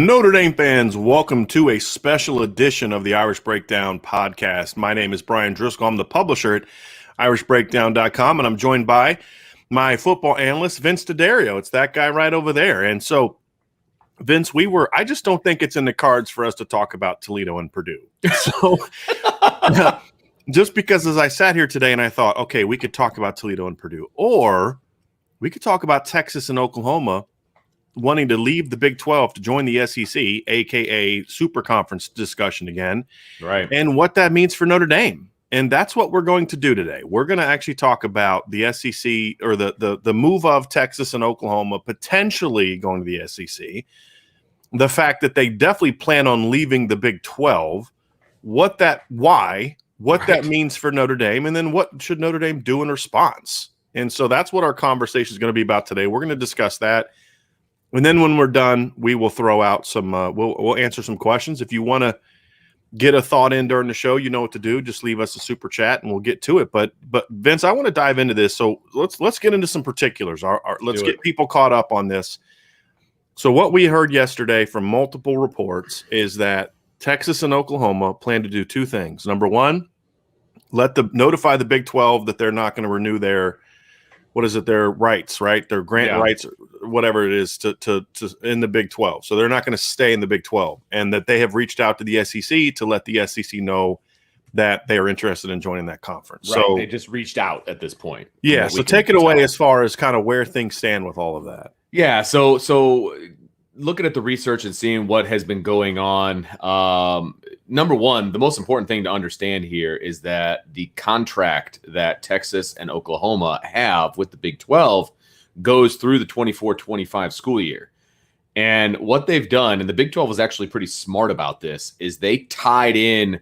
Notre Dame fans, welcome to a special edition of the Irish Breakdown podcast. My name is Brian Driscoll. I'm the publisher at irishbreakdown.com, and I'm joined by my football analyst, Vince D'Addario. It's that guy right over there. And so, Vince, I just don't think it's in the cards for us to talk about Toledo and Purdue. So, just because as I sat here today and I thought, okay, we could talk about Toledo and Purdue, or we could talk about Texas and Oklahoma wanting to leave the Big 12 to join the SEC, a.k.a. superconference discussion again, right? And what that means for Notre Dame. And that's what we're going to do today. We're going to actually talk about the SEC or the move of Texas and Oklahoma potentially going to the SEC, the fact that they definitely plan on leaving the Big 12, what that means for Notre Dame, and then what should Notre Dame do in response. And so that's what our conversation is going to be about today. We're going to discuss that. And then when we're done, we will throw out some we'll answer some questions. If you want to get a thought in during the show, you know what to do. Just leave us a super chat and we'll get to it. But Vince, I want to dive into this. So let's get into some particulars. Let's get people caught up on this. So what we heard yesterday from multiple reports is that Texas and Oklahoma plan to do two things. Number one, notify the Big 12 that they're not going to renew their rights, right? Their grant rights, whatever it is, to in the Big 12. So they're not going to stay in the Big 12, and that they have reached out to the SEC to let the SEC know that they are interested in joining that conference. Right. So they just reached out at this point. Yeah. So take it away as far as kind of where things stand with all of that. Yeah. So looking at the research and seeing what has been going on, number one, the most important thing to understand here is that the contract that Texas and Oklahoma have with the Big 12 goes through the 24-25 school year. And what they've done, and the Big 12 was actually pretty smart about this, is they tied in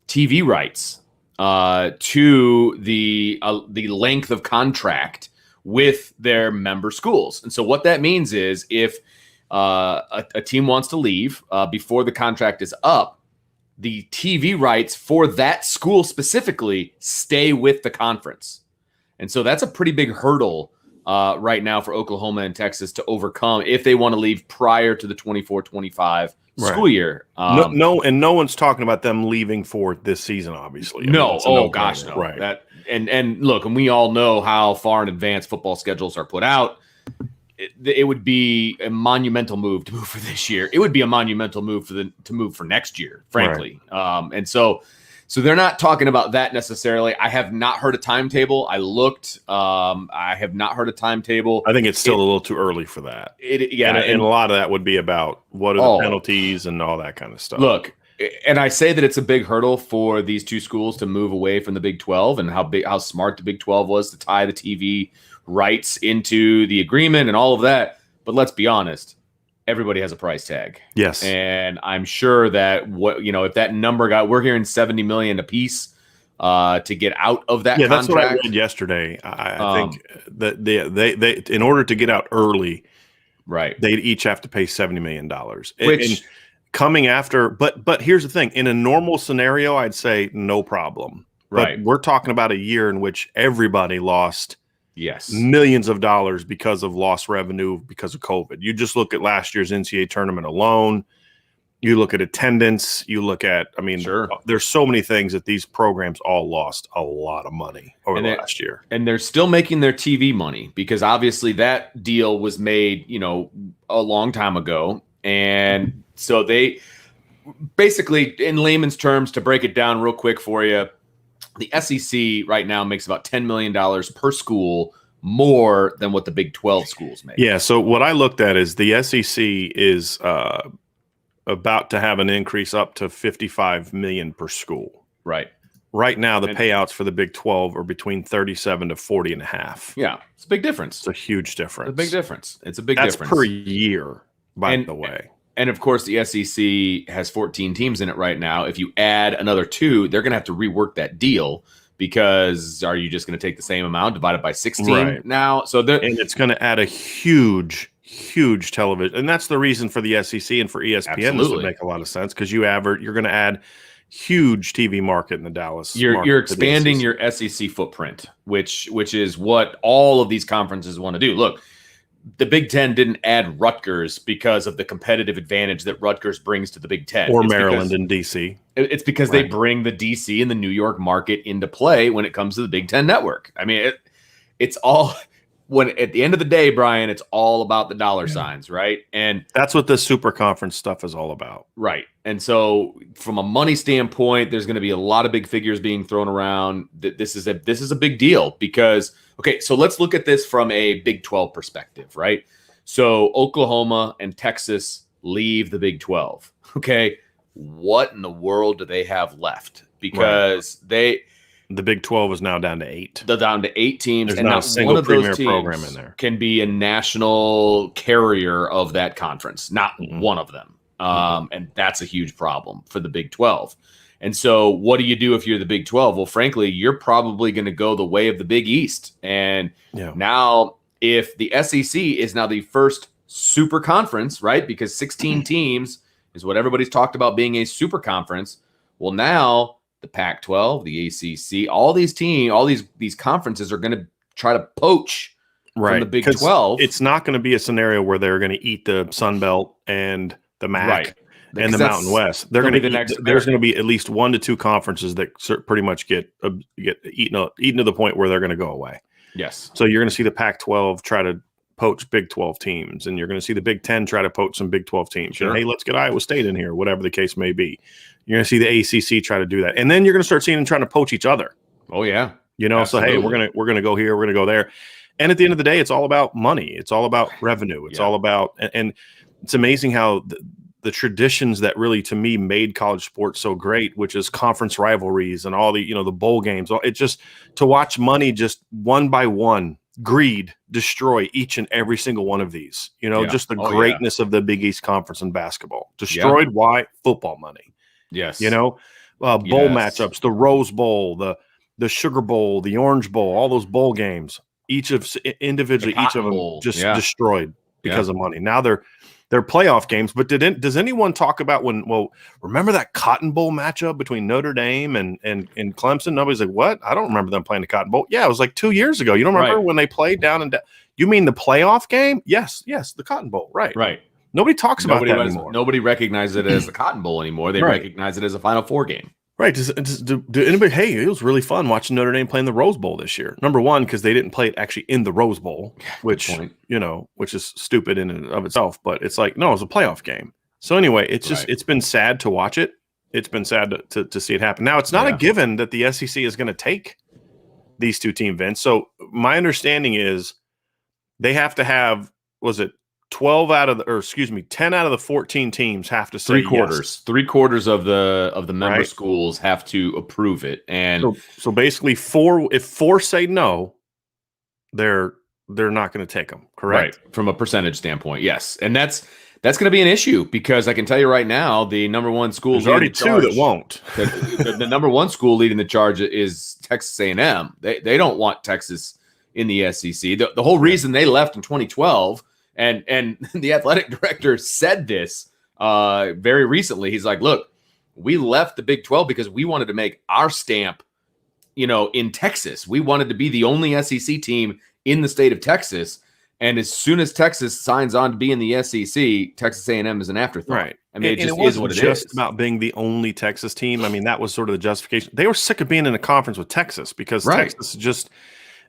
TV rights to the length of contract with their member schools. And so what that means is if a team wants to leave before the contract is up, the TV rights for that school specifically stay with the conference. And so that's a pretty big hurdle right now for Oklahoma and Texas to overcome if they want to leave prior to the 24-25 school year. No one's talking about them leaving for this season, obviously. No. Right. And look, and we all know how far in advance football schedules are put out. It would be a monumental move to move for this year. It would be a monumental move to move for next year, frankly. Right. And so they're not talking about that necessarily. I have not heard a timetable. I looked. I have not heard a timetable. I think it's still a little too early for that. And a lot of that would be about what are the penalties and all that kind of stuff. Look, and I say that it's a big hurdle for these two schools to move away from the Big 12 and how smart the Big 12 was to tie the TV rights into the agreement and all of that. But let's be honest, everybody has a price tag. Yes. And I'm sure that if that number we're hearing $70 million a piece to get out of that contract. That's what I read yesterday. I think that they in order to get out early, right, they'd each have to pay $70 million. Which coming after, but here's the thing: in a normal scenario, I'd say no problem. Right. But we're talking about a year in which everybody lost millions of dollars because of lost revenue because of COVID. You just look at last year's NCAA tournament alone. You look at attendance. You look at, there's so many things that these programs all lost a lot of money over last year. And they're still making their TV money because obviously that deal was made, a long time ago. And so they basically, in layman's terms, to break it down real quick for you, the SEC right now makes about $10 million per school more than what the Big 12 schools make. Yeah, so what I looked at is the SEC is about to have an increase up to $55 million per school. Right. Right now, the payouts for the Big 12 are between 37 to 40 and a half. Yeah, it's a big difference. It's a huge difference. It's a big difference. That's per year, by the way. And of course, the SEC has 14 teams in it right now. If you add another 2, they're going to have to rework that deal because are you just going to take the same amount divided by 16 now? So and it's going to add a huge television, and that's the reason for the SEC and for ESPN. This would make a lot of sense because you're going to add huge TV market in the Dallas. You're expanding your SEC footprint, which is what all of these conferences want to do. Look. the Big Ten didn't add Rutgers because of the competitive advantage that Rutgers brings to the Big Ten. Or Maryland and DC. It's because they bring the DC and the New York market into play when it comes to the Big Ten network. I mean, it's all when at the end of the day, Brian, it's all about the dollar signs, right? And that's what the super conference stuff is all about. Right. And so from a money standpoint, there's going to be a lot of big figures being thrown around. This is a big deal because, okay, so let's look at this from a Big 12 perspective, right? So Oklahoma and Texas leave the Big 12. Okay. What in the world do they have left? Because the Big 12 is now down to 8. They're down to 8 teams. There's and not not a single one of premier those teams program in there. Can be a national carrier of that conference. Not one of them. And that's a huge problem for the Big 12. And so what do you do if you're the Big 12? Well, frankly, you're probably going to go the way of the Big East. And now if the SEC is now the first super conference, right? Because 16 teams is what everybody's talked about being a super conference. Well, now the Pac-12, the ACC, all these these conferences are going to try to poach from the Big 12. It's not going to be a scenario where they're going to eat the Sun Belt and the MAC and the Mountain West. They're going to there's going to be at least 1 to 2 conferences that pretty much get eaten to the point where they're going to go away. Yes. So you're going to see the Pac-12 try to poach Big 12 teams, and you're going to see the Big 10 try to poach some Big 12 teams. Sure. And, hey, let's get Iowa State in here, whatever the case may be. You're going to see the ACC try to do that, and then you're going to start seeing them trying to poach each other. Oh yeah, Absolutely. So hey, we're going to go here, we're going to go there, and at the end of the day, it's all about money. It's all about revenue. It's all about, and it's amazing how the traditions that really, to me, made college sports so great, which is conference rivalries and all the the bowl games. It just to watch money just one by one. Greed destroy each and every single one of these. Just the greatness of the Big East Conference in basketball. Destroyed. Why? Football money. Yes. Bowl matchups, the Rose Bowl, the Sugar Bowl, the Orange Bowl, all those bowl games, each of them just destroyed because of money. Now they're playoff games, but does anyone talk about remember that Cotton Bowl matchup between Notre Dame and Clemson? Nobody's like, what? I don't remember them playing the Cotton Bowl. Yeah, it was like 2 years ago. You don't remember when they played down and you mean the playoff game? Yes, the Cotton Bowl. Right. Nobody talks about that anymore. Nobody recognizes it as the Cotton Bowl anymore. They recognize it as a Final Four game. Right. Do anybody? Hey, it was really fun watching Notre Dame playing the Rose Bowl this year. Number one, because they didn't play it actually in the Rose Bowl, which is stupid in and of itself. But it's like, no, it was a playoff game. So anyway, it's been sad to watch it. It's been sad to see it happen. Now, it's not a given that the SEC is going to take these two teams, Vince. So my understanding is they have to have 10 out of the 14 teams have to say yes. 3/4 of the member schools have to approve it. And so basically if 4 say no, they're not going to take them, correct? Right. From a percentage standpoint. Yes. And that's going to be an issue because I can tell you right now, the number one school there's already 2 that won't. the number one school leading the charge is Texas A&M. They don't want Texas in the SEC. The whole reason they left in 2012 and the athletic director said this very recently. He's like, look, we left the Big 12 because we wanted to make our stamp, in Texas. We wanted to be the only SEC team in the state of Texas. And as soon as Texas signs on to be in the SEC, Texas A&M is an afterthought. Right. I mean, it wasn't just about being the only Texas team. I mean, that was sort of the justification. They were sick of being in a conference with Texas because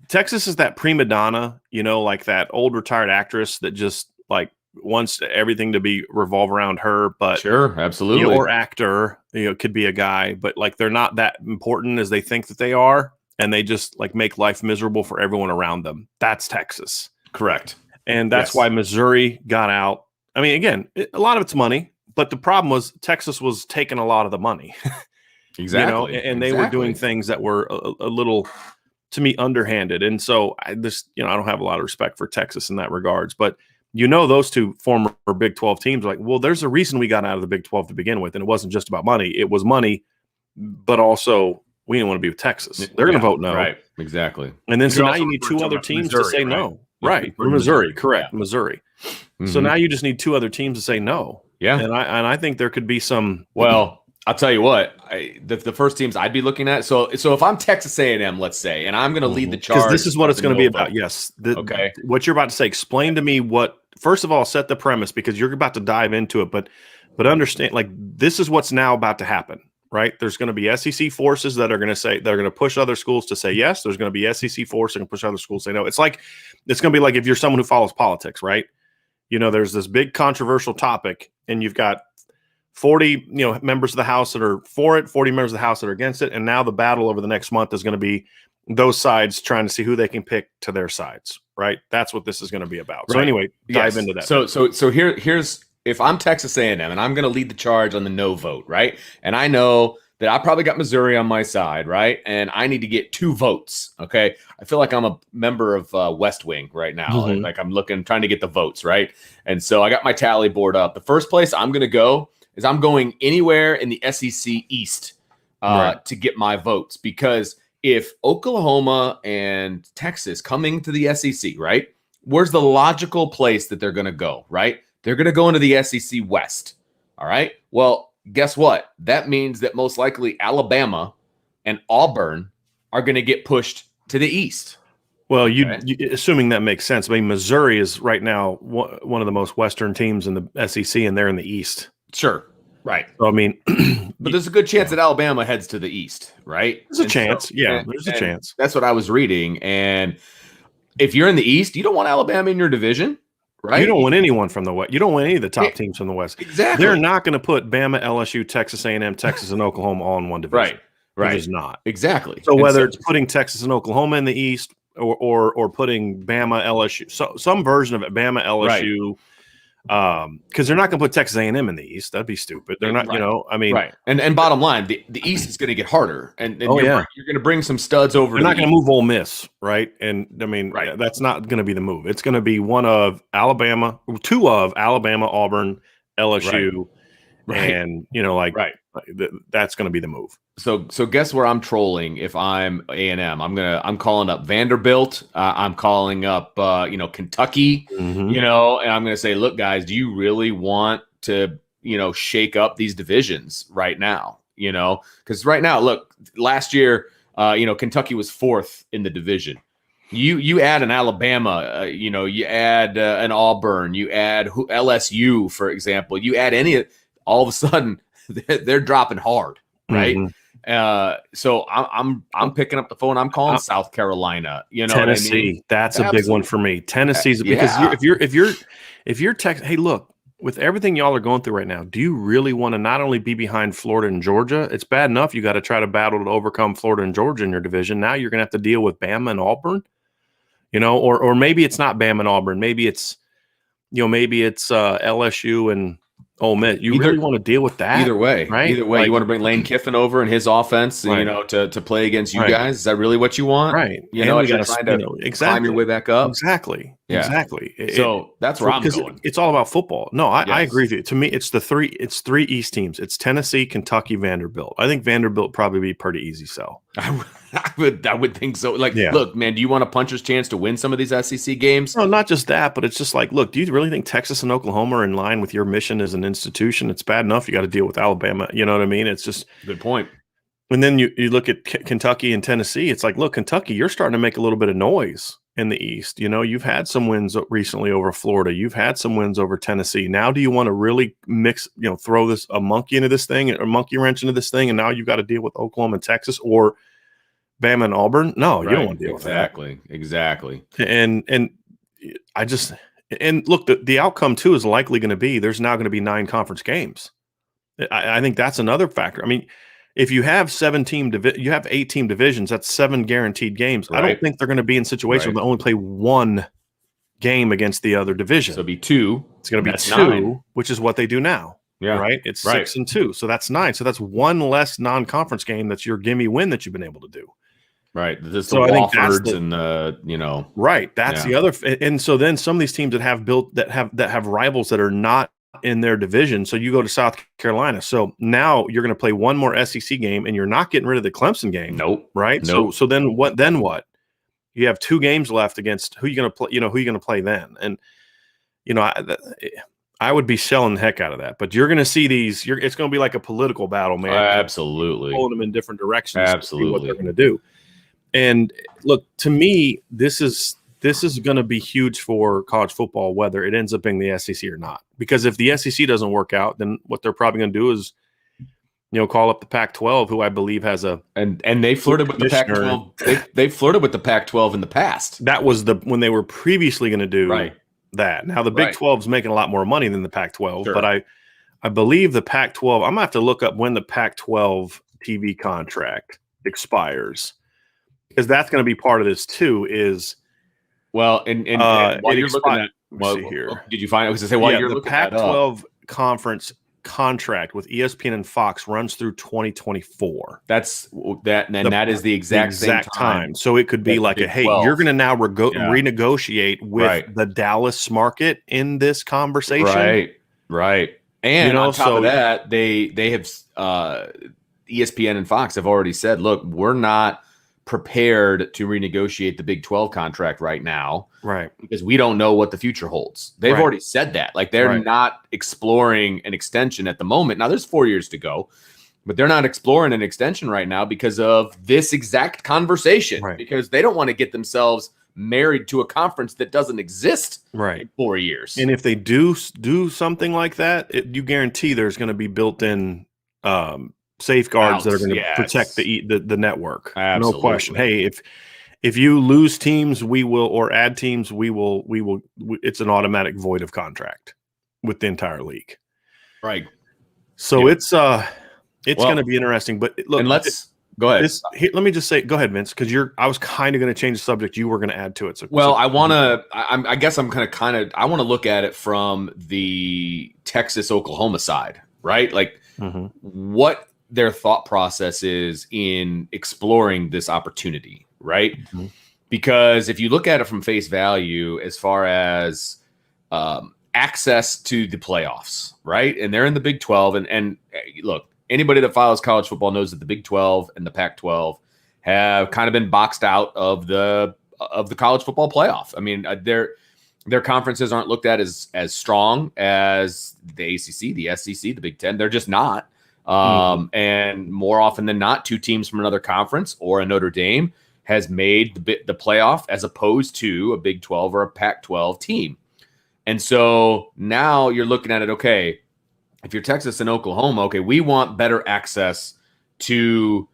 Texas is that prima donna, like that old retired actress that just like wants everything to revolve around her. But sure, absolutely. Or actor, could be a guy, but like they're not that important as they think that they are, and they just like make life miserable for everyone around them. That's Texas, correct? And that's why Missouri got out. I mean, again, a lot of it's money, but the problem was Texas was taking a lot of the money. Exactly, and they were doing things that were a little, to me, underhanded. And so I don't have a lot of respect for Texas in that regards, but those two former Big 12 teams are like, well, there's a reason we got out of the Big 12 to begin with. And it wasn't just about money. It was money, but also we didn't want to be with Texas. They're going to vote no. Right. Exactly. And then so now you need 2 other teams to say no. Right. Missouri. Correct. Yeah. Missouri. Mm-hmm. So now you just need 2 other teams to say no. Yeah. And I think there could be some, well, I'll tell you what, the first teams I'd be looking at. So if I'm Texas A&M, let's say, and I'm going to lead the charge, because this is what it's going to be about. vote. Yes. Okay. What you're about to say. Explain to me what. First of all, set the premise because you're about to dive into it. But understand, like this is what's now about to happen. Right? There's going to be SEC forces that are going to say they're going to push other schools to say yes. There's going to be SEC forces and push other schools to say no. It's going to be like if you're someone who follows politics, right? There's this big controversial topic, and you've got 40, members of the House that are for it, 40 members of the House that are against it. And now the battle over the next month is going to be those sides trying to see who they can pick to their sides, right? That's what this is going to be about. So anyway, dive into that. So here's, if I'm Texas A&M and I'm going to lead the charge on the no vote, right? And I know that I probably got Missouri on my side, right? And I need to get 2 votes, okay? I feel like I'm a member of West Wing right now. Mm-hmm. Like I'm trying to get the votes, right? And so I got my tally board up. The first place I'm going to go is I'm going anywhere in the SEC East to get my votes, because if Oklahoma and Texas coming to the SEC, right, where's the logical place that they're going to go, right? They're going to go into the SEC West, all right? Well, guess what? That means that most likely Alabama and Auburn are going to get pushed to the East. Well, you assuming that makes sense. I mean, Missouri is right now one of the most Western teams in the SEC, and they're in the East. Sure. Right. So, I mean, but there's a good chance that Alabama heads to the East, right? There's a chance. There's a chance. That's what I was reading. And if you're in the East, you don't want Alabama in your division, right? You don't want anyone from the West. You don't want any of the top teams from the West. Exactly. They're not going to put Bama, LSU, Texas A&M, Texas, and Oklahoma all in one division. Right. They're just not. Exactly. So whether it's putting Texas and Oklahoma in the East or putting Bama, LSU, some version of it, Bama, LSU, because they're not going to put Texas A&M in the East. That'd be stupid. They're not, right. And bottom line, the East is going to get harder, and you're going to bring some studs over. They're not going to move Ole Miss, right? And I mean, that's not going to be the move. It's going to be two of Alabama, Auburn, LSU, and that's going to be the move. So guess where I'm trolling if I'm A&M. I'm calling up Vanderbilt. I'm calling up Kentucky. Mm-hmm. And I'm going to say, look, guys, do you really want to shake up these divisions right now? Because right now, look, last year, Kentucky was 4th in the division. You add an Alabama, you add an Auburn, you add LSU, for example. You add all of a sudden they're dropping hard, right? Mm-hmm. So I'm picking up the phone. I'm calling South Carolina. Tennessee. What I mean? That's a big one for me. Tennessee's because if you're Texas, hey, look, with everything y'all are going through right now, do you really want to not only be behind Florida and Georgia? It's bad enough you got to try to battle to overcome Florida and Georgia in your division. Now you're going to have to deal with Bama and Auburn. Or maybe it's not Bama and Auburn. Maybe it's LSU and Ole Miss. You really want to deal with that? Either way, right? Either way, you want to bring Lane Kiffin over and his offense, to play against you guys. Is that really what you want? Right. You're trying to climb your way back up. Exactly. Yeah. Exactly. So that's where I'm going. It's all about football. No, I agree with you. To me, it's three East teams. It's Tennessee, Kentucky, Vanderbilt. I think Vanderbilt probably be pretty easy sell. I would think so. Look, man, do you want a puncher's chance to win some of these SEC games? No, not just that, but it's just like, look, do you really think Texas and Oklahoma are in line with your mission as an institution? It's bad enough you got to deal with Alabama. You know what I mean? It's just good point. And then you look at Kentucky and Tennessee. It's like, look, Kentucky, you're starting to make a little bit of noise in the East. You've had some wins recently over Florida. You've had some wins over Tennessee. Now, do you want to really mix, throw a monkey into this thing, or monkey wrench into this thing, and now you've got to deal with Oklahoma and Texas or Bama and Auburn? No, you don't want to deal with that. Exactly. And I just look, the outcome too is likely going to be there's now going to be 9 conference games. I think that's another factor. I mean, if you have 8 team divisions, that's 7 guaranteed games. Right. I don't think they're going to be in situations where they only play 1 game against the other division. So it'll be 2. It's going to be 2, 9. Which is what they do now. Yeah. Right. It's 6 and 2. So that's 9. So that's 1 less non-conference game. That's your gimme win that you've been able to do. Right. This the Woffords and Right. That's the other. And so then some of these teams that have rivals that are not in their division. So you go to South Carolina. So now you're going to play 1 more SEC game, and you're not getting rid of the Clemson game. Nope. Right. Nope. So then what? Then what? You have 2 games left against who you going to play. Who you going to play then? And I would be selling the heck out of that. But you're going to see these. It's going to be like a political battle, man. Absolutely. Pulling them in different directions. Absolutely. To see what they're going to do. And look, to me, this is going to be huge for college football, whether it ends up being the SEC or not. Because if the SEC doesn't work out, then what they're probably going to do is, call up the Pac-12, who I believe has a and they flirted with the Pac-12. They flirted with the Pac-12 in the past. That was when they were previously going to do that. Now the Big 12 is making a lot more money than the Pac-12, but I believe the Pac-12. I'm gonna have to look up when the Pac-12 TV contract expires, because that's going to be part of this too. While you're looking at here, did you find? I was going to say while you're the looking Pac-12 conference contract with ESPN and Fox runs through 2024. That is the exact same time. So it could be like hey, you're going to now renegotiate with the Dallas market in this conversation. Right. And on top of that, they have ESPN and Fox have already said, look, we're not prepared to renegotiate the Big 12 contract right now. Right. Because we don't know what the future holds. They've already said that. Like they're not exploring an extension at the moment. Now there's 4 years to go, but they're not exploring an extension right now because of this exact conversation. Right. Because they don't want to get themselves married to a conference that doesn't exist in 4 years. And if they do something like that, you guarantee there's going to be built-in safeguards that are going to protect the network. Absolutely. No question. Hey, if you lose teams, we will, or add teams, we will. It's an automatic void of contract with the entire league. Right. So it's going to be interesting. But look, and go ahead. Let me just say, go ahead, Vince, because I was kind of going to change the subject. You were going to add to it. I guess I'm I want to look at it from the Texas Oklahoma side, right? Like what their thought process is in exploring this opportunity, right? Mm-hmm. Because if you look at it from face value, as far as access to the playoffs, right? And they're in the Big 12. And look, anybody that follows college football knows that the Big 12 and the Pac-12 have kind of been boxed out of the college football playoff. I mean, their conferences aren't looked at as strong as the ACC, the SEC, the Big 10. They're just not. And more often than not, two teams from another conference or a Notre Dame has made the playoff as opposed to a Big 12 or a Pac-12 team. And so now you're looking at it, okay, if you're Texas and Oklahoma, okay, we want better access to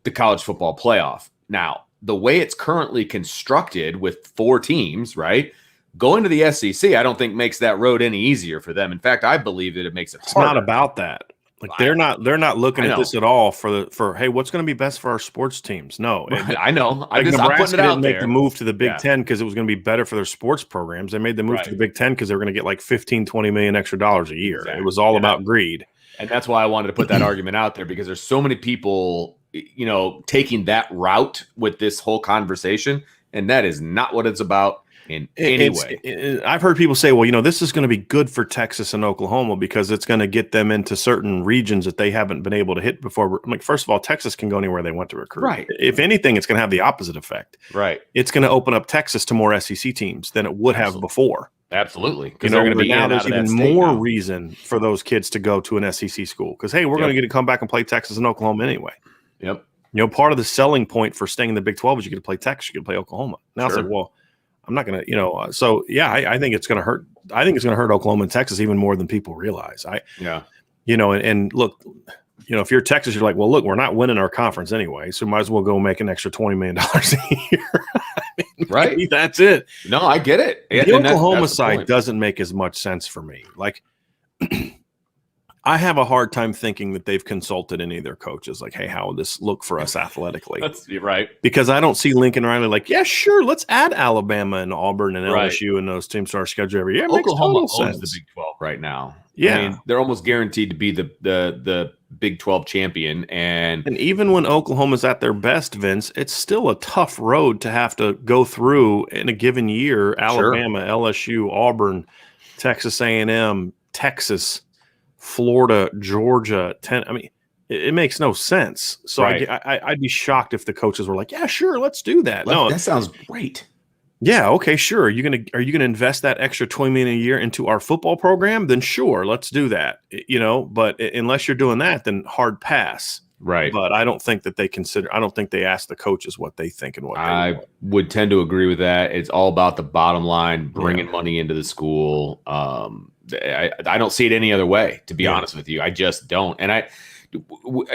the college football playoff. Now, the way it's currently constructed with 4 teams, right, going to the SEC, I don't think makes that road any easier for them. In fact, I believe that it makes it harder. It's not about that. Like they're not looking at this at all for hey, what's going to be best for our sports teams? No, I know. I'm putting it out there. Make the move to the Big 10 because it was going to be better for their sports programs. They made the move to the Big 10 because they were going to get like $15-20 million extra a year. Exactly. It was all about greed, and that's why I wanted to put that argument out there, because there's so many people, taking that route with this whole conversation, and that is not what it's about. In any way. I've heard people say, well, this is going to be good for Texas and Oklahoma because it's going to get them into certain regions that they haven't been able to hit before. I'm like, first of all, Texas can go anywhere they want to recruit. Right. If anything, it's going to have the opposite effect. Right. It's going to open up Texas to more SEC teams than it would have before. Absolutely. Because they're going to be now there's even more reason for those kids to go to an SEC school because, hey, we're going to get to come back and play Texas and Oklahoma anyway. Yep. Part of the selling point for staying in the Big 12 is you get to play Texas, you get to play Oklahoma. Now it's like, well, I'm not going to, so yeah, I think it's going to hurt. I think it's going to hurt Oklahoma and Texas even more than people realize. And look, if you're Texas, you're like, well, look, we're not winning our conference anyway, so might as well go make an extra $20 million a year. Right. That's it. No, I get it. The Oklahoma side doesn't make as much sense for me. Like, I have a hard time thinking that they've consulted any of their coaches. Like, hey, how would this look for us athletically? That's right. Because I don't see Lincoln Riley like, yeah, sure, let's add Alabama and Auburn and LSU and those teams to our schedule every year. Oklahoma owns the Big 12 right now. Yeah. I mean, they're almost guaranteed to be the Big 12 champion. And even when Oklahoma's at their best, Vince, it's still a tough road to have to go through in a given year. Alabama, LSU, Auburn, Texas A&M, Texas, Florida, Georgia, it makes no sense. So I'd be shocked if the coaches were like, yeah, sure, let's do that. No, that sounds great. Yeah, okay, sure. Are you gonna invest that extra $20 million a year into our football program? Then sure, let's do that. But unless you're doing that, then hard pass. Right. But I don't think that I don't think they ask the coaches what they think and what they I want. would tend to agree with that. It's all about the bottom line, bringing Yeah. money into the school. I don't see it any other way, to be honest with you. I just don't. And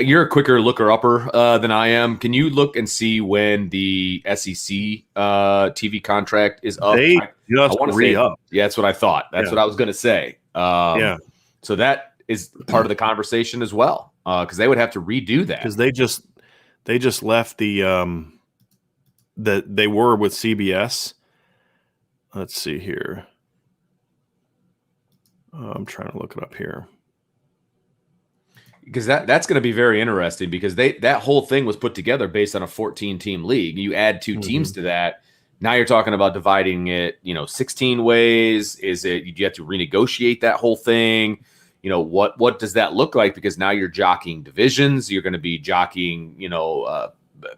you're a quicker looker upper than I am. Can you look and see when the SEC TV contract is up? They I just want to re-up. Yeah, that's what I thought. That's Yeah. what I was going to say. Yeah. So that is part of the conversation as well, because they would have to redo that. Because they just left the that they were with CBS. Let's see here. I'm trying to look it up here. Because that's going to be very interesting, because that whole thing was put together based on a 14-team league. You add two teams to that. Now you're talking about dividing it, 16 ways. Do you have to renegotiate that whole thing? What does that look like? Because now you're jockeying divisions. You're going to be jockeying,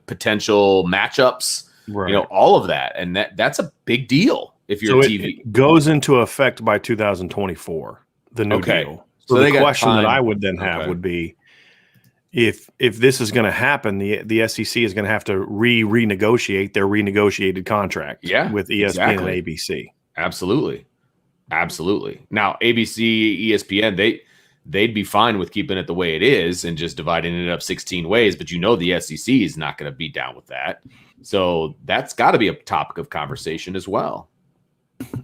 potential matchups, Right. All of that. And that's a big deal if you're TV. It goes into effect by 2024, the new deal. So the question that I would then have would be, if this is going to happen, the SEC is going to have to renegotiate their renegotiated contract with ESPN and ABC. Absolutely. Now, ABC, ESPN, they'd be fine with keeping it the way it is and just dividing it up 16 ways, but the SEC is not going to be down with that. So that's got to be a topic of conversation as well.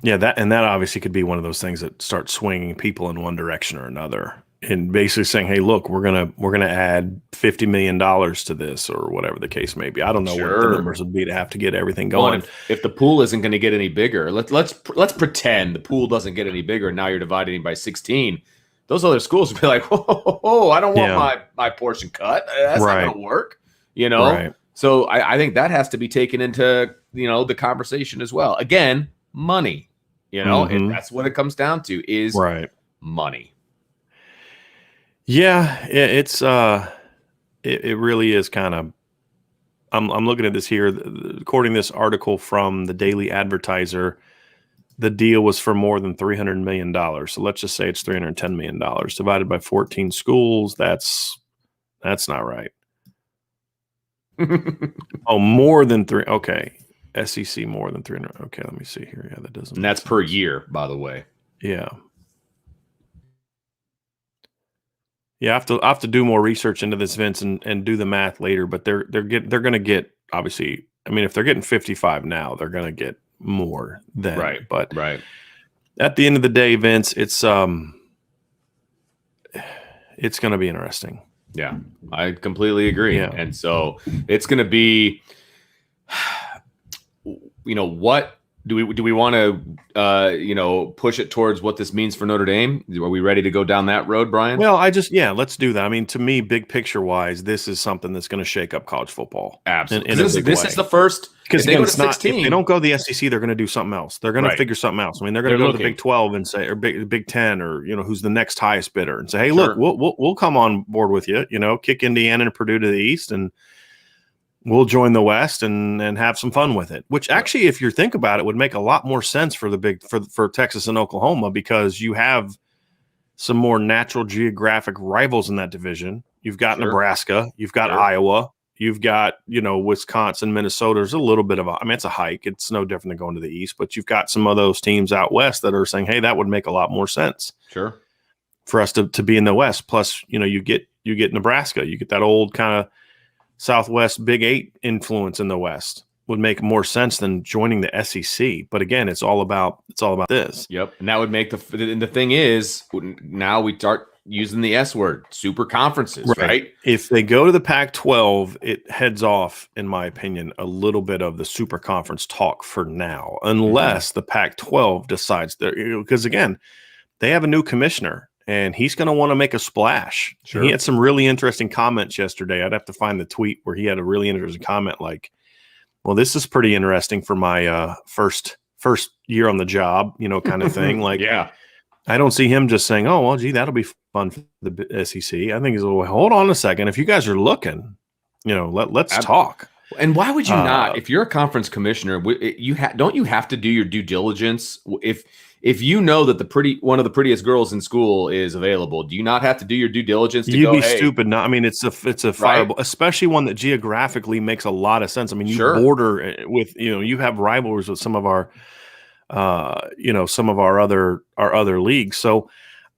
Yeah, that obviously could be one of those things that starts swinging people in one direction or another, and basically saying, "Hey, look, we're gonna add $50 million to this," or whatever the case may be. I don't know what the numbers would be to have to get everything going. Well, if the pool isn't going to get any bigger, let's pretend the pool doesn't get any bigger, and now you're dividing by 16. Those other schools would be like, "Whoa, I don't want my portion cut. That's not going to work." Right. So I think that has to be taken into the conversation as well. Again, money, and that's what it comes down to is money. Yeah, it's it really is kind of. I'm looking at this here. According to this article from the Daily Advertiser, the deal was for more than $300 million. So let's just say it's $310 million divided by 14 schools. That's not right. Oh, more than three. Okay. SEC more than 300. Okay, let me see here. Yeah, that doesn't. And that's per year, by the way. Yeah. Yeah, I have to do more research into this, Vince, and do the math later. But they're going to get, obviously. I mean, if they're getting 55 now, they're going to get more then. Right. But at the end of the day, Vince, it's going to be interesting. Yeah, I completely agree. Yeah. And so it's going to be, what do we want to, push it towards what this means for Notre Dame? Are we ready to go down that road, Brian? Well, let's do that. I mean, to me, big picture wise, this is something that's going to shake up college football. Absolutely. This is the first, because if they don't go to the SEC, they're going to do something else. They're going to figure something else. I mean, they're going to go to the Big 12 and say, or Big 10, or who's the next highest bidder, and say, hey, look, we'll come on board with you. Kick Indiana and Purdue to the East, and we'll join the West and have some fun with it. Which actually, if you think about it, would make a lot more sense for for Texas and Oklahoma, because you have some more natural geographic rivals in that division. You've got Nebraska, you've got Iowa. You've got, Wisconsin, Minnesota. There's a little bit of it's a hike. It's no different than going to the East, but you've got some of those teams out West that are saying, hey, that would make a lot more sense. Sure. For us to be in the West. Plus, you get Nebraska. You get that old kind of Southwest Big 8 influence in the West. Would make more sense than joining the SEC. But again, it's all about this. Yep. And that would make the thing is, now we start using the S word, super conferences, right? If they go to the Pac-12, it heads off, in my opinion, a little bit of the super conference talk for now, unless the Pac-12 decides because again, they have a new commissioner and he's going to want to make a splash. Sure. He had some really interesting comments yesterday. I'd have to find the tweet where he had a really interesting comment like, well, this is pretty interesting for my first year on the job, kind of thing. Like, yeah. I don't see him just saying, oh, well, gee, that'll be fun for the SEC. I think he's hold on a second. If you guys are looking, let's talk. And why would you not? If you're a conference commissioner, don't you have to do your due diligence? If you know that one of the prettiest girls in school is available, do you not have to do your due diligence to You'd go, be hey, stupid. No, I mean, it's a fireable, especially one that geographically makes a lot of sense. I mean, you border with, you have rivalries with some of our, some of our other leagues. So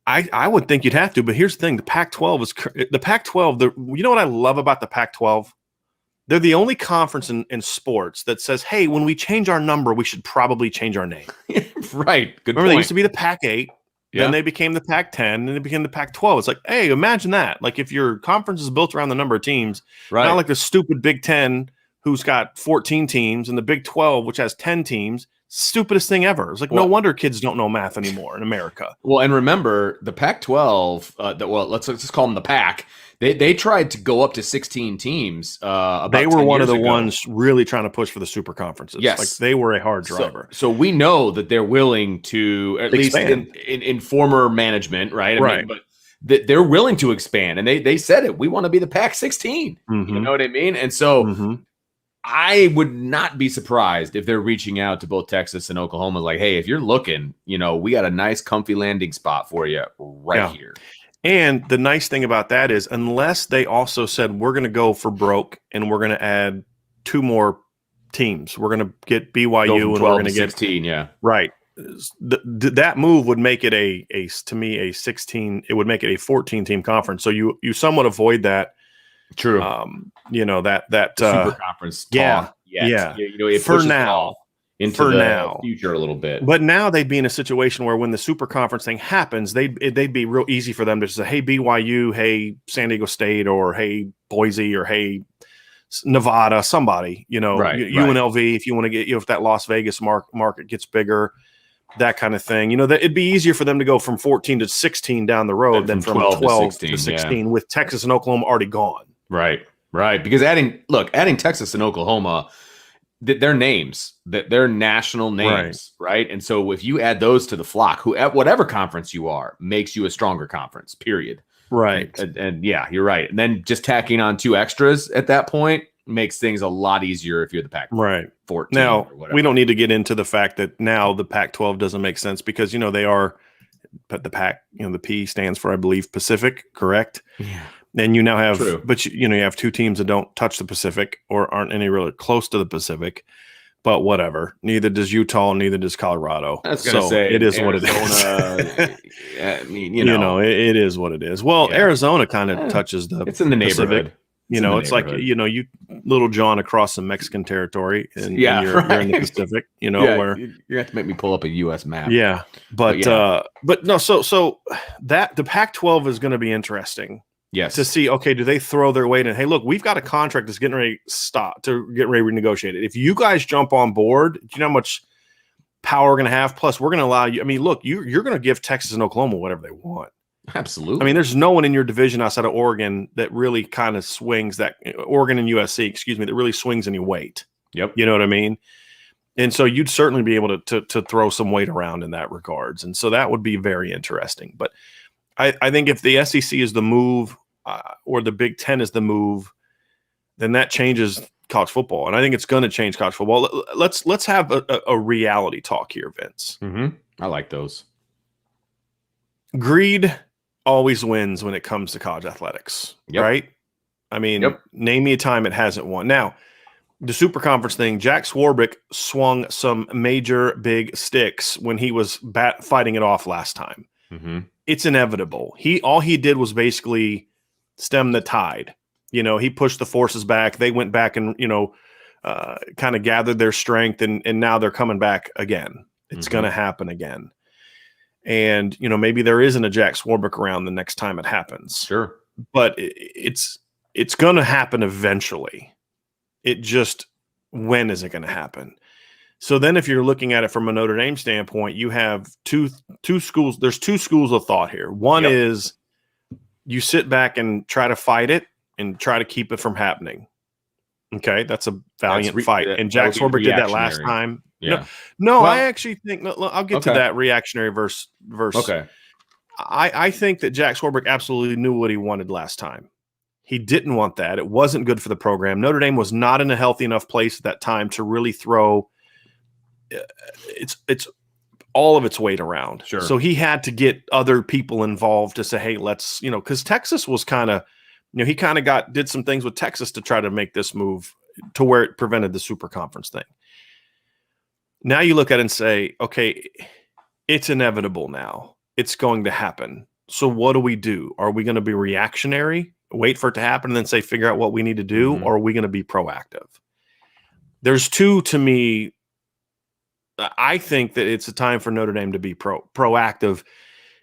I would think you'd have to. But here's the thing: the Pac-12. You know what I love about the Pac-12? They're the only conference in sports that says, hey, when we change our number, we should probably change our name. Right. Good Remember, point. They used to be the Pac-8, then they became the Pac-10, and then they became the Pac-12. It's like, hey, imagine that. Like, if your conference is built around the number of teams, not like the stupid Big Ten who's got 14 teams and the Big 12, which has 10 teams. Stupidest thing ever. It's like, no wonder kids don't know math anymore in America. Well, and remember, the Pac-12, let's just call them the Pac. They tried to go up to 16 teams. They were one of the ones really trying to push for the super conferences. Yes. Like, they were a hard driver. So we know that they're willing to, at expand. least in former management, right? I right. mean, but they're willing to expand. And they said it. We want to be the Pac-16. Mm-hmm. You know what I mean? And so I would not be surprised if they're reaching out to both Texas and Oklahoma like, hey, if you're looking, we got a nice comfy landing spot for you here. And the nice thing about that is, unless they also said, we're going to go for broke and we're going to add 2 more teams, we're going to get BYU and we're going to get 16. Yeah. Right. That move would make it to me a 16. It would make it a 14 team conference. So you somewhat avoid that. True. That super conference. Yeah. It for now. Into the future a little bit. But now they'd be in a situation where when the super conference thing happens, they'd be real easy for them to say, hey, BYU, hey, San Diego State, or hey, Boise, or hey, Nevada, somebody, UNLV, if you want to get, if that Las Vegas market gets bigger, that kind of thing. It'd be easier for them to go from 14 to 16 down the road than from 12 to 16 with Texas and Oklahoma already gone. Right. Because adding Texas and Oklahoma, their names, they're national names, right? And so if you add those to the flock, whatever conference you are, makes you a stronger conference, period. Right. And yeah, you're right. And then just tacking on 2 extras at that point makes things a lot easier if you're the Pac 14. Now, or whatever. We don't need to get into the fact that now the Pac-12 doesn't make sense because, they are, but the Pac, the P stands for, I believe, Pacific, correct? Yeah. Then you now have, but you have 2 teams that don't touch the Pacific or aren't any really close to the Pacific. But whatever. Neither does Utah, neither does Colorado. I was going to say it is Arizona, what it is. I mean, it is what it is. Well, Arizona kind of touches the. It's in the neighborhood. Pacific. It's like you Little John across some Mexican territory, and you're in the Pacific. Where you have to make me pull up a U.S. map. Yeah, but no. So that the Pac-12 is going to be interesting. Yes. To see, okay, do they throw their weight in? Hey, look, we've got a contract that's getting ready to get ready renegotiated. If you guys jump on board, do you know how much power we're going to have? Plus, we're going to allow you. I mean, look, you're going to give Texas and Oklahoma whatever they want. Absolutely. I mean, there's no one in your division outside of Oregon that really kind of swings that. Oregon and USC, that really swings any weight. Yep. You know what I mean? And so you'd certainly be able to throw some weight around in that regards. And so that would be very interesting. But I think if the SEC is the move or the Big Ten is the move, then that changes college football. And I think it's going to change college football. Let's have a reality talk here, Vince. Mm-hmm. I like those. Greed always wins when it comes to college athletics, right? I mean, name me a time it hasn't won. Now, the super conference thing, Jack Swarbrick swung some major big sticks when he was fighting it off last time. Mm-hmm. It's inevitable. All he did was basically stem the tide. He pushed the forces back. They went back and, kind of gathered their strength, and now they're coming back again. It's going to happen again. And, maybe there isn't a Jack Swarbrick around the next time it happens. Sure. But it's going to happen eventually. It just, when is it going to happen? So then if you're looking at it from a Notre Dame standpoint, you have two schools. There's 2 schools of thought here. One is you sit back and try to fight it and try to keep it from happening. Okay, that's a valiant fight. And Jack Swarbrick did that last time. Yeah. No, I actually think I'll get to that reactionary verse. Okay. I think that Jack Swarbrick absolutely knew what he wanted last time. He didn't want that. It wasn't good for the program. Notre Dame was not in a healthy enough place at that time to really throw it's all of its weight around. Sure. So he had to get other people involved to say, hey, let's, because Texas was kind of, he kind of did some things with Texas to try to make this move to where it prevented the super conference thing. Now you look at it and say, okay, it's inevitable now. It's going to happen. So what do we do? Are we going to be reactionary, wait for it to happen, and then say, figure out what we need to do? Mm-hmm. Or are we going to be proactive? There's two, to me. I think that it's a time for Notre Dame to be proactive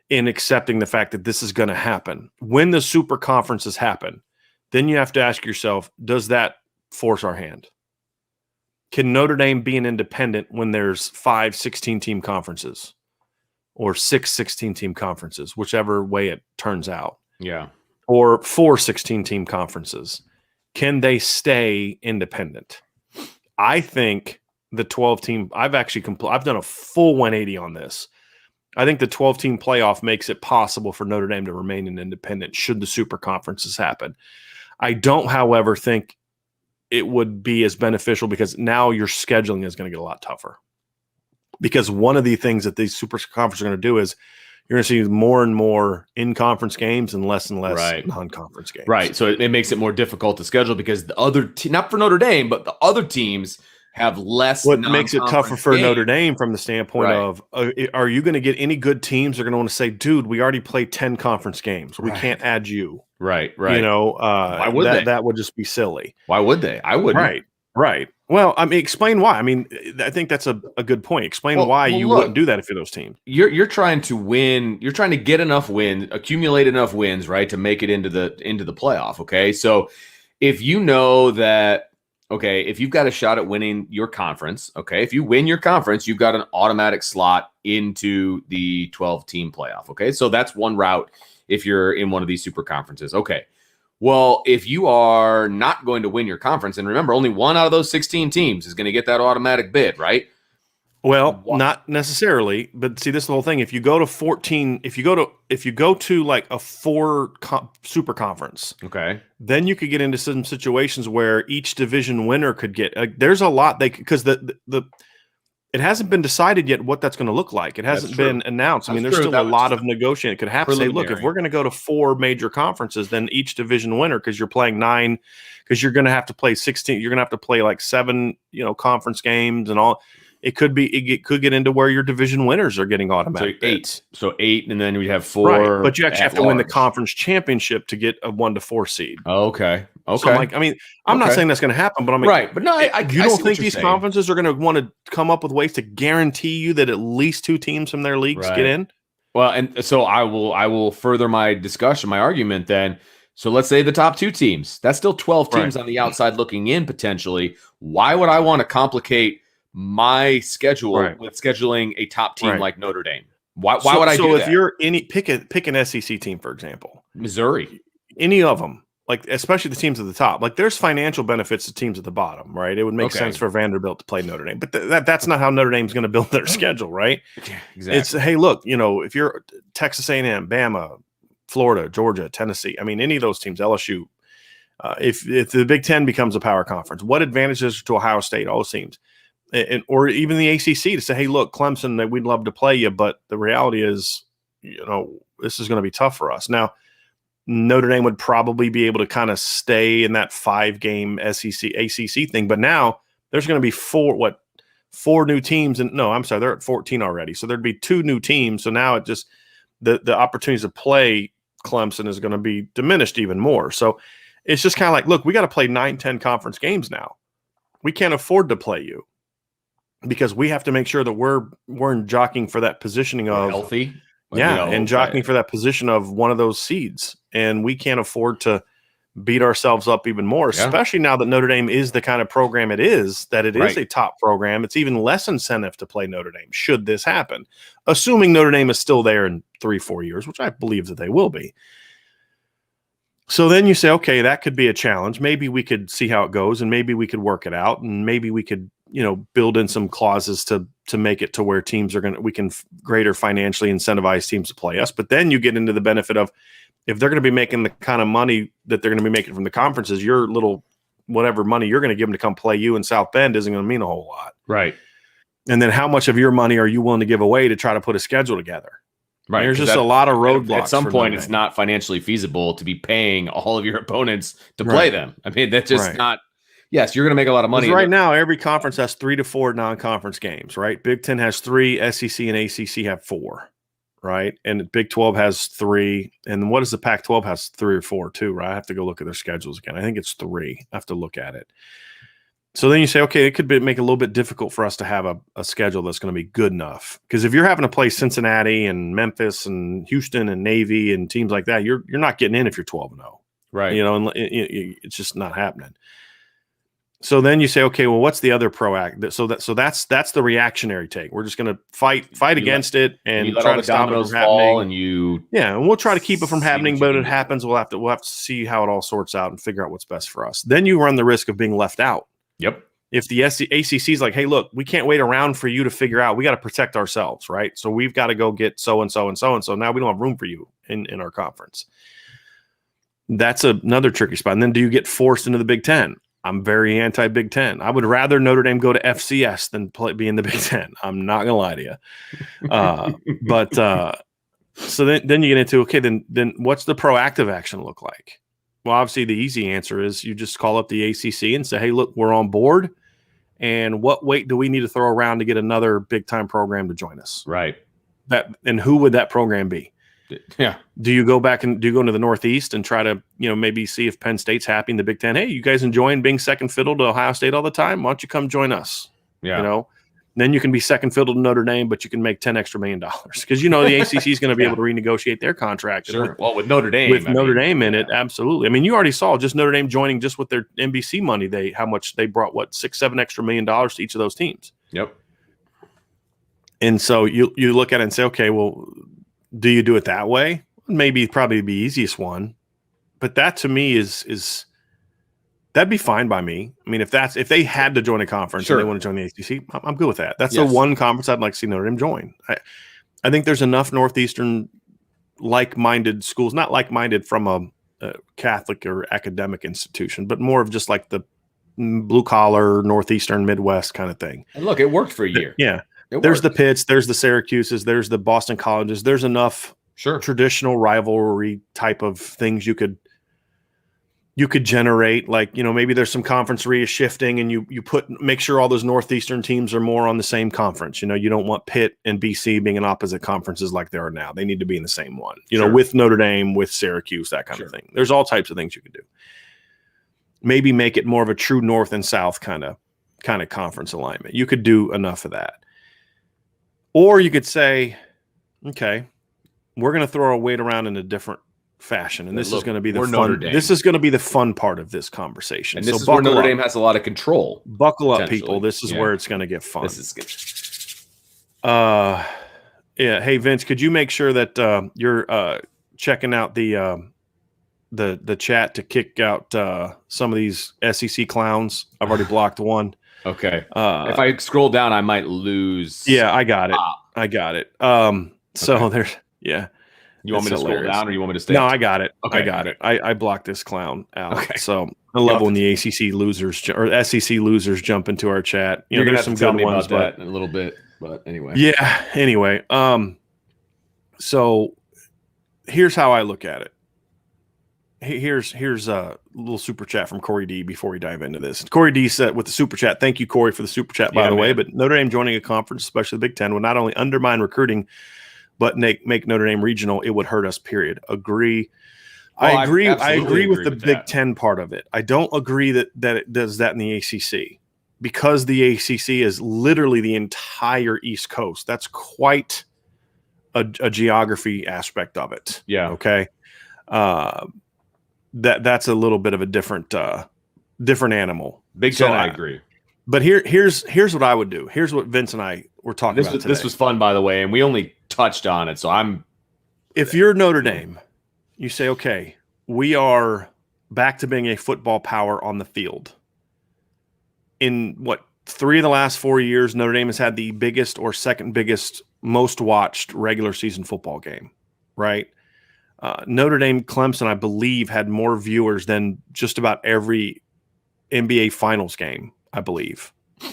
in accepting the fact that this is going to happen. When the super conferences happen, then you have to ask yourself, does that force our hand? Can Notre Dame be an independent when there's 5 16-team conferences or 6 16-team conferences, whichever way it turns out? Yeah. Or 4 16-team conferences? Can they stay independent? I think the 12-team, I've done a full 180 on this. I think the 12-team playoff makes it possible for Notre Dame to remain an independent should the super conferences happen. I don't, however, think it would be as beneficial because now your scheduling is going to get a lot tougher. Because one of the things that these super conferences are going to do is you're going to see more and more in-conference games and less non-conference games. Right. So it makes it more difficult to schedule because the other not for Notre Dame, but the other teams have less. What makes it tougher for Notre Dame from the standpoint Right. of, are you going to get any good teams? They're going to want to say, dude, we already played 10 conference games. We can't add you. Right. Why would they? That would just be silly. Why would they? I wouldn't. Right. Well, I mean, explain why. I mean, I think that's a good point. Explain why you wouldn't do that if you're those teams. You're trying to win. You're trying to get enough wins, accumulate enough wins, right, to make it into the playoff. Okay, so if you know that, okay, if you've got a shot at winning your conference, okay, if you win your conference, you've got an automatic slot into the 12-team playoff. Okay, so that's one route if you're in one of these super conferences. Okay. Well, if you are not going to win your conference, and remember, only one out of those 16 teams is going to get that automatic bid, right? Well, not necessarily, but see, this is the whole thing. If you go to 14, if you go to like a 4 super conference, okay, then you could get into some situations where each division winner could get. There's a lot because it hasn't been decided yet what that's going to look like. It hasn't been announced. I mean, there's still a lot of negotiating. It could have to say, look, if we're going to go to 4 major conferences, then each division winner, because you're playing 9, because you're going to have to play 16, you're going to have to play like 7, conference games and all. It could get into where your division winners are getting automatic. So 8. So 8, and then we have 4. Right. But you actually have to win the conference championship to get a 1 to 4 seed. Okay. So I'm not saying that's going to happen, but I'm right. But no, you don't think these conferences are going to want to come up with ways to guarantee you that at least 2 teams from their leagues get in? Well, and so I will further my discussion, my argument then. So let's say the top 2 teams. That's still 12 teams on the outside looking in potentially. Why would I want to complicate my schedule with scheduling a top team like Notre Dame? Why would I do that? So if you're pick an SEC team, for example. Missouri. Any of them. Like, especially the teams at the top, like there's financial benefits to teams at the bottom, right? It would make sense for Vanderbilt to play Notre Dame, but that's not how Notre Dame's going to build their schedule, right? Yeah, exactly. It's, hey, look, if you're Texas A&M, Bama, Florida, Georgia, Tennessee, I mean, any of those teams, LSU, if the Big Ten becomes a power conference, what advantages to Ohio State, all those teams, or even the ACC to say, hey, look, Clemson, we'd love to play you, but the reality is, this is going to be tough for us. Now, Notre Dame would probably be able to kind of stay in that 5-game SEC, ACC thing. But now there's going to be 4 new teams. And no, I'm sorry, they're at 14 already. So there'd be 2 new teams. So now it just, the opportunities to play Clemson is going to be diminished even more. So it's just kind of like, look, we got to play 9, 10 conference games now. We can't afford to play you because we have to make sure that we're jockeying for that positioning of healthy. And jockeying for that position of one of those seeds. And we can't afford to beat ourselves up even more, especially now that Notre Dame is the kind of program it is, that it is a top program. It's even less incentive to play Notre Dame should this happen, assuming Notre Dame is still there in 3-4 years, which I believe that they will be. So then you say, okay, that could be a challenge. Maybe we could see how it goes, and maybe we could work it out, and maybe we could, build in some clauses to make it to where teams we can greater financially incentivize teams to play us. But then you get into the benefit of, if they're going to be making the kind of money that they're going to be making from the conferences, your little whatever money you're going to give them to come play you in South Bend isn't going to mean a whole lot. Right. And then how much of your money are you willing to give away to try to put a schedule together? Right. There's just a lot of roadblocks. At some point, it's not financially feasible to be paying all of your opponents to play them. I mean, that's just not. Yes, you're going to make a lot of money. Right now, every conference has 3 to 4 non-conference games, right? Big Ten has 3, SEC and ACC have 4, right? And Big 12 has 3. And what does the Pac-12 has 3 or 4 too, right? I have to go look at their schedules again. I think it's 3. I have to look at it. So then you say, okay, it could make it a little bit difficult for us to have a schedule that's going to be good enough. Because if you're having to play Cincinnati and Memphis and Houston and Navy and teams like that, you're not getting in if you're 12-0. Right. You know, and it's just not happening. So then you say, okay, well, what's the other proactive? So that's the reactionary take. We're just going to fight against it and try to stop it from happening. And we'll try to keep it from happening. But if it happens, we'll have to see how it all sorts out and figure out what's best for us. Then you run the risk of being left out. Yep. If the ACC is like, hey, look, we can't wait around for you to figure out. We got to protect ourselves, right? So we've got to go get so and so and so and so. Now we don't have room for you in our conference. That's another tricky spot. And then do you get forced into the Big Ten? I'm very anti-Big Ten. I would rather Notre Dame go to FCS than be in the Big Ten. I'm not gonna lie to you. So then you get into, okay, then what's the proactive action look like? Well, obviously the easy answer is you just call up the ACC and say, hey, look, we're on board. And what weight do we need to throw around to get another big time program to join us? Right. And who would that program be? Yeah. Do you go back and do you go into the Northeast and try to, maybe see if Penn State's happy in the Big Ten? Hey, you guys enjoying being second fiddle to Ohio State all the time? Why don't you come join us? Yeah. Then you can be second fiddle to Notre Dame, but you can make $10 extra million because the ACC is going to be able to renegotiate their contract. Sure. Well, with Notre Dame, Notre Dame in it, absolutely. I mean, you already saw just Notre Dame joining just with their NBC money. How much they brought? What, $6-7 extra million to each of those teams? Yep. And so you look at it and say, okay, well, do you do it that way? Maybe probably the easiest one, but that to me is that'd be fine by me. I mean, if they had to join a conference and they want to join the ACC, I'm good with that. That's the one conference I'd like to see Notre Dame join. I think there's enough Northeastern like-minded schools, not like-minded from a Catholic or academic institution, but more of just like the blue-collar Northeastern Midwest kind of thing. And look, it worked for a year. Yeah. There's the Pitts, there's the Syracuses, there's the Boston Colleges. There's enough traditional rivalry type of things you could generate. Like, maybe there's some conference shifting and you make sure all those Northeastern teams are more on the same conference. You don't want Pitt and BC being in opposite conferences like they are now. They need to be in the same one, with Notre Dame, with Syracuse, that kind of thing. There's all types of things you could do. Maybe make it more of a true North and South kind of conference alignment. You could do enough of that. Or you could say, okay, we're going to throw our weight around in a different fashion, and this is going to be the fun. This is going to be the fun part of this conversation. And this is where Notre Dame has a lot of control. Buckle up, people. This is where it's going to get fun. This is good. Yeah. Hey, Vince, could you make sure that you're checking out the chat to kick out some of these SEC clowns? I've already blocked one. Okay. If I scroll down, I might lose. Yeah, I got it. I got it. So there's, yeah. You want me to scroll down or you want me to stay? No, I got it. Okay. I got it. I blocked this clown out. Okay. So I love when the ACC losers or SEC losers jump into our chat. You're going to there's have some to tell good me ones, about that in a little bit. But anyway. Yeah. Anyway. So here's how I look at it. Here's a little super chat from Corey D before we dive into this. Corey D said with the super chat, thank you, Corey, for the super chat, by the way. But Notre Dame joining a conference, especially the Big Ten, would not only undermine recruiting, but make Notre Dame regional. It would hurt us, period. Agree. I agree. I agree with the Big Ten part of it. I don't agree that it does that in the ACC because the ACC is literally the entire East Coast. That's quite a geography aspect of it. Yeah. Okay. That's a little bit of a different animal. Big Ten, I agree. But here's what I would do. Here's what Vince and I were talking about today. This was fun, by the way, and we only touched on it. So if you're Notre Dame, you say, okay, we are back to being a football power on the field. In 3 of the last 4 years, Notre Dame has had the biggest or second biggest, most watched regular season football game, right? Notre Dame, Clemson, I believe, had more viewers than just about every NBA Finals game, I believe.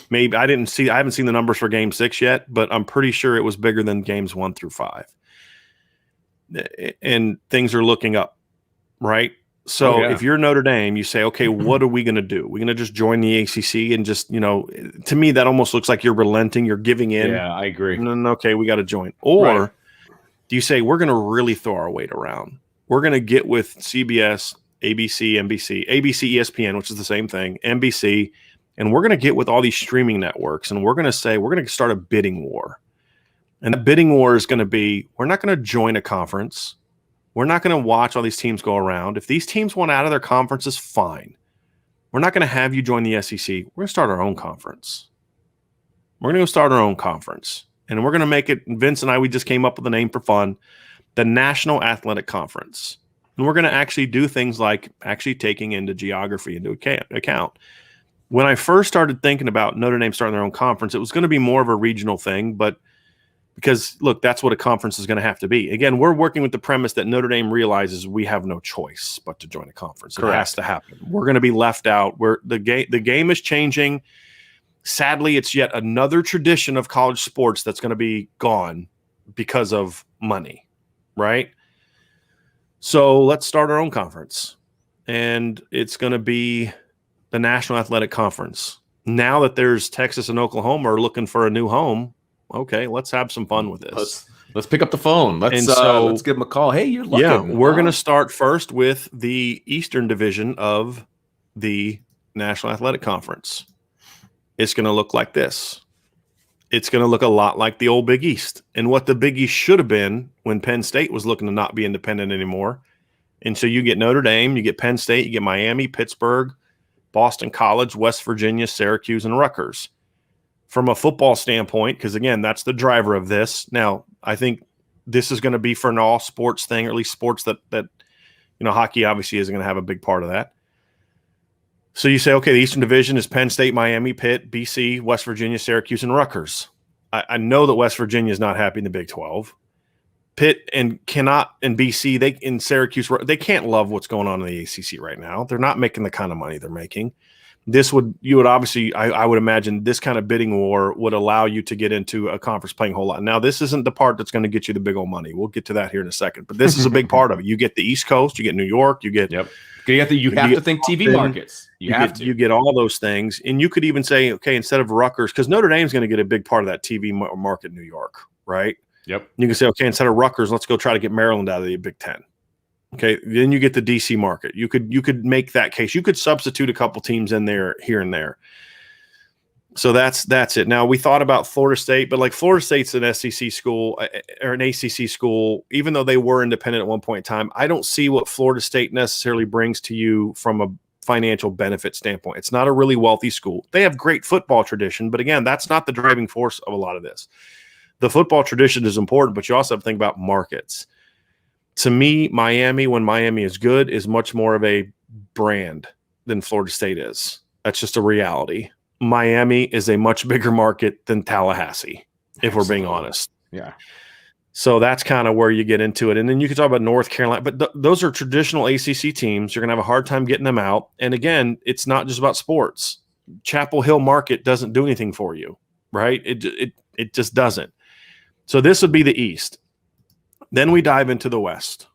Maybe I haven't seen the numbers for Game 6 yet, but I'm pretty sure it was bigger than games 1 through 5. And things are looking up, right? So if you're Notre Dame, you say, okay, what are we going to do? We're going to just join the ACC and just, to me, that almost looks like you're relenting. You're giving in. Yeah, I agree. And okay, we got to join. Or do you say, we're going to really throw our weight around? We're going to get with CBS, ABC, NBC, ABC, ESPN, which is the same thing, NBC, and we're going to get with all these streaming networks, and we're going to say we're going to start a bidding war. And the bidding war is going to be, we're not going to join a conference. We're not going to watch all these teams go around. If these teams want out of their conferences, fine. We're not going to have you join the SEC. We're going to start our own conference. We're going to go start our own conference. And we're going to make it, Vince and I, we just came up with a name for fun, the National Athletic Conference. And we're going to actually do things like actually taking into geography into account. When I first started thinking about Notre Dame starting their own conference, it was going to be more of a regional thing, but because, look, that's what a conference is going to have to be. Again, we're working with the premise that Notre Dame realizes we have no choice but to join a conference. Correct. It has to happen. We're going to be left out. The game is changing. Sadly, it's yet another tradition of college sports that's going to be gone because of money, right? So let's start our own conference. And it's going to be the National Athletic Conference. Now that there's Texas and Oklahoma are looking for a new home, okay, let's have some fun with this. Let's pick up the phone. Let's give them a call. Hey, you're looking. Yeah, we're going to start first with the Eastern Division of the National Athletic Conference. It's going to look like this. It's going to look a lot like the old Big East and what the Big East should have been when Penn State was looking to not be independent anymore. And so you get Notre Dame, you get Penn State, you get Miami, Pittsburgh, Boston College, West Virginia, Syracuse, and Rutgers. From a football standpoint, because, again, that's the driver of this. Now, I think this is going to be for an all-sports thing, or at least sports that hockey obviously isn't going to have a big part of that. So you say, okay, the Eastern Division is Penn State, Miami, Pitt, BC, West Virginia, Syracuse, and Rutgers. I know that West Virginia is not happy in the Big 12. Pitt and BC, in Syracuse, they can't love what's going on in the ACC right now. They're not making the kind of money they're making. I would imagine this kind of bidding war would allow you to get into a conference playing a whole lot. Now, this isn't the part that's going to get you the big old money. We'll get to that here in a second, but this is a big part of it. You get the East Coast, you get New York, you get you have to think TV markets. You get all those things, and you could even say, okay, instead of Rutgers, because Notre Dame's going to get a big part of that TV market in New York, right? Yep. You can say, okay, instead of Rutgers, let's go try to get Maryland out of the Big Ten. Okay, then you get the DC market. You could make that case. You could substitute a couple teams in there here and there. So that's it. Now, we thought about Florida State, but like Florida State's an SEC school or an ACC school, even though they were independent at one point in time. I don't see what Florida State necessarily brings to you from a financial benefit standpoint. It's not a really wealthy school. They have great football tradition, but again, that's not the driving force of a lot of this. The football tradition is important, but you also have to think about markets. To me, Miami, when Miami is good, is much more of a brand than Florida State is. That's just a reality. Miami is a much bigger market than Tallahassee, if we're being honest. Yeah. So that's kind of where you get into it. And then you can talk about North Carolina, but those are traditional ACC teams. You're going to have a hard time getting them out. And again, it's not just about sports. Chapel Hill market doesn't do anything for you, right? It just doesn't. So this would be the East. Then we dive into the West.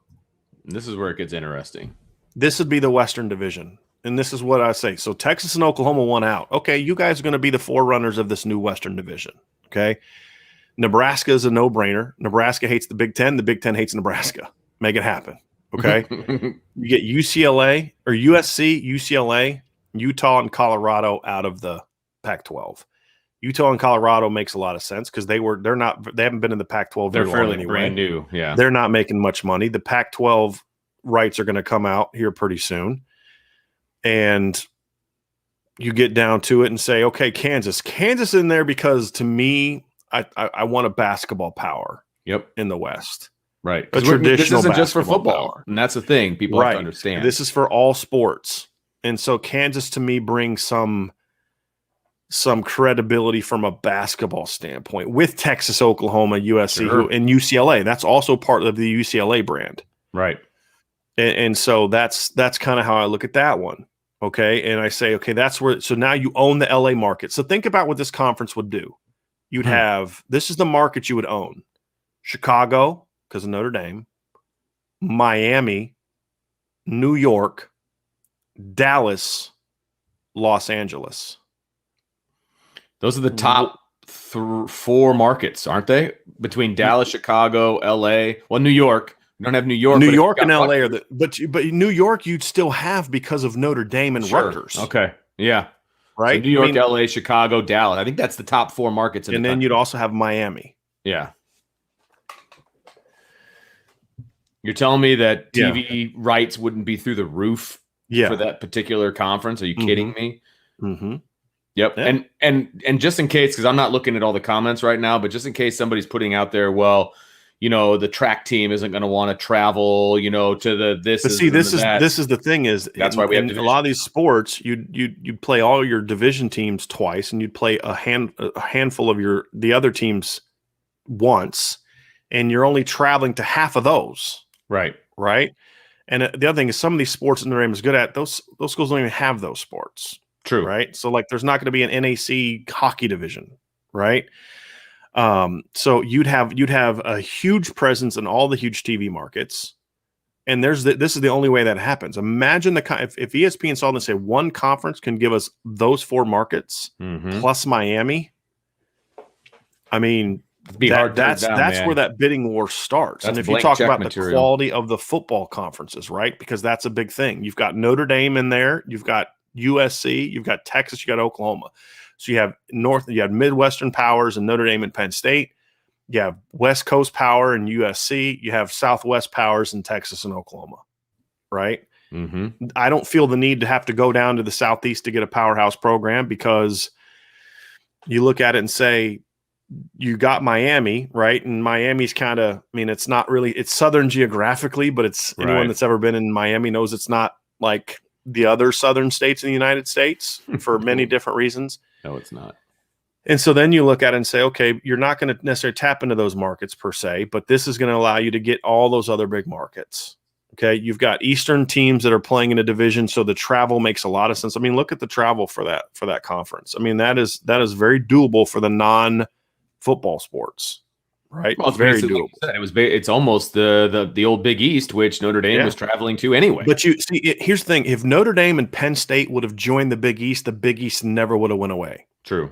This is where it gets interesting. This would be the Western Division. And this is what I say. So Texas and Oklahoma won out. Okay, you guys are going to be the forerunners of this new Western Division. Okay. Nebraska is a no-brainer. Nebraska hates the Big Ten. The Big Ten hates Nebraska. Make it happen. Okay. You get UCLA or USC, UCLA, Utah, and Colorado out of the Pac-12. Utah and Colorado makes a lot of sense because they haven't been in the Pac-12 They're very fairly long anyway. Brand new. Yeah. They're not making much money. The Pac-12 rights are going to come out here pretty soon. And you get down to it and say, okay, Kansas in there because to me, I want a basketball power. Yep. In the West. Right. A traditional this isn't just for football. Power. And that's the thing people have to understand. This is for all sports. And so Kansas to me brings some credibility from a basketball standpoint with Texas, Oklahoma, USC, and UCLA. That's also part of the UCLA brand. Right. And so that's kind of how I look at that one. Okay. And I say, okay, that's where, so now you own the LA market. So think about what this conference would do. You'd have, this is the market you would own: Chicago, because of Notre Dame, Miami, New York, Dallas, Los Angeles. Those are the top 4 markets, aren't they? Between Dallas, Chicago, LA. Well, New York. We don't have New York. New York and LA are but New York you'd still have because of Notre Dame and Rutgers. Okay. Yeah. Right. So New York, LA, Chicago, Dallas. I think that's the top 4 markets in and the then country. you'd also have Miami. Yeah. You're telling me that TV rights wouldn't be through the roof for that particular conference? Are you kidding me? Mm-hmm. Yep. Yeah. And just in case, because I'm not looking at all the comments right now, but just in case somebody's putting out there, well, the track team isn't going to want to travel, to the this. But see, this is the thing is that's why we have a lot of these sports. You'd play all your division teams twice, and you'd play a handful of the other teams once, and you're only traveling to half of those. Right. Right. And the other thing is, some of these sports that Notre Dame is good at, those schools don't even have those sports. True. Right. So like, there's not going to be an NAC hockey division. Right. So you'd have a huge presence in all the huge TV markets. And this is the only way that happens. Imagine if ESPN saw and say one conference can give us those 4 markets plus Miami. I mean, that's where that bidding war starts. And if you talk about the quality of the football conferences, right? Because that's a big thing. You've got Notre Dame in there. You've got USC. You've got Texas. You got Oklahoma. So you have Midwestern powers and Notre Dame and Penn State. You have West Coast power and USC. You have Southwest powers in Texas and Oklahoma, right? Mm-hmm. I don't feel the need to have to go down to the Southeast to get a powerhouse program, because you look at it and say, you got Miami, right? And Miami's kind of, it's not really, it's Southern geographically, but it's anyone that's ever been in Miami knows it's not like the other Southern states in the United States for many different reasons. No, it's not. And so then you look at it and say, okay, you're not going to necessarily tap into those markets per se, but this is going to allow you to get all those other big markets. Okay. You've got Eastern teams that are playing in a division. So the travel makes a lot of sense. Look at the travel for that conference. That is very doable for the non-football sports, right? Well, it's very doable. It's almost the old Big East, which Notre Dame was traveling to anyway. But you see, here's the thing: if Notre Dame and Penn State would have joined the Big East never would have went away. True.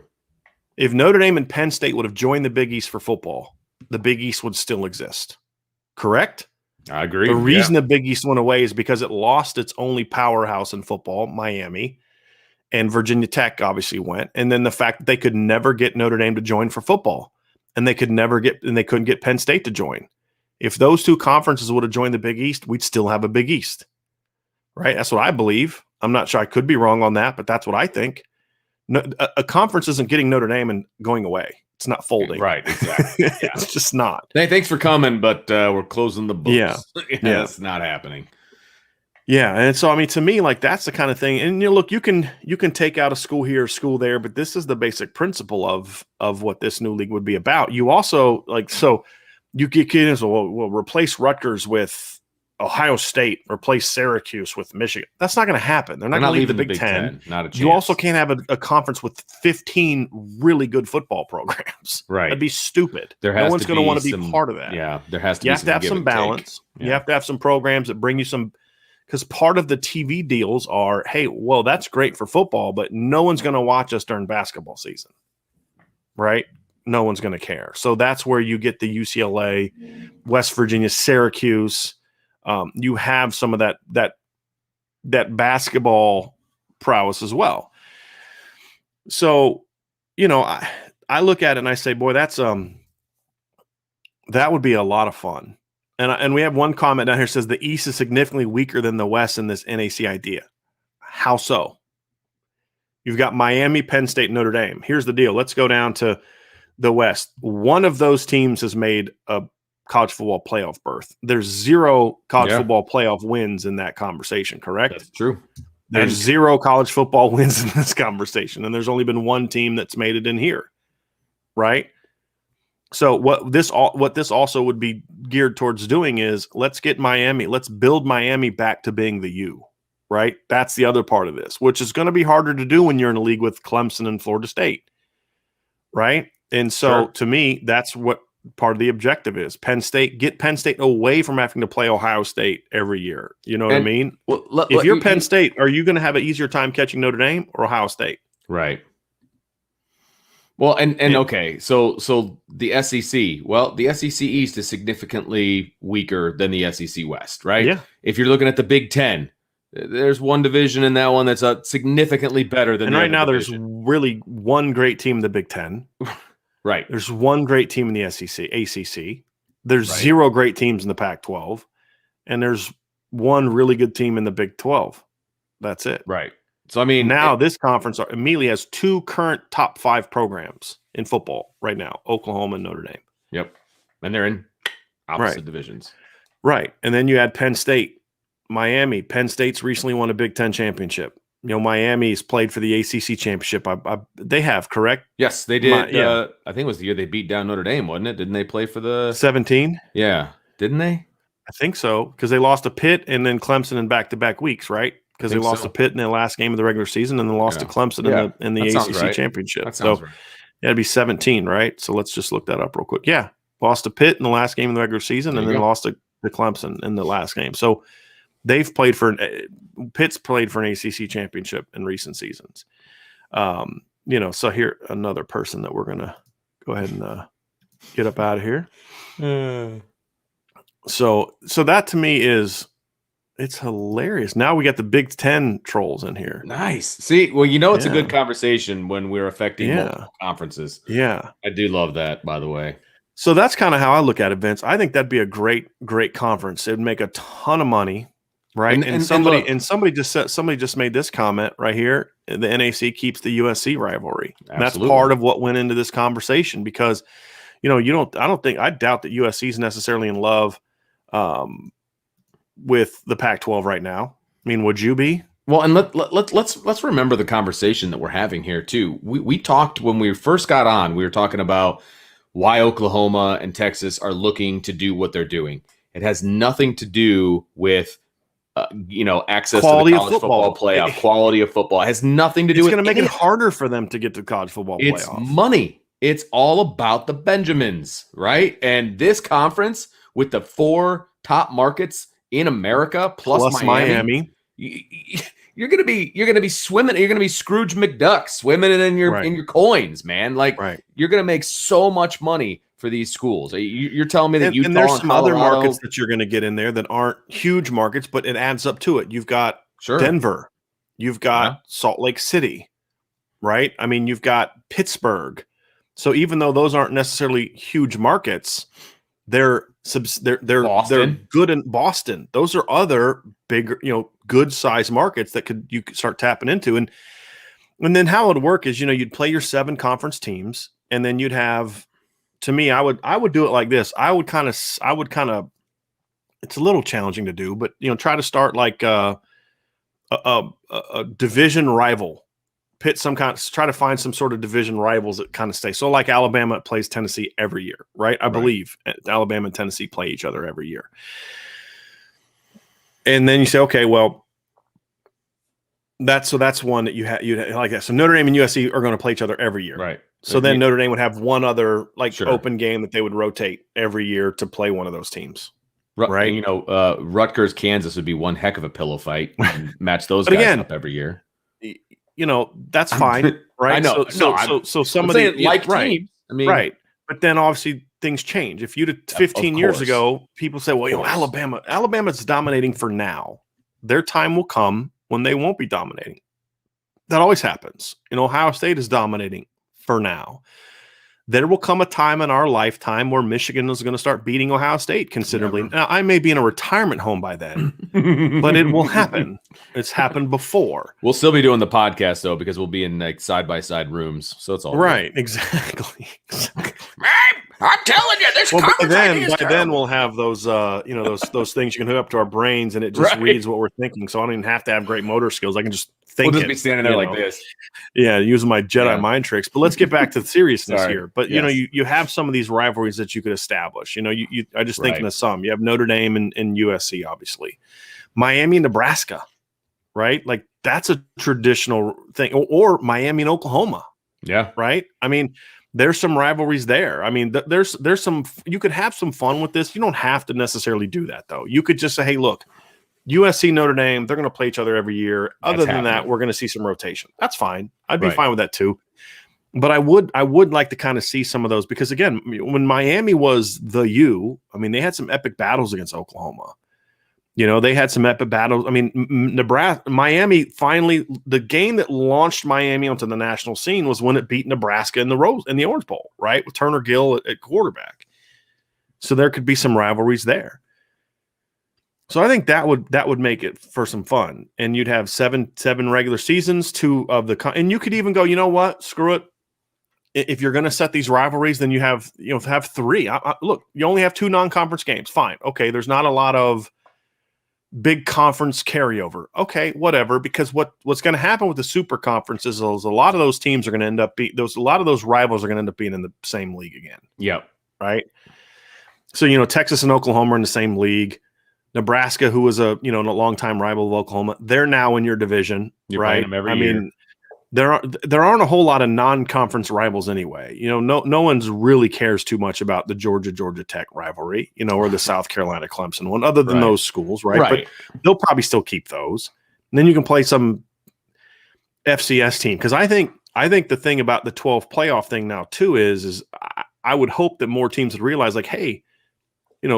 If Notre Dame and Penn State would have joined the Big East for football, the Big East would still exist. Correct? I agree. The reason the Big East went away is because it lost its only powerhouse in football, Miami, and Virginia Tech obviously went. And then the fact that they could never get Notre Dame to join for football, and they couldn't get Penn State to join. If those 2 conferences would have joined the Big East, we'd still have a Big East. Right? That's what I believe. I'm not sure, I could be wrong on that, but that's what I think. No, a conference isn't getting Notre Dame and going away. It's not folding. Right, exactly. Yeah. It's just not. Hey, thanks for coming, but we're closing the books. Yeah. It's not happening. Yeah, and so to me, like, that's the kind of thing. And look, you can take out a school here, a school there, but this is the basic principle of what this new league would be about. You also you get kids, we'll replace Rutgers with Ohio State, replace Syracuse with Michigan. That's not going to happen. They're not going to leave the Big Ten. Not a chance. You also can't have a conference with 15 really good football programs. Right. That'd be stupid. No one's going to want to be part of that. Yeah, there has to be. You have to have some balance. You have to have some programs that bring you some. Because part of the TV deals are, hey, well, that's great for football, but no one's going to watch us during basketball season, right? No one's going to care. So that's where you get the UCLA, West Virginia, Syracuse. You have some of that basketball prowess as well. So, I look at it and I say, boy, that's that would be a lot of fun. And we have one comment down here that says the East is significantly weaker than the West in this NAC idea. How so? You've got Miami, Penn State, Notre Dame. Here's the deal. Let's go down to the West. One of those teams has made a college football playoff berth. There's 0 college football playoff wins in that conversation, correct? That's true. There's 0 college football wins in this conversation, and there's only been one team that's made it in here, right? So what this also would be geared towards doing is let's build Miami back to being the U, right? That's the other part of this, which is going to be harder to do when you're in a league with Clemson and Florida State, right? And so to me, that's what part of the objective is. Get Penn State away from having to play Ohio State every year. You know what I mean? Well, if you're Penn State, are you going to have an easier time catching Notre Dame or Ohio State? Right. Well, and okay, so the SEC, the SEC East is significantly weaker than the SEC West, right? Yeah. If you're looking at the Big Ten, there's one division in that one that's significantly better than. And right now, division. There's really one great team in the Big Ten. Right. There's one great team in the SEC, ACC. There's zero great teams in the Pac-12, and there's one really good team in the Big 12. That's it. Right. So, I mean, now this conference immediately has two current top 5 programs in football right now, Oklahoma and Notre Dame. Yep. And they're in opposite divisions. Right. And then you add Penn State, Miami. Penn State's recently won a Big Ten championship. You know, Miami's played for the ACC championship. They have, correct? Yes, they did. I think it was the year they beat down Notre Dame, wasn't it? Didn't they play for the 17? Yeah. Didn't they? I think so, because they lost to Pitt and then Clemson in back-to-back weeks, right? Because they lost to Pitt in the last game of the regular season and then lost to Clemson in the ACC championship. That sounds right. It'd be 17, right? So let's just look that up real quick. Yeah, lost to Pitt in the last game of the regular season and then lost to Clemson in the last game. So they've played Pitt's played for an ACC championship in recent seasons. You know, so here another person that we're gonna go ahead and get up out of here. So that to me it's hilarious. Now we got the Big Ten trolls in here. Nice. See, well, you know, it's a good conversation when we're affecting multiple conferences. Yeah. I do love that, by the way. So that's kind of how I look at it, Vince. I think that'd be a great conference. It'd make a ton of money, right? And somebody just made this comment right here. The NAC keeps the USC rivalry. That's part of what went into this conversation because, you know, I doubt that USC is necessarily in love with the Pac-12 right now. I mean, would you be? Well, and let's remember the conversation that we're having here too. We talked when we first got on. We were talking about why Oklahoma and Texas are looking to do what they're doing. It has nothing to do with access quality to the college football playoff, quality of football. It has nothing to do with it. It's going to make it harder for them to get to college football playoff. It's money. It's all about the Benjamins, right? And this conference with the 4 top markets in America plus Miami. You're gonna be swimming. You're gonna be Scrooge McDuck swimming in your coins, man. Like you're gonna make so much money for these schools. You're telling me that Utah and there's some other markets that you're gonna get in there that aren't huge markets, but it adds up to it. You've got Denver, you've got Salt Lake City, right? I mean, you've got Pittsburgh. So even though those aren't necessarily huge markets, they're good in Boston. Those are other bigger, good size markets that you could start tapping into. And then how it would work is, you'd play your 7 conference teams, and then you'd have, to me, I would do it like this. I would kind of, it's a little challenging to do, but try to start like a division rival. Try to find some sort of division rivals that kind of stay. So like Alabama plays Tennessee every year, right? I believe Alabama and Tennessee play each other every year. And then you say, okay, well, that's one that you like that. So Notre Dame and USC are going to play each other every year. Right. So then Notre Dame would have one other open game that they would rotate every year to play one of those teams. Right. Rutgers, Kansas would be one heck of a pillow fight and match those guys up every year. That's fine, right? I know. So somebody teams. I mean, right. But then obviously things change. If you did 15 years ago, people say, well, Alabama's dominating for now. Their time will come when they won't be dominating. That always happens. Ohio State is dominating for now. There will come a time in our lifetime where Michigan is going to start beating Ohio State considerably. Never. Now, I may be in a retirement home by then, but it will happen. It's happened before. We'll still be doing the podcast, though, because we'll be in side-by-side rooms. So it's all right. Good. Exactly. I'm telling you, this Well, conference idea is by then terrible. we'll have those, those things you can hook up to our brains, and it just Right. reads what we're thinking. So I don't even have to have great motor skills. I can just We'll think just it. be standing there like this. Yeah, using my Jedi Yeah. mind tricks. But let's get back to the seriousness Sorry. here. But Yes. you have some of these rivalries that you could establish. I just thinking Right. of some. You have Notre Dame and USC, obviously. Miami, Nebraska, right? Like that's a traditional thing. Or Miami and Oklahoma. Yeah. Right. I mean, there's some rivalries there. I mean, there's some, you could have some fun with this. You don't have to necessarily do that though. You could just say, hey, look, USC, Notre Dame, they're going to play each other every year. Other than that, we're going to see some rotation. That's fine. I'd be fine with that too. But I would like to kind of see some of those because again, when Miami was the U, I mean, they had some epic battles against Oklahoma. They had some epic battles. I mean, Miami finally, the game that launched Miami onto the national scene was when it beat Nebraska in the Orange Bowl, right? With Turner Gill at quarterback. So there could be some rivalries there. So I think that would make it for some fun. And you'd have seven regular seasons, and you could even go, you know what? Screw it. If you're going to set these rivalries, then you have 3. Look, you only have 2 non-conference games. Fine. Okay. There's not a lot of big conference carryover. Okay, whatever. Because what's going to happen with the super conference is a lot of those teams are going to end up a lot of those rivals are going to end up being in the same league again. Yep. Right. So, Texas and Oklahoma are in the same league. Nebraska, who was a longtime rival of Oklahoma, they're now in your division. You're right. playing them every year. Mean, there aren't a whole lot of non-conference rivals anyway. No one's really cares too much about the Georgia Tech rivalry, or the South Carolina Clemson one, other than those schools, right? But they'll probably still keep those. And then you can play some FCS team because I think the thing about the 12 playoff thing now too is I would hope that more teams would realize like, hey,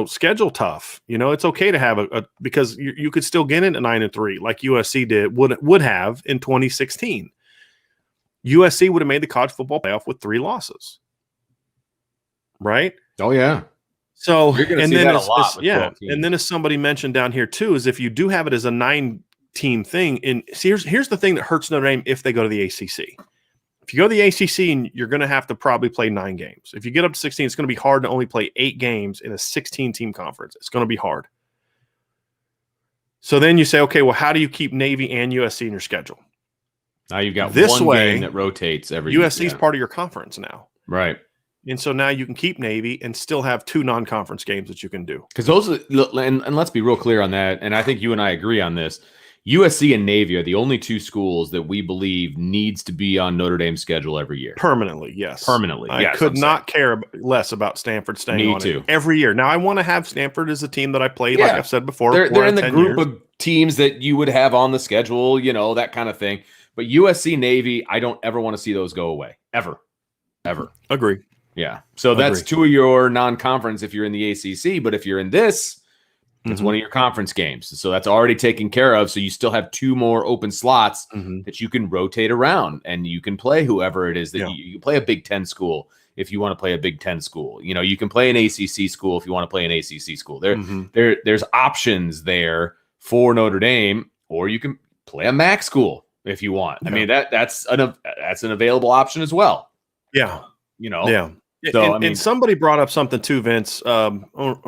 schedule tough. It's okay to have because you could still get into 9-3 like USC did would have in 2016. USC would have made the college football playoff with 3 losses. Right? Oh, yeah. So, you're going to see that a lot. And then as somebody mentioned down here too, is if you do have it as a 9-team thing, and here's the thing that hurts Notre Dame if they go to the ACC. If you go to the ACC, you're going to have to probably play 9 games. If you get up to 16, it's going to be hard to only play 8 games in a 16-team conference. It's going to be hard. So then you say, okay, well, how do you keep Navy and USC in your schedule? Now you've got this one way, game that rotates every USC is part of your conference now. Right. And so now you can keep Navy and still have 2 non-conference games that you can do. Because those are, and let's be real clear on that, and I think you and I agree on this. USC and Navy are the only 2 schools that we believe needs to be on Notre Dame's schedule every year. Permanently, yes. Permanently, I could not care less about Stanford staying on it every year. Now, I want to have Stanford as a team that I played, like I've said before. They're in the group of teams that you would have on the schedule, that kind of thing. But USC, Navy, I don't ever want to see those go away. Ever. Agree. Yeah. So that's 2 of your non-conference if you're in the ACC. But if you're in this, it's one of your conference games. So that's already taken care of. So you still have 2 more open slots that you can rotate around. And you can play whoever it is that you play a Big Ten school if you want to play a Big Ten school. You can play an ACC school if you want to play an ACC school. There's options there for Notre Dame, or you can play a MAC school if you want. I mean, that's an available option as well. Yeah. Yeah. So, and somebody brought up something too, Vince. I'm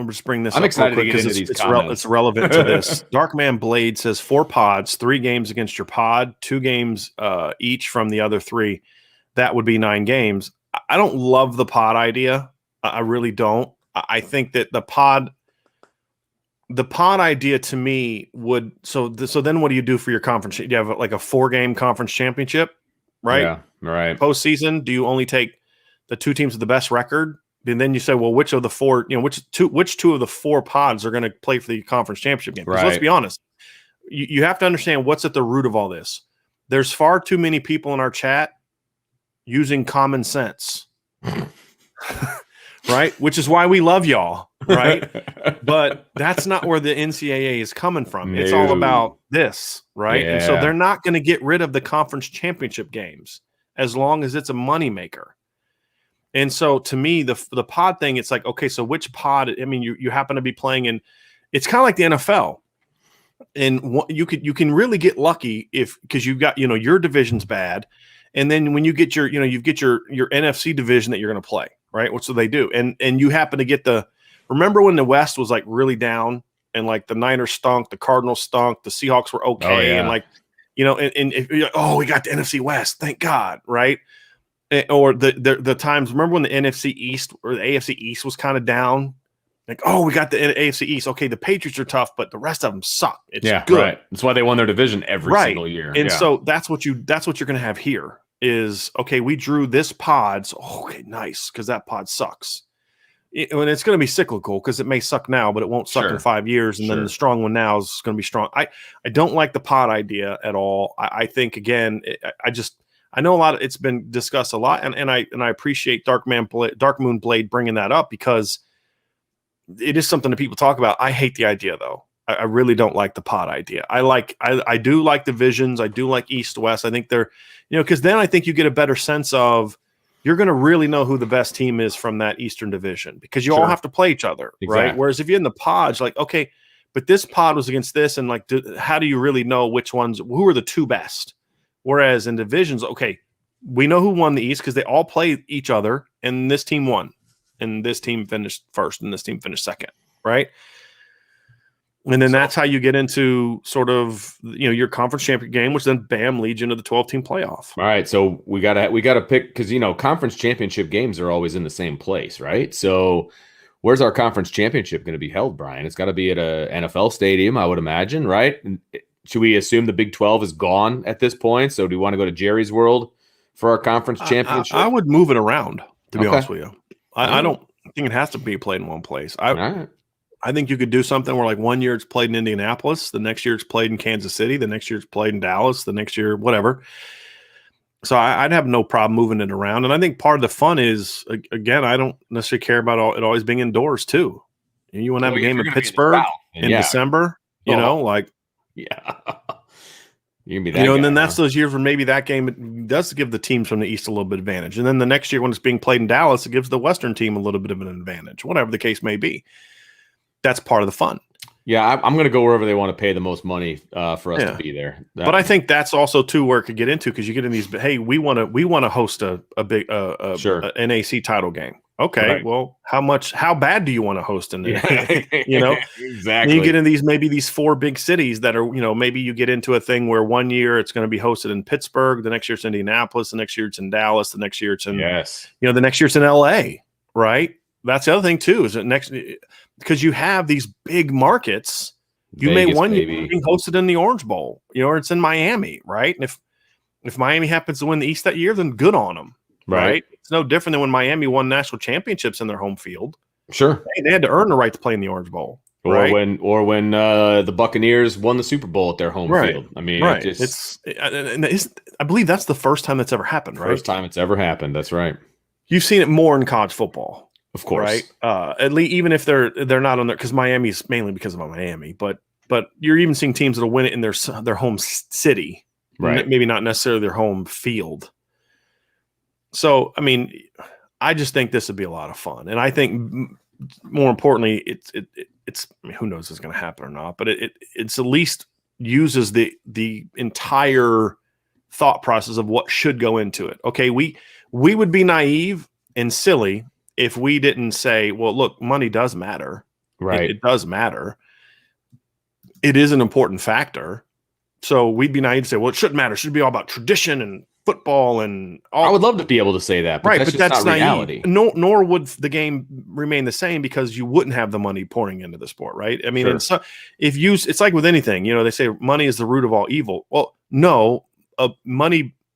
just bring this. I'm up excited to get into these comments. It's relevant to this. Darkman Blade says 4 pods, 3 games against your pod, 2 games each from the other 3. That would be 9 games. I don't love the pod idea. I really don't. I think that the pod idea to me would so then what do you do for your conference? You have like a 4-game conference championship, right? Yeah, right. Postseason, do you only take the 2 teams with the best record? And then you say, well, which of the 4, which 2 of the 4 pods are going to play for the conference championship game? Because let's be honest, you have to understand what's at the root of all this. There's far too many people in our chat using common sense, right? Which is why we love y'all, right? But that's not where the NCAA is coming from. It's all about this, right? Yeah. And so they're not going to get rid of the conference championship games as long as it's a moneymaker. And so to me, the pod thing, it's like, okay, so which pod? I mean, you happen to be playing in, it's kind of like the NFL. And you can really get lucky because you've got, your division's bad. And then when you get your NFC division that you're going to play, right? What so they do, and you happen to get remember when the West was like really down and like the Niners stunk, the Cardinals stunk, the Seahawks were okay, Oh, yeah. and like and if you're like, oh, we got the NFC West, thank God, right? Or the times, remember when the NFC East or the AFC East was kind of down? Like, oh, we got the AFC East. Okay, the Patriots are tough, but the rest of them suck. It's good. Right. That's why they won their division every single year. And so that's what you're going to have here is, okay, we drew this pod. So, okay, nice, because that pod sucks. And it's going to be cyclical because it may suck now, but it won't suck in 5 years. And then the strong one now is going to be strong. I don't like the pod idea at all. I think, again, I know a lot of it's been discussed a lot, and I appreciate Dark Moon Blade bringing that up because it is something that people talk about. I hate the idea though. I really don't like the pod idea. I do like divisions. I do like East West. I think they're, because then I think you get a better sense of you're going to really know who the best team is from that Eastern division because you all have to play each other, right? Whereas if you're in the pods, like, okay, but this pod was against this, and like, how do you really know who are the two best? Whereas in divisions, okay, we know who won the East because they all play each other, and this team won, and this team finished first, and this team finished second, right? And then that's how you get into sort of your conference champion game, which then bam leads you into the 12-team playoff. All right, so we gotta pick because conference championship games are always in the same place, right? So where's our conference championship going to be held, Brian? It's got to be at a NFL stadium, I would imagine, right? And should we assume the Big 12 is gone at this point? So do we want to go to Jerry's World for our conference championship? I would move it around, to be honest with you. I don't think it has to be played in one place. I think you could do something where like 1 year it's played in Indianapolis, the next year it's played in Kansas City, the next year it's played in Dallas, the next year whatever. So I'd have no problem moving it around. And I think part of the fun is, again, I don't necessarily care about it always being indoors too. You want to have a game in Pittsburgh in December, like. Yeah. You can be that and then that's those years where maybe that game does give the teams from the East a little bit of advantage. And then the next year when it's being played in Dallas, it gives the Western team a little bit of an advantage, whatever the case may be. That's part of the fun. Yeah, I'm going to go wherever they want to pay the most money for us to be there. But I think that's also too where it could get into because you get in these. Hey, we want to host a big a NAC title game. Okay, well, how bad do you want to host in there? Exactly. And you get in these four big cities that are maybe you get into a thing where 1 year it's going to be hosted in Pittsburgh, the next year it's in Indianapolis, the next year it's in Dallas, the next year it's in the next year it's in LA, right? That's the other thing too, is that because you have these big markets, you may one year being hosted in the Orange Bowl, or it's in Miami, right? And if Miami happens to win the East that year, then good on them, right? It's no different than when Miami won national championships in their home field. Sure, they had to earn the right to play in the Orange Bowl, or when the Buccaneers won the Super Bowl at their home field. I mean, I believe that's the first time that's ever happened, right? First time it's ever happened. That's right. You've seen it more in college football. Of course, right? At least even if they're not on there, because Miami's mainly because of Miami, but you're even seeing teams that'll win it in their home city, right? Maybe not necessarily their home field. So, I mean, I just think this would be a lot of fun, and I think more importantly, it's I mean, who knows if it's going to happen or not, but it's at least uses the entire thought process of what should go into it. Okay, we would be naive and silly if we didn't say, well, look, money does matter. Right. It does matter. It is an important factor. So we'd be naive to say, well, it shouldn't matter. It should be all about tradition and football and all. I would love to be able to say that, but that's not reality. Nor would the game remain the same because you wouldn't have the money pouring into the sport, right? I mean, it's like with anything, they say money is the root of all evil. Well, no,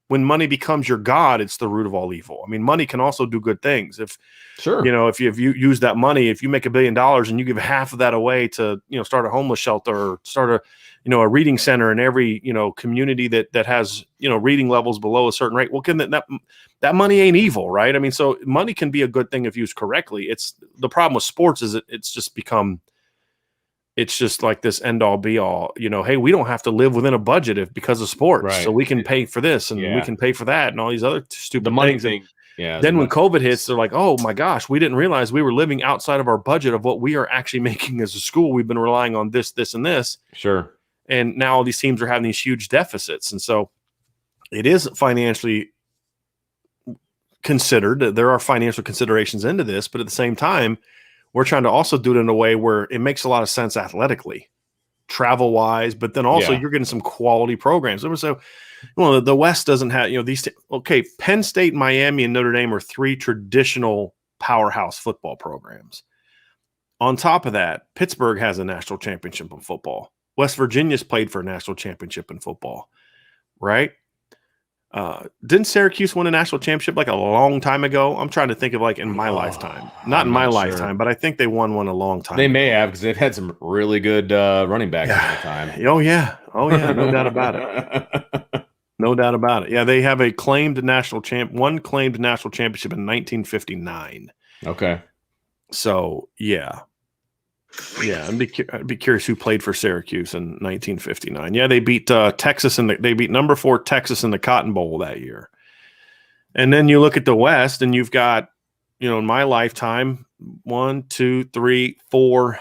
when money becomes your god, it's the root of all evil. I mean, money can also do good things. If you use that money, if you make $1 billion and you give half of that away to, start a homeless shelter or start a reading center in every, community that has, reading levels below a certain rate, well, that money ain't evil, right? I mean, so money can be a good thing if used correctly. It's the problem with sports is it's just like this end all be all, hey, we don't have to live within a budget because of sports. Right. So we can pay for this and we can pay for that and all these other stupid things. Then when COVID hits, they're like, oh my gosh, we didn't realize we were living outside of our budget of what we are actually making as a school. We've been relying on this, and this. Sure. And now all these teams are having these huge deficits. And so it is financially considered. There are financial considerations into this, but at the same time, we're trying to also do it in a way where it makes a lot of sense athletically, travel wise, but then also you're getting some quality programs. So, the West doesn't have, these. Okay, Penn State, Miami, and Notre Dame are three traditional powerhouse football programs. On top of that, Pittsburgh has a national championship in football. West Virginia's played for a national championship in football, right? Didn't Syracuse win a national championship like a long time ago? I'm trying to think of like in my lifetime. Not in my lifetime, but I think they won one a long time They ago. may have, because they've had some really good running backs in that time. Oh, yeah. No doubt about it. No doubt about it. Yeah, they have one claimed national championship in 1959. Okay. So, yeah. Yeah, I'd be curious who played for Syracuse in 1959. Yeah, they beat Texas they beat number 4 Texas in the Cotton Bowl that year. And then you look at the West, and you've got, in my lifetime, 1, 2, 3, 4,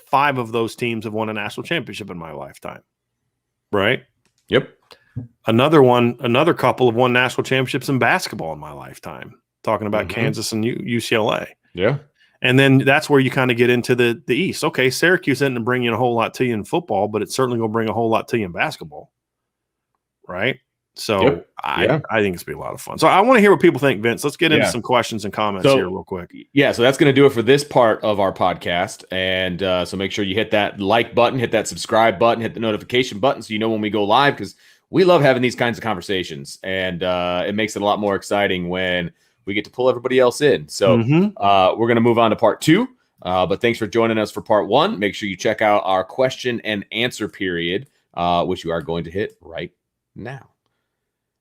5 of those teams have won a national championship in my lifetime. Right? Yep. Another couple have won national championships in basketball in my lifetime. Talking about Kansas and UCLA. Yeah. And then that's where you kind of get into the East. Okay, Syracuse isn't bringing a whole lot to you in football, but it's certainly going to bring a whole lot to you in basketball, right? So I think it's going to be a lot of fun. So I want to hear what people think, Vince. Let's get into some questions and comments here real quick. Yeah, so that's going to do it for this part of our podcast. And so make sure you hit that like button, hit that subscribe button, hit the notification button so you know when we go live, because we love having these kinds of conversations. And it makes it a lot more exciting when we get to pull everybody else in. So we're going to move on to part 2. But thanks for joining us for part 1. Make sure you check out our question and answer period, which you are going to hit right now.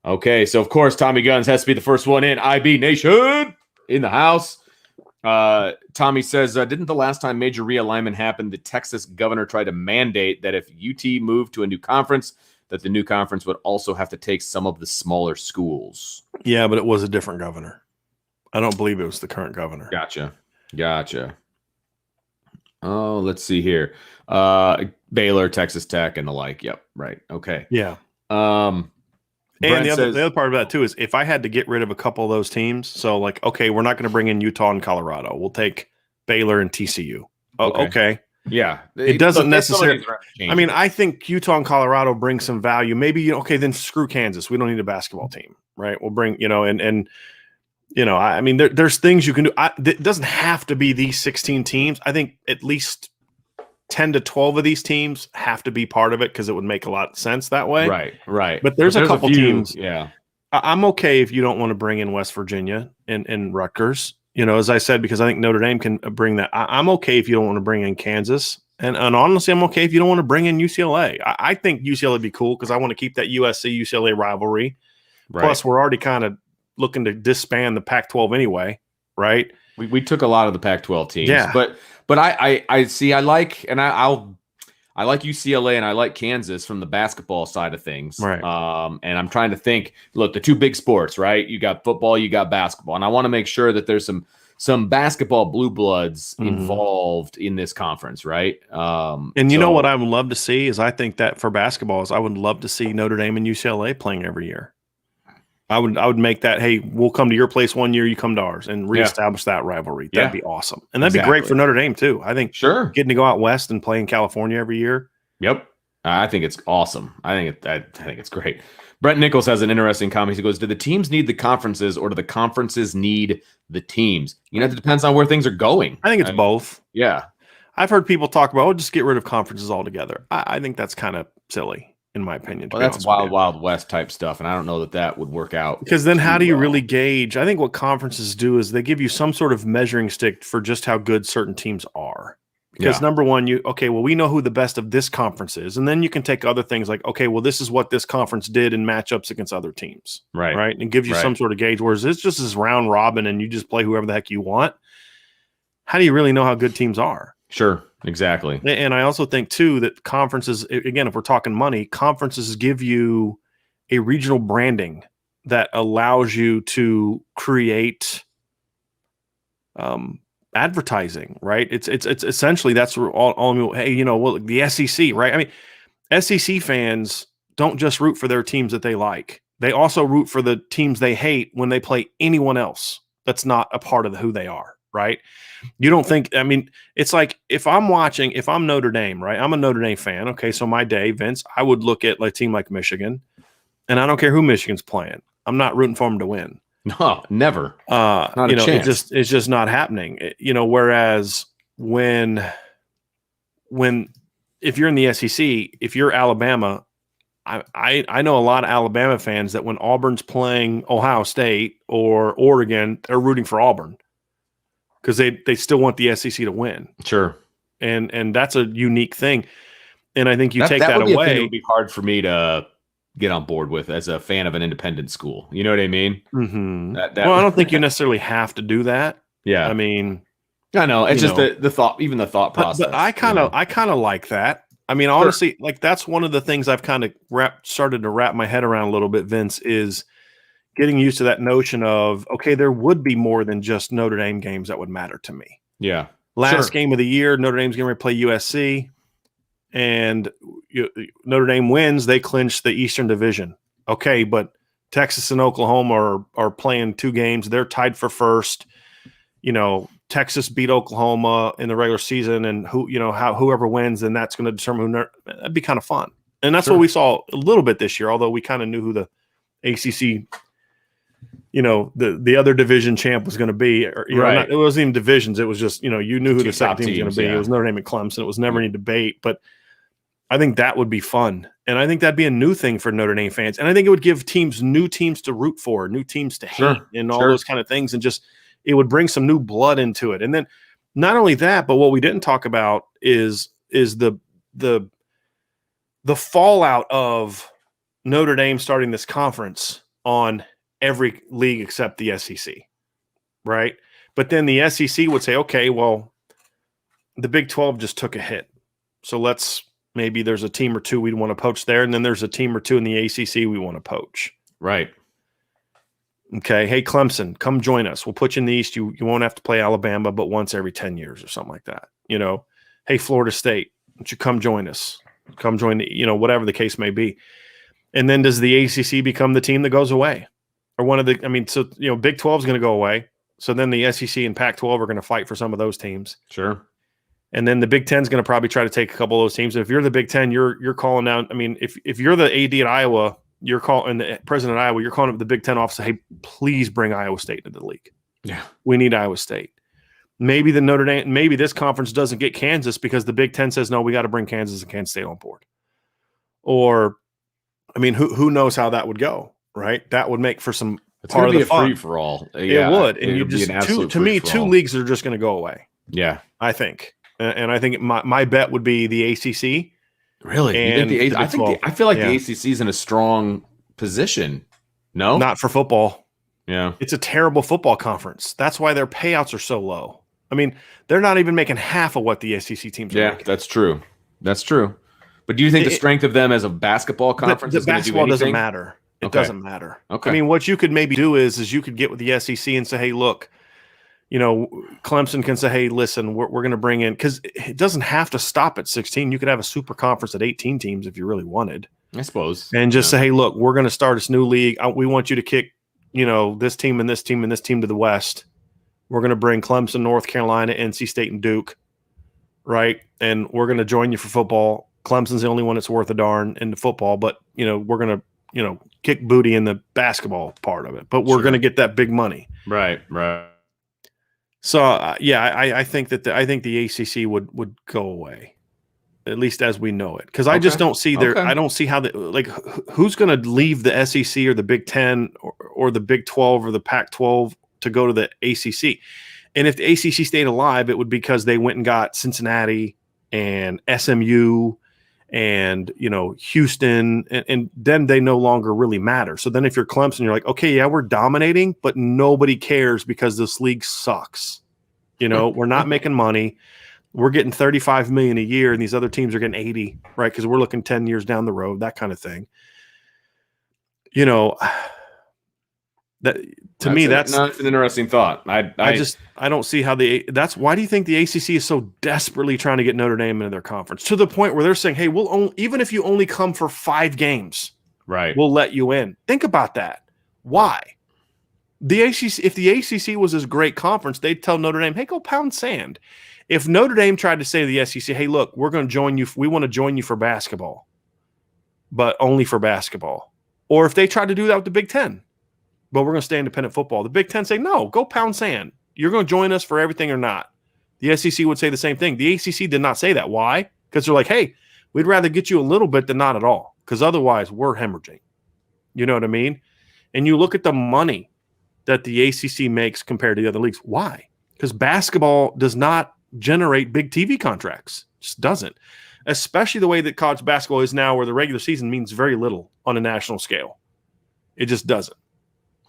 Okay, so of course, Tommy Guns has to be the first one in. IB Nation in the house. Tommy says, didn't the last time major realignment happened, the Texas governor tried to mandate that if UT moved to a new conference, that the new conference would also have to take some of the smaller schools? Yeah, but it was a different governor. I don't believe it was the current governor. Gotcha. Oh, let's see here. Baylor, Texas Tech, and the like. Yep. Right. Okay. Yeah. And the other part of that too is if I had to get rid of a couple of those teams, so like, okay, we're not going to bring in Utah and Colorado. We'll take Baylor and TCU. Okay. Yeah. It doesn't necessarily. I mean, I think Utah and Colorado bring some value. Maybe, then screw Kansas. We don't need a basketball team, right? We'll bring, I mean, there's things you can do. It doesn't have to be these 16 teams. I think at least 10 to 12 of these teams have to be part of it because it would make a lot of sense that way. Right. But there's a couple teams. Yeah. I'm okay if you don't want to bring in West Virginia and Rutgers, as I said, because I think Notre Dame can bring that. I'm okay if you don't want to bring in Kansas. And honestly, I'm okay if you don't want to bring in UCLA. I think UCLA would be cool because I want to keep that USC-UCLA rivalry. Right. Plus, we're already kind of looking to disband the Pac-12 anyway, right? We took a lot of the Pac-12 teams, but I see, I like UCLA and I like Kansas from the basketball side of things, right? And I'm trying to think. Look, the two big sports, right? You got football, you got basketball, and I want to make sure that there's some basketball blue bloods involved in this conference, right? And you know what I would love to see is I think that for basketball is I would love to see Notre Dame and UCLA playing every year. I would make that, hey, we'll come to your place one year, you come to ours, and reestablish that rivalry. That'd be awesome. And that'd be great for Notre Dame, too. I think getting to go out west and play in California every year. Yep. I think it's awesome. I think it's great. Brent Nichols has an interesting comment. He goes, do the teams need the conferences or do the conferences need the teams? It depends on where things are going. I think it's both. Yeah. I've heard people talk about, just get rid of conferences altogether. I think that's kind of silly. In my opinion. Well, that's Wild West type stuff, and I don't know that would work out. Because then how do you really gauge? I think what conferences do is they give you some sort of measuring stick for just how good certain teams are. Because number one, we know who the best of this conference is, and then you can take other things like, okay, well, this is what this conference did in matchups against other teams. Right. And it gives you some sort of gauge, whereas it's just this round robin and you just play whoever the heck you want. How do you really know how good teams are? Sure. Exactly. And I also think, too, that conferences, again, if we're talking money, conferences give you a regional branding that allows you to create advertising, right? It's essentially that's all hey, the SEC, right? I mean, SEC fans don't just root for their teams that they like. they also root for the teams they hate when they play anyone else that's not a part of who they are, right? You don't think, I mean, it's like if I'm Notre Dame, right? I'm a Notre Dame fan. Okay, so my day, Vince, I would look at a team like Michigan, and I don't care who Michigan's playing. I'm not rooting for them to win. No, never. Not a chance. It's just not happening. Whereas when if you're in the SEC, if you're Alabama, I know a lot of Alabama fans that when Auburn's playing Ohio State or Oregon, they're rooting for Auburn because they still want the SEC to win. Sure. And that's a unique thing. And I think take that away. It would be hard for me to get on board with as a fan of an independent school. You know what I mean? Mm-hmm. Well, I don't think you necessarily have to do that. Yeah. I mean, I know. It's just the thought, even the thought process. But I kind of like that. I mean, honestly, like that's one of the things I've kind of started to wrap my head around a little bit, Vince, is getting used to that notion of, okay, there would be more than just Notre Dame games that would matter to me. Yeah. Last game of the year, Notre Dame's going to play USC, and Notre Dame wins, they clinch the Eastern Division. Okay, but Texas and Oklahoma are playing 2 games. They're tied for first. Texas beat Oklahoma in the regular season, and whoever wins, then that's going to determine that'd be kind of fun. And that's what we saw a little bit this year, although we kind of knew who the ACC, the other division champ was going to be. Right. It wasn't even divisions. It was just, you knew who the second team was going to be. Yeah. It was Notre Dame and Clemson. It was never any debate, but I think that would be fun. And I think that'd be a new thing for Notre Dame fans. And I think it would give teams new teams to root for, new teams to hate, and all those kind of things. And just, it would bring some new blood into it. And then not only that, but what we didn't talk about is the fallout of Notre Dame starting this conference on every league except the SEC, right? But then the SEC would say, okay, well, the Big 12 just took a hit. So maybe there's a team or two we'd want to poach there, and then there's a team or two in the ACC we want to poach. Right. Okay, hey, Clemson, come join us. We'll put you in the East. You won't have to play Alabama but once every 10 years or something like that. Hey, Florida State, won't you come join us? Come join whatever the case may be. And then does the ACC become the team that goes away? Or Big 12 is going to go away. So then the SEC and Pac-12 are going to fight for some of those teams. Sure. And then the Big 10 is going to probably try to take a couple of those teams. If you're the Big 10, you're calling down. I mean, if you're the AD at Iowa, you're calling the president of Iowa, you're calling up the Big 10 office, hey, please bring Iowa State into the league. Yeah. We need Iowa State. Maybe maybe this conference doesn't get Kansas because the Big 10 says, no, we got to bring Kansas and Kansas State on board. Or, I mean, who knows how that would go, right? That would make for some part of the fun. Free for all. Yeah, it would. And you just, to me, 2 leagues are just going to go away. Yeah. I think. And I think my bet would be the ACC. Really? And I feel like the ACC is in a strong position. No? Not for football. Yeah. It's a terrible football conference. That's why their payouts are so low. I mean, they're not even making half of what the SEC teams are making. Yeah, that's true. That's true. But do you think the strength of them as a basketball conference is going to do anything? Basketball doesn't matter. It doesn't matter. Okay. I mean, what you could maybe do is you could get with the SEC and say, hey, look, Clemson can say, hey, listen, we're going to bring in – because it doesn't have to stop at 16. You could have a super conference at 18 teams if you really wanted. I suppose. And just say, hey, look, we're going to start this new league. We want you to kick, this team and this team and this team to the West. We're going to bring Clemson, North Carolina, NC State, and Duke, right? And we're going to join you for football. Clemson's the only one that's worth a darn in the football, but, we're going to, kick booty in the basketball part of it. But we're going to get that big money. Right. So I think that I think the ACC would go away, at least as we know it, because I just don't see I don't see how who's going to leave the SEC or the Big 10 or the Big 12 or the Pac-12 to go to the ACC, and if the ACC stayed alive, it would be because they went and got Cincinnati and SMU and Houston, and then they no longer really matter. So then if you're Clemson, you're like, okay, yeah, we're dominating, but nobody cares because this league sucks. We're not making money. We're getting $35 million a year, and these other teams are getting 80, right? Because we're looking 10 years down the road, that kind of thing. That to me, that's an interesting thought. I don't see how why do you think the ACC is so desperately trying to get Notre Dame into their conference to the point where they're saying, hey, even if you only come for 5 games, Right. We'll let you in. Think about that. Why? The ACC, if the ACC was this great conference, they'd tell Notre Dame, hey, go pound sand. If Notre Dame tried to say to the SEC, hey, look, we're going to join you. We want to join you for basketball, but only for basketball. Or if they tried to do that with the Big Ten, but we're going to stay independent football. The Big Ten say, no, go pound sand. You're going to join us for everything or not. The SEC would say the same thing. The ACC did not say that. Why? Because they're like, hey, we'd rather get you a little bit than not at all, because otherwise we're hemorrhaging. You know what I mean? And you look at the money that the ACC makes compared to the other leagues. Why? Because basketball does not generate big TV contracts. It just doesn't. Especially the way that college basketball is now, where the regular season means very little on a national scale. It just doesn't.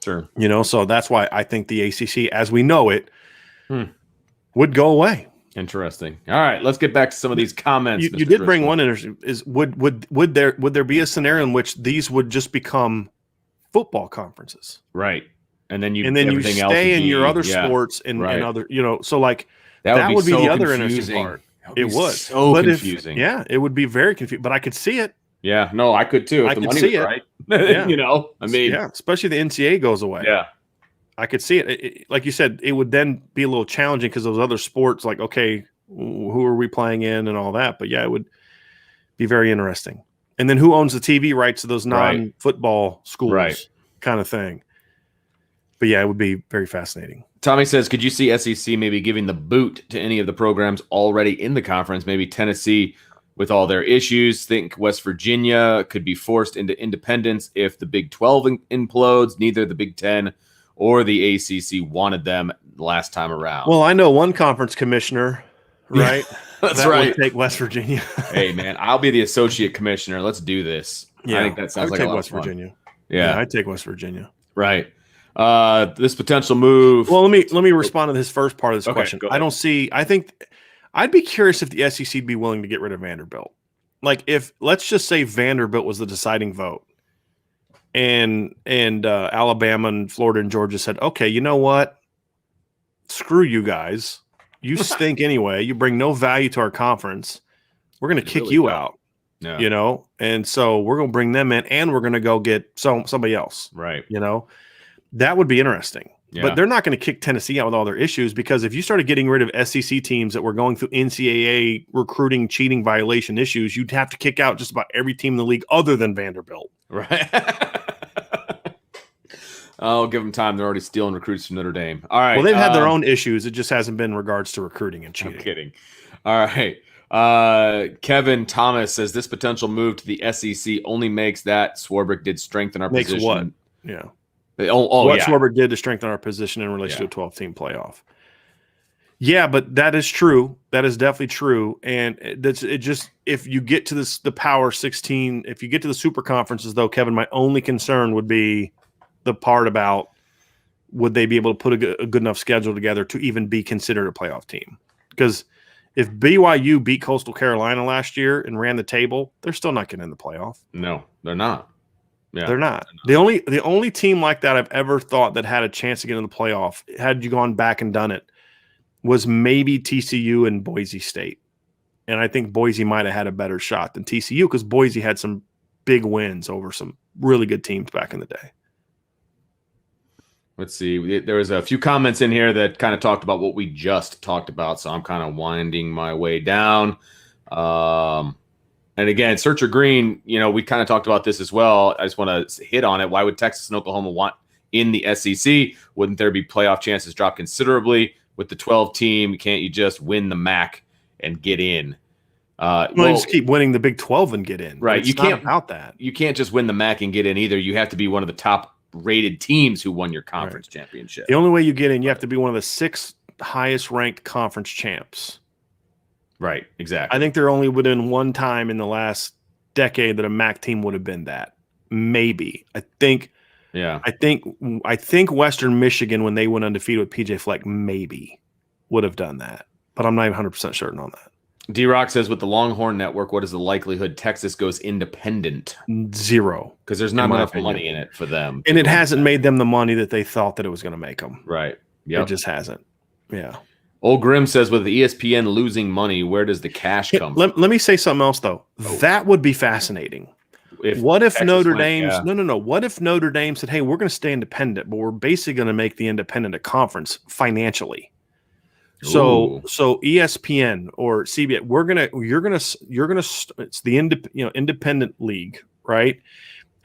Sure. You know, so that's why I think the ACC, as we know it, would go away. Interesting. All right, let's get back to some of these comments. You did bring one in. Is would there be a scenario in which these would just become football conferences? Right. And then you stay in your other sports and other, you know, so like that would be the other interesting part. It would. So confusing. It would be very confusing, but I could see it. Yeah, no, I could too. I could see it. Right. Yeah. You know, I mean, yeah, especially the NCAA goes away. Yeah. I could see it. Like you said, it would then be a little challenging because those other sports, like, okay, who are we playing in and all that? But yeah, it would be very interesting. And then who owns the TV rights to those non-football schools kind of thing. But yeah, it would be very fascinating. Tommy says, could you see SEC maybe giving the boot to any of the programs already in the conference? Maybe Tennessee with all their issues. Think West Virginia could be forced into independence if the Big 12 implodes. Neither the Big 10 or the ACC wanted them last time around. Well, I know one conference commissioner, right? That's right. Would take West Virginia. Hey, man, I'll be the associate commissioner. Let's do this. Yeah, I think that sounds like a lot West of fun. Virginia. Yeah, I'd take West Virginia. Right. This potential move. Well, let me respond to this first part of this question. Go ahead. I think I'd be curious if the SEC would be willing to get rid of Vanderbilt. Like, if let's just say Vanderbilt was the deciding vote, and Alabama and Florida and Georgia said, okay, you know what? Screw you guys. You stink anyway. You bring no value to our conference. We're going to kick you out. Yeah. You know, and so we're going to bring them in, and we're going to go get somebody else. Right. You know, that would be interesting. Yeah. But they're not going to kick Tennessee out with all their issues, because if you started getting rid of SEC teams that were going through NCAA recruiting, cheating, violation issues, you'd have to kick out just about every team in the league other than Vanderbilt. Right. I'll give them time. They're already stealing recruits from Notre Dame. All right. Well, they've had their own issues. It just hasn't been in regards to recruiting and cheating. I'm kidding. All right. Kevin Thomas says this potential move to the SEC only makes that Swarbrick did strengthen our position. Makes what? Yeah. What Swarbrick did to strengthen our position in relation to a 12-team playoff. Yeah, but that is true. That is definitely true. And if you get to the Power 16, if you get to the super conferences, though, Kevin, my only concern would be the part about would they be able to put a good enough schedule together to even be considered a playoff team? Because if BYU beat Coastal Carolina last year and ran the table, they're still not getting in the playoff. No, they're not. Yeah, they're not. The only team like that I've ever thought that had a chance to get in the playoff, had you gone back and done it, was maybe TCU and Boise State. And I think Boise might have had a better shot than TCU, because Boise had some big wins over some really good teams back in the day. Let's see. There was a few comments in here that kind of talked about what we just talked about, so I'm kind of winding my way down. And again, Searcher Green, we kind of talked about this as well. I just want to hit on it. Why would Texas and Oklahoma want in the SEC? Wouldn't there be playoff chances drop considerably with the 12 team? Can't you just win the MAC and get in? Just keep winning the Big 12 and get in. Right. You can't about that. You can't just win the MAC and get in either. You have to be one of the top rated teams who won your conference championship. The only way you get in, you have to be one of the 6 highest ranked conference champs. Right, exactly. I think there only been one time in the last decade that a MAC team would have been that. Maybe. I think Western Michigan, when they went undefeated with PJ Fleck, maybe would have done that. But I'm not even 100% certain on that. D-Rock says, with the Longhorn Network, what is the likelihood Texas goes independent? 0. Because there's not enough money in it for them. And it hasn't made them the money that they thought that it was going to make them. Right. Yep. It just hasn't. Yeah. Old Grim says, with the ESPN losing money, where does the cash come from? Let me say something else, though. That would be fascinating. what if Texas Notre went, Dame's yeah. no. What if Notre Dame said, hey, we're going to stay independent, but we're basically going to make the independent a conference financially. So Ooh. ESPN or CBS, it's the independent league, right?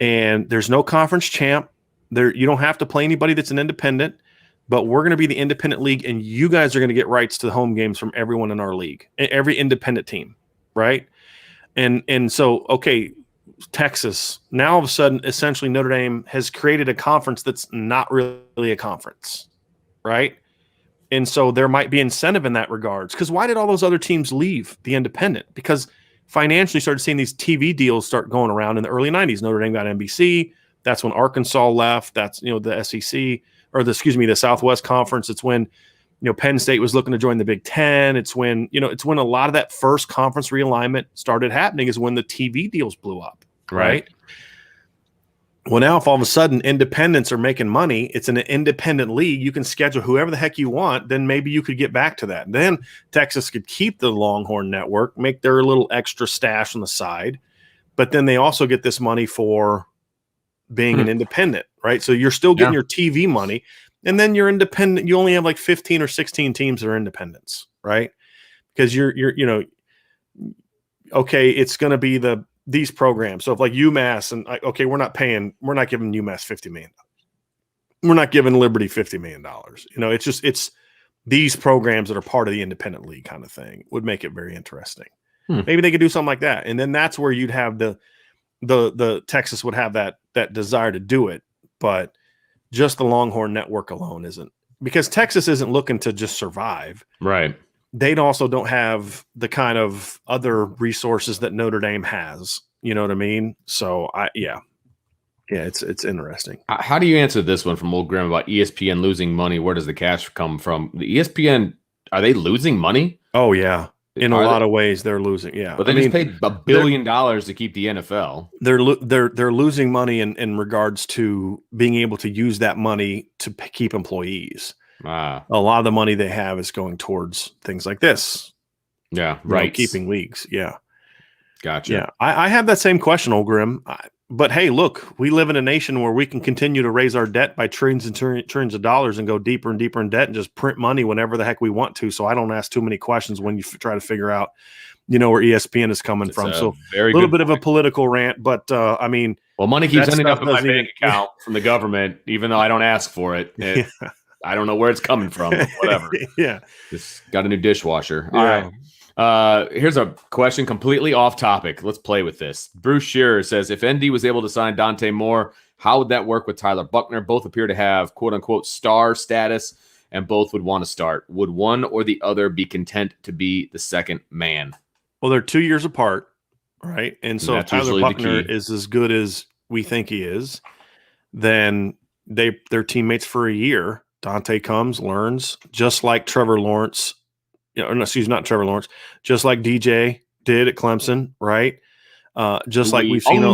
And there's no conference champ. There, you don't have to play anybody that's an independent, but we're going to be the independent league, and you guys are going to get rights to the home games from everyone in our league, every independent team, right? And so, okay, Texas, now all of a sudden, essentially Notre Dame has created a conference that's not really a conference, right? And so there might be incentive in that regards. Because why did all those other teams leave the independent? Because financially started seeing these TV deals start going around in the early 90s. Notre Dame got NBC. That's when Arkansas left. That's, the SEC or the Southwest Conference. It's when, Penn State was looking to join the Big Ten. It's when a lot of that first conference realignment started happening, is when the TV deals blew up. Right. Well, now if all of a sudden independents are making money, it's an independent league. You can schedule whoever the heck you want. Then maybe you could get back to that. Then Texas could keep the Longhorn Network, make their little extra stash on the side, but then they also get this money for being an independent, right? So you're still getting your TV money, and then you're independent. You only have like 15 or 16 teams that are independents, right? Because you're okay, it's going to be these programs. So if like UMass and we're not giving UMass $50 million. We're not giving Liberty $50 million. It's these programs that are part of the independent league kind of thing would make it very interesting. Maybe they could do something like that. And then that's where you'd have the Texas would have that desire to do it. But just the Longhorn Network alone isn't, because Texas isn't looking to just survive. Right. They also don't have the kind of other resources that Notre Dame has. You know what I mean? So it's interesting. How do you answer this one from Old Grim about ESPN losing money? Where does the cash come from? The ESPN, are they losing money? Oh yeah, in a lot of ways they're losing. Yeah, but they just paid $1 billion to keep the NFL. They're losing money in regards to being able to use that money to keep employees. A lot of the money they have is going towards things like this. Yeah, right. Keeping leagues. Yeah. Gotcha. Yeah. I have that same question, Old Grim. But hey, look, we live in a nation where we can continue to raise our debt by trillions and trillions of dollars and go deeper and deeper in debt and just print money whenever the heck we want to. So I don't ask too many questions when you try to figure out, where ESPN is coming from. So a little bit of a political rant, but money keeps ending up in my bank account from the government, even though I don't ask for it. I don't know where it's coming from. Whatever. Yeah. Just got a new dishwasher. All right. Here's a question completely off topic. Let's play with this. Bruce Shearer says, if ND was able to sign Dante Moore, how would that work with Tyler Buckner? Both appear to have quote unquote star status, and both would want to start. Would one or the other be content to be the second man? Well, they're 2 years apart, right? And so if Tyler Buckner is as good as we think he is, then they're teammates for a year. Dante comes, learns, just like Trevor Lawrence. Not Trevor Lawrence, just like DJ did at Clemson, right? Just like we've seen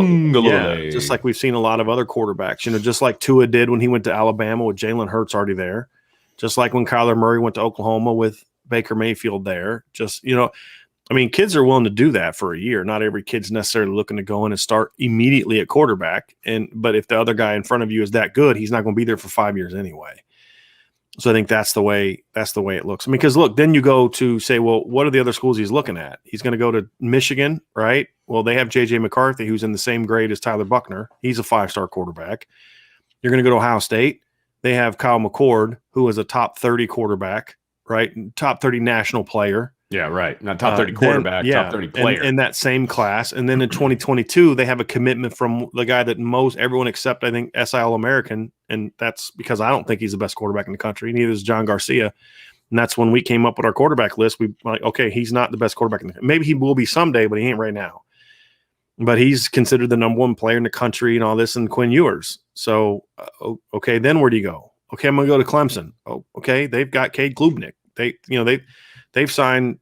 a lot of other quarterbacks, just like Tua did when he went to Alabama with Jalen Hurts already there, just like when Kyler Murray went to Oklahoma with Baker Mayfield there. Kids are willing to do that for a year. Not every kid's necessarily looking to go in and start immediately at quarterback. But if the other guy in front of you is that good, he's not going to be there for 5 years anyway. So I think that's the way it looks. Because look, then you go to say, well, what are the other schools he's looking at? He's going to go to Michigan, right? Well, they have J.J. McCarthy, who's in the same grade as Tyler Buckner. He's a 5-star quarterback. You're going to go to Ohio State. They have Kyle McCord, who is a top 30 quarterback, right? Top 30 national player. Yeah, right. Not top 30 quarterback, top 30 player. In that same class. And then in 2022, they have a commitment from the guy that everyone except, I think, SI All-American, and that's because I don't think he's the best quarterback in the country. Neither is John Garcia. And that's when we came up with our quarterback list. We like, okay, he's not the best quarterback in the country. Maybe he will be someday, but he ain't right now. But he's considered the number one player in the country and all this, and Quinn Ewers. So, okay, then where do you go? Okay, I'm going to go to Clemson. Oh, okay, they've got Cade Klubnik. They've signed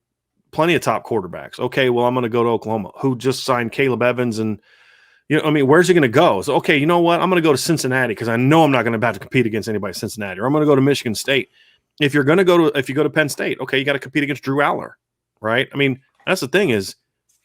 plenty of top quarterbacks. Okay, well, I'm going to go to Oklahoma, who just signed Caleb Evans. And, where's he going to go? So, okay, you know what? I'm going to go to Cincinnati because I know I'm not going to have to compete against anybody at Cincinnati. Or I'm going to go to Michigan State. If you go to Penn State, okay, you got to compete against Drew Aller, right? That's the thing is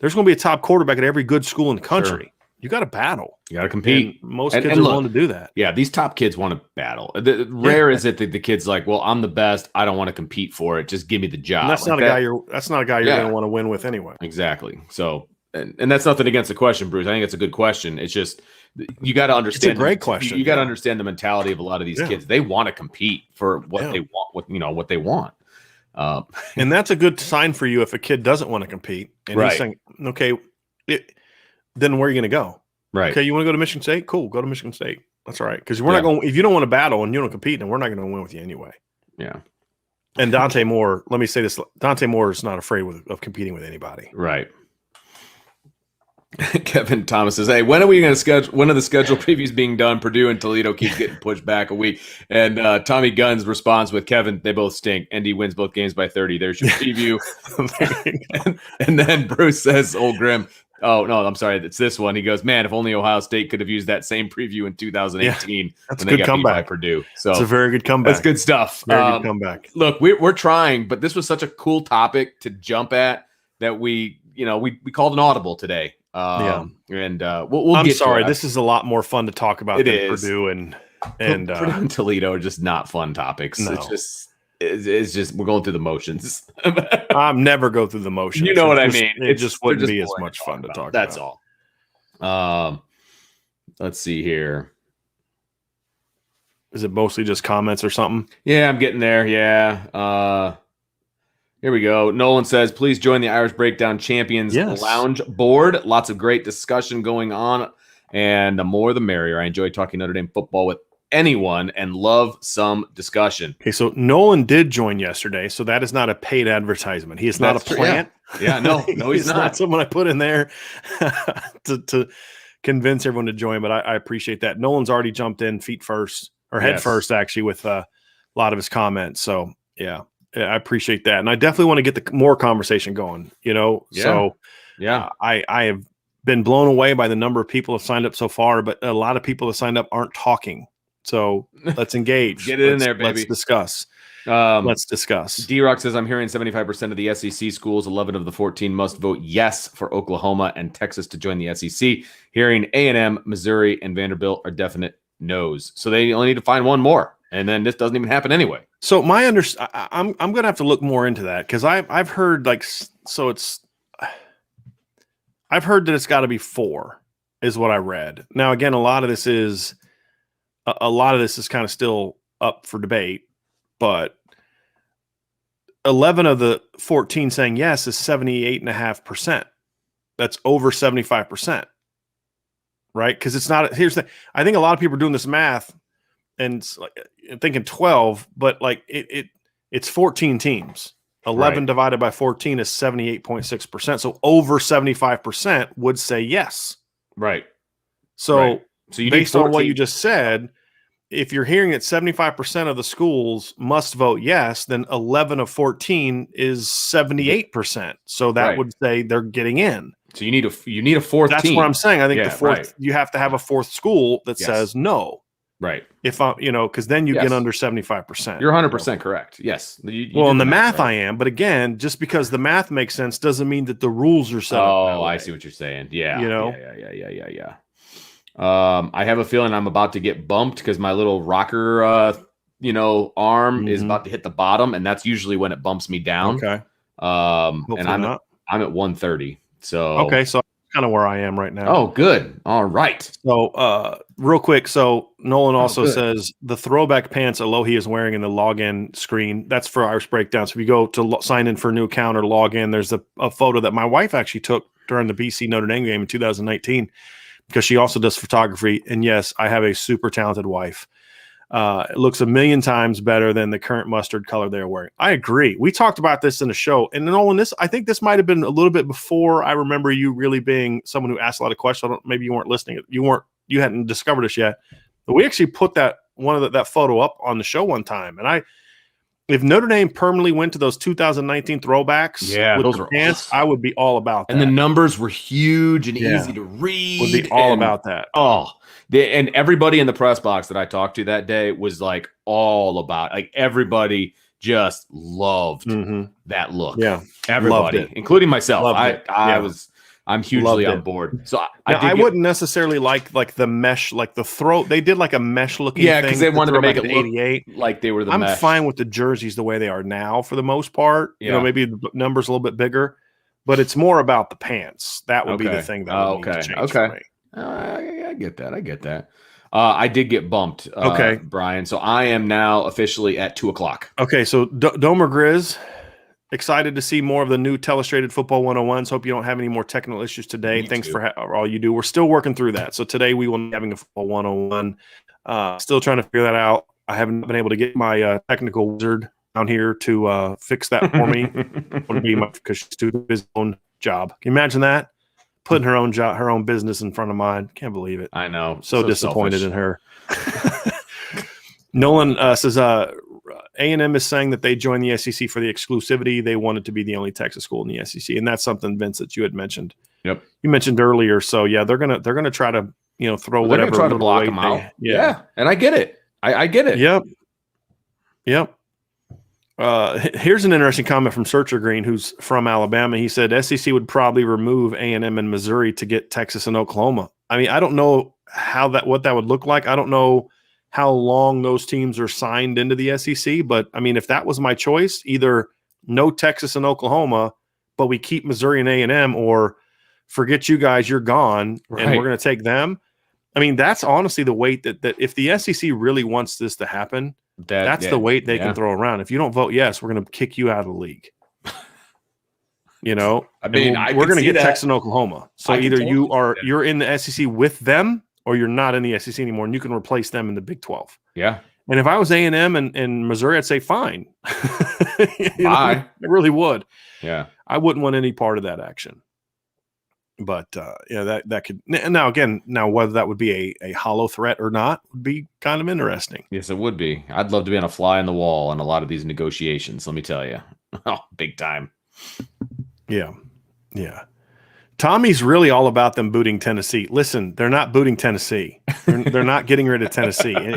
there's going to be a top quarterback at every good school in the country. You got to battle. You got to compete. And most kids are willing to do that. Yeah, these top kids want to battle. Rare is it that the kid's like, well, I'm the best. I don't want to compete for it. Just give me the job. And that's not a guy you're going to want to win with anyway. Exactly. So, and that's nothing against the question, Bruce. I think it's a good question. It's just you got to understand. It's a great question. You got to understand the mentality of a lot of these kids. They want to compete for what they want. What they want. And that's a good sign for you if a kid doesn't want to compete. And he's saying, okay, then where are you going to go? Right. Okay, you want to go to Michigan State? Cool, go to Michigan State. That's all right. Because we're not going. If you don't want to battle and you don't compete, then we're not going to win with you anyway. Yeah. And Dante Moore, let me say this: Dante Moore is not afraid of competing with anybody. Right. Kevin Thomas says, "Hey, when are we going to schedule? When are the schedule previews being done? Purdue and Toledo keep getting pushed back a week." And Tommy Guns responds with, "Kevin, they both stink. ND wins both games by 30. There's your preview." and then Bruce says, "Old Grim." Oh, no, I'm sorry. It's this one. He goes, man, if only Ohio State could have used that same preview in 2018 that's when a they good got beat by comeback. Purdue. So it's a very good comeback. That's good stuff. Very good comeback. Look, we're trying, but this was such a cool topic to jump at that we called an audible today. And we'll I'm get sorry. to it. This is a lot more fun to talk about than is. Purdue and Purdue and Toledo are just not fun topics. No. It's just we're going through the motions. I'm never go through the motions. You know what I mean? It just wouldn't be as much fun to talk about. That's all. Let's see here. Is it mostly just comments or something? Yeah, I'm getting there. Yeah. Here we go. Nolan says, please join the Irish Breakdown Champions Lounge board. Lots of great discussion going on, and the more the merrier. I enjoy talking Notre Dame football with anyone and love some discussion. Okay, so Nolan did join yesterday, so that is not a paid advertisement. He is not a plant. Yeah, no, he's not someone I put in there to convince everyone to join, but I appreciate that. Nolan's already jumped in feet first, or head first, actually, with a lot of his comments. So, yeah, I appreciate that. And I definitely want to get the more conversation going, So, I have been blown away by the number of people who have signed up so far, but a lot of people that signed up aren't talking. So let's engage. Get it in there, baby. Let's discuss. D-Rock says, I'm hearing 75% of the SEC schools, 11 of the 14 must vote yes for Oklahoma and Texas to join the SEC. Hearing A&M, Missouri, and Vanderbilt are definite no's. So they only need to find one more. And then this doesn't even happen anyway. So I'm going to have to look more into that because I've heard I've heard that it's got to be 4 is what I read. Now, again, a lot of this is kind of still up for debate, but 11 of the 14 saying yes is 78.5%. That's over 75%, right? Because it's not. Here's the. I think a lot of people are doing this math and thinking 12, but like it's 14 teams. 11 divided by 14 is 78.6%. So over 75% would say yes. Right. So you based on what you just said, if you're hearing that 75% of the schools must vote yes, then 11 of 14 is 78%. So that would say they're getting in. So you need a fourth That's team. what I'm saying. I think the fourth, you have to have a fourth school that says no. Right. If I, because then you get under 75%. You're 100% correct. Yes. Well, in the math, I am. But again, just because the math makes sense doesn't mean that the rules are set up. Oh, I see what you're saying. Yeah. Yeah. I have a feeling I'm about to get bumped because my little rocker, arm is about to hit the bottom, and that's usually when it bumps me down. Okay. And I'm at 130. So okay, so kind of where I am right now. Oh, good. All right. So, real quick. So Nolan also says the throwback pants Alohi is wearing in the login screen. That's for Irish Breakdown. So if you go to sign in for a new account or log in, there's a photo that my wife actually took during the BC Notre Dame game in 2019 because she also does photography. And yes, I have a super talented wife. It looks a million times better than the current mustard color they're wearing. I agree. We talked about this in the show. And Nolan, I think this might have been a little bit before I remember you really being someone who asked a lot of questions. Maybe you weren't listening. You hadn't discovered us yet. But we actually put that photo up on the show one time. And if Notre Dame permanently went to those 2019 throwbacks, with those pants, awesome. I would be all about that. And the numbers were huge and easy to read. Would be all about that. And everybody in the press box that I talked to that day was like all about, like everybody just loved that look. Yeah, everybody, including myself. I I'm hugely on board. So I wouldn't necessarily like the mesh, like the throw. They did like a mesh looking thing. Yeah, because they wanted to make it look 88. like they were the I'm mesh. fine with the jerseys the way they are now for the most part. Yeah. You know, maybe the number's a little bit bigger, but it's more about the pants. That would be the thing that would need to change for me. I get that. I did get bumped, okay, Brian. So I am now officially at 2:00. Okay, so Domer Grizz, excited to see more of the new Telestrated Football 101s. Hope you don't have any more technical issues today. Thanks for all you do. We're still working through that. So today we will be having a Football 101. Still trying to figure that out. I haven't been able to get my technical wizard down here to fix that for me. Because she's doing his own job. Can you imagine that? Putting her own job, her own business in front of mine. Can't believe it. I know. So disappointed in her. Nolan says A&M is saying that they joined the SEC for the exclusivity. They wanted to be the only Texas school in the SEC, and that's something, Vince, that you had mentioned. Yep, you mentioned earlier. So yeah, they're gonna try to throw whatever. They're try to block them out. Yeah, and I get it. I get it. Yep. Here's an interesting comment from Searcher Green, who's from Alabama. He said SEC would probably remove A&M and Missouri to get Texas and Oklahoma. I mean, I don't know what that would look like. I don't know how long those teams are signed into the SEC, but I mean, if that was my choice, either no Texas and Oklahoma, but we keep Missouri and A&M, or forget you guys, you're gone, and we're going to take them. I mean, that's honestly the weight that if the SEC really wants this to happen, that's the weight they can throw around. If you don't vote yes, we're going to kick you out of the league. I mean, we're going to get Texas and Oklahoma. So either you're in the SEC with them, or you're not in the SEC anymore, and you can replace them in the Big 12. Yeah. And if I was A&M and Missouri, I'd say fine. Bye. I really would. Yeah. I wouldn't want any part of that action. But that could now whether that would be a hollow threat or not would be kind of interesting. Yes, it would be. I'd love to be on a fly in the wall on a lot of these negotiations. Let me tell you, big time. Yeah. Tommy's really all about them booting Tennessee. Listen, they're not booting Tennessee. They're not getting rid of Tennessee.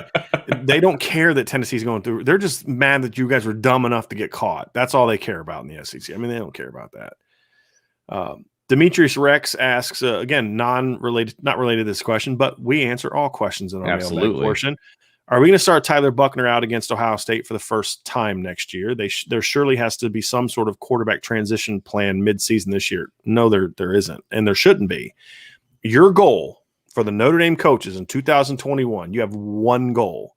They don't care that Tennessee's going through. They're just mad that you guys were dumb enough to get caught. That's all they care about in the SEC. I mean, they don't care about that. Demetrius Rex asks, again, not related to this question, but we answer all questions in our mailbag portion. Are we going to start Tyler Buckner out against Ohio State for the first time next year? There surely has to be some sort of quarterback transition plan midseason this year. No, there isn't, and there shouldn't be. Your goal for the Notre Dame coaches in 2021, you have one goal.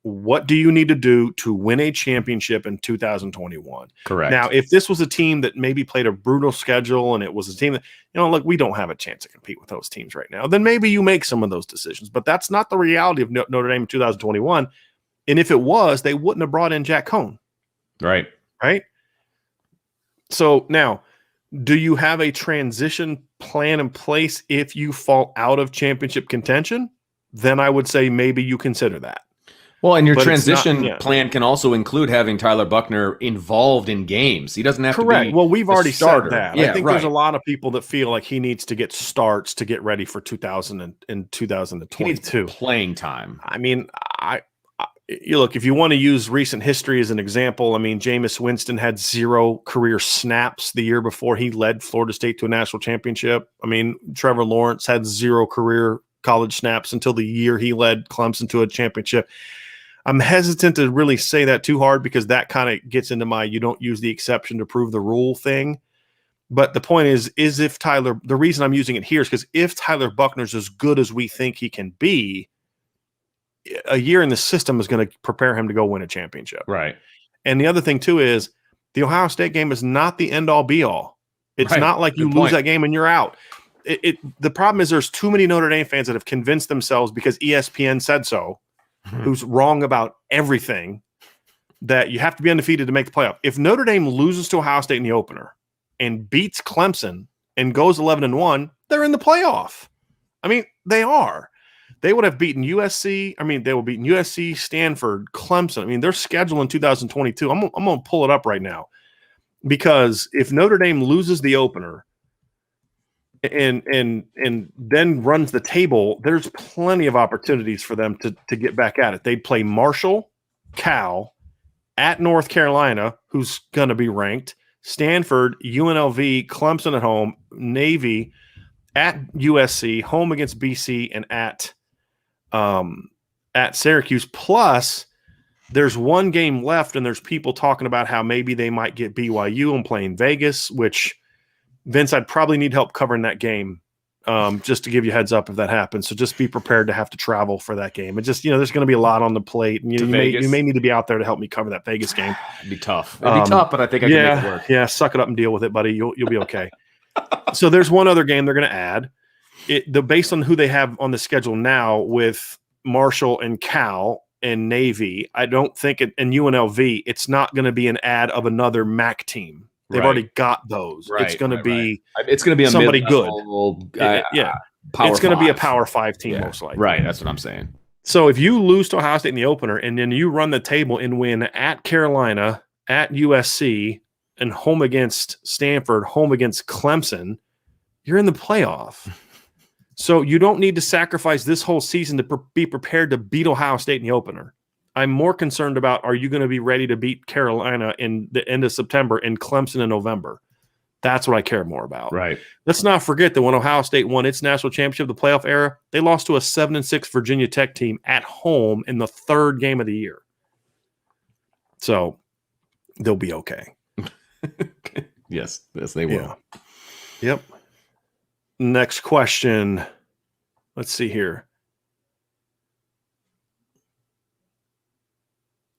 What do you need to do to win a championship in 2021? Correct. Now, if this was a team that maybe played a brutal schedule and it was a team that, look, we don't have a chance to compete with those teams right now, then maybe you make some of those decisions. But that's not the reality of Notre Dame in 2021. And if it was, they wouldn't have brought in Jack Cohn. Right. So now, do you have a transition plan in place if you fall out of championship contention? Then I would say maybe you consider that. Well, and your transition plan can also include having Tyler Buckner involved in games. He doesn't have to be. Well, we've already starter. said that. I think there's a lot of people that feel like he needs to get starts to get ready for 2022. He needs playing time. I mean, you look, if you want to use recent history as an example, I mean, Jameis Winston had 0 career snaps the year before he led Florida State to a national championship. I mean, Trevor Lawrence had 0 career college snaps until the year he led Clemson to a championship. I'm hesitant to really say that too hard because that kind of gets into my you don't use the exception to prove the rule thing. But the point is if Tyler – the reason I'm using it here is because if Tyler Buckner's as good as we think he can be, a year in the system is going to prepare him to go win a championship. Right. And the other thing too is the Ohio State game is not the end-all be-all. It's not like you lose that game and you're out. The problem is there's too many Notre Dame fans that have convinced themselves because ESPN said so, who's wrong about everything, that you have to be undefeated to make the playoff. If Notre Dame loses to Ohio State in the opener and beats Clemson and goes 11-1, they're in the playoff. I mean, they are. They would have beaten USC. I mean, they will beat USC, Stanford, Clemson. I mean, their schedule in 2022. I'm going to pull it up right now because if Notre Dame loses the opener and then runs the table, there's plenty of opportunities for them to get back at it. They'd play Marshall, Cal, at North Carolina, who's going to be ranked, Stanford, UNLV, Clemson at home, Navy at USC, home against BC, and at Syracuse. Plus, there's one game left, and there's people talking about how maybe they might get BYU and play in Vegas, which, Vince, I'd probably need help covering that game, just to give you a heads up if that happens. So just be prepared to have to travel for that game. And just, there's going to be a lot on the plate. And you may need to be out there to help me cover that Vegas game. It'd be tough. It'd be tough, but I think I can make it work. Yeah, suck it up and deal with it, buddy. You'll be okay. So there's one other game they're going to add. Based on who they have on the schedule now with Marshall and Cal and Navy, I don't think and UNLV, it's not going to be an ad of another MAC team. They've already got those. It's going to be it's going to be a somebody good. It's going to be a Power 5 team most likely. Right, that's what I'm saying. So if you lose to Ohio State in the opener and then you run the table and win at Carolina, at USC, and home against Stanford, home against Clemson, you're in the playoff. So you don't need to sacrifice this whole season to be prepared to beat Ohio State in the opener. I'm more concerned about, are you going to be ready to beat Carolina in the end of September and Clemson in November? That's what I care more about. Right. Let's not forget that when Ohio State won its national championship, the playoff era, they lost to a 7-6 Virginia Tech team at home in the third game of the year. So they'll be okay. Yes, they will. Yeah. Yep. Next question. Let's see here.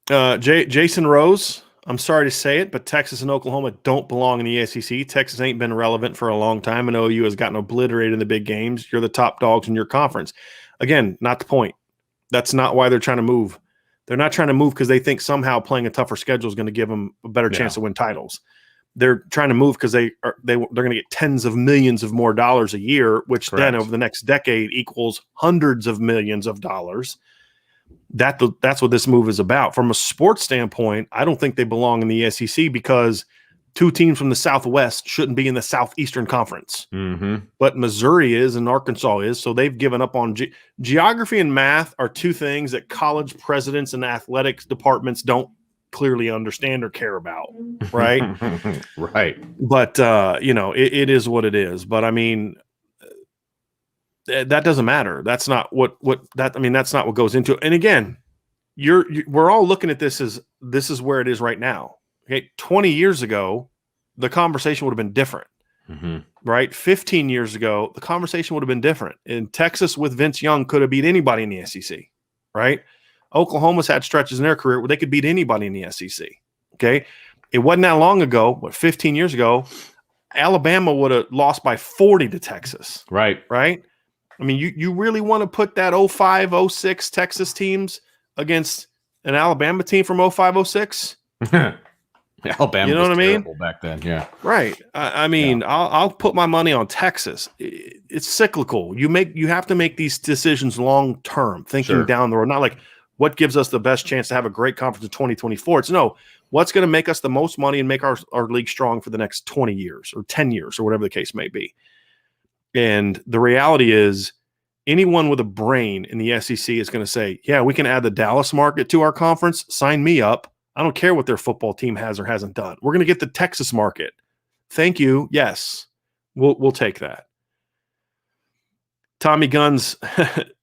Jason Rose, I'm sorry to say it, but Texas and Oklahoma don't belong in the SEC. Texas ain't been relevant for a long time, and OU has gotten obliterated in the big games. You're the top dogs in your conference. Again, not the point. That's not why they're trying to move. They're not trying to move because they think somehow playing a tougher schedule is going to give them a better chance to win titles. They're trying to move because they're going to get tens of millions of more dollars a year, which then over the next decade equals hundreds of millions of dollars. That's what this move is about. From a sports standpoint, I don't think they belong in the SEC because two teams from the Southwest shouldn't be in the Southeastern Conference. Mm-hmm. But Missouri is and Arkansas is, so they've given up on geography and math are two things that college presidents and athletics departments don't clearly understand or care about, right? Right. But it is what it is. But I mean, that doesn't matter. That's not that's not what goes into it. And again, we're all looking at this as this is where it is right now. Okay, 20 years ago, the conversation would have been different. Mm-hmm. Right? 15 years ago, the conversation would have been different. In Texas with Vince Young could have beat anybody in the SEC, right? Oklahoma's had stretches in their career where they could beat anybody in the SEC. Okay. It wasn't that long ago, 15 years ago, Alabama would have lost by 40 to Texas. Right. Right. I mean, you really want to put that 05, 06 Texas teams against an Alabama team from 05, 06? Alabama, you know what I mean? Back then, yeah. Right. I mean, I'll put my money on Texas. It's cyclical. You have to make these decisions long term, thinking down the road. Not like what gives us the best chance to have a great conference in 2024. It's what's going to make us the most money and make our league strong for the next 20 years or 10 years or whatever the case may be. And the reality is, anyone with a brain in the SEC is going to say, yeah, we can add the Dallas market to our conference. Sign me up. I don't care what their football team has or hasn't done. We're going to get the Texas market. Thank you. Yes, we'll take that. Tommy Guns,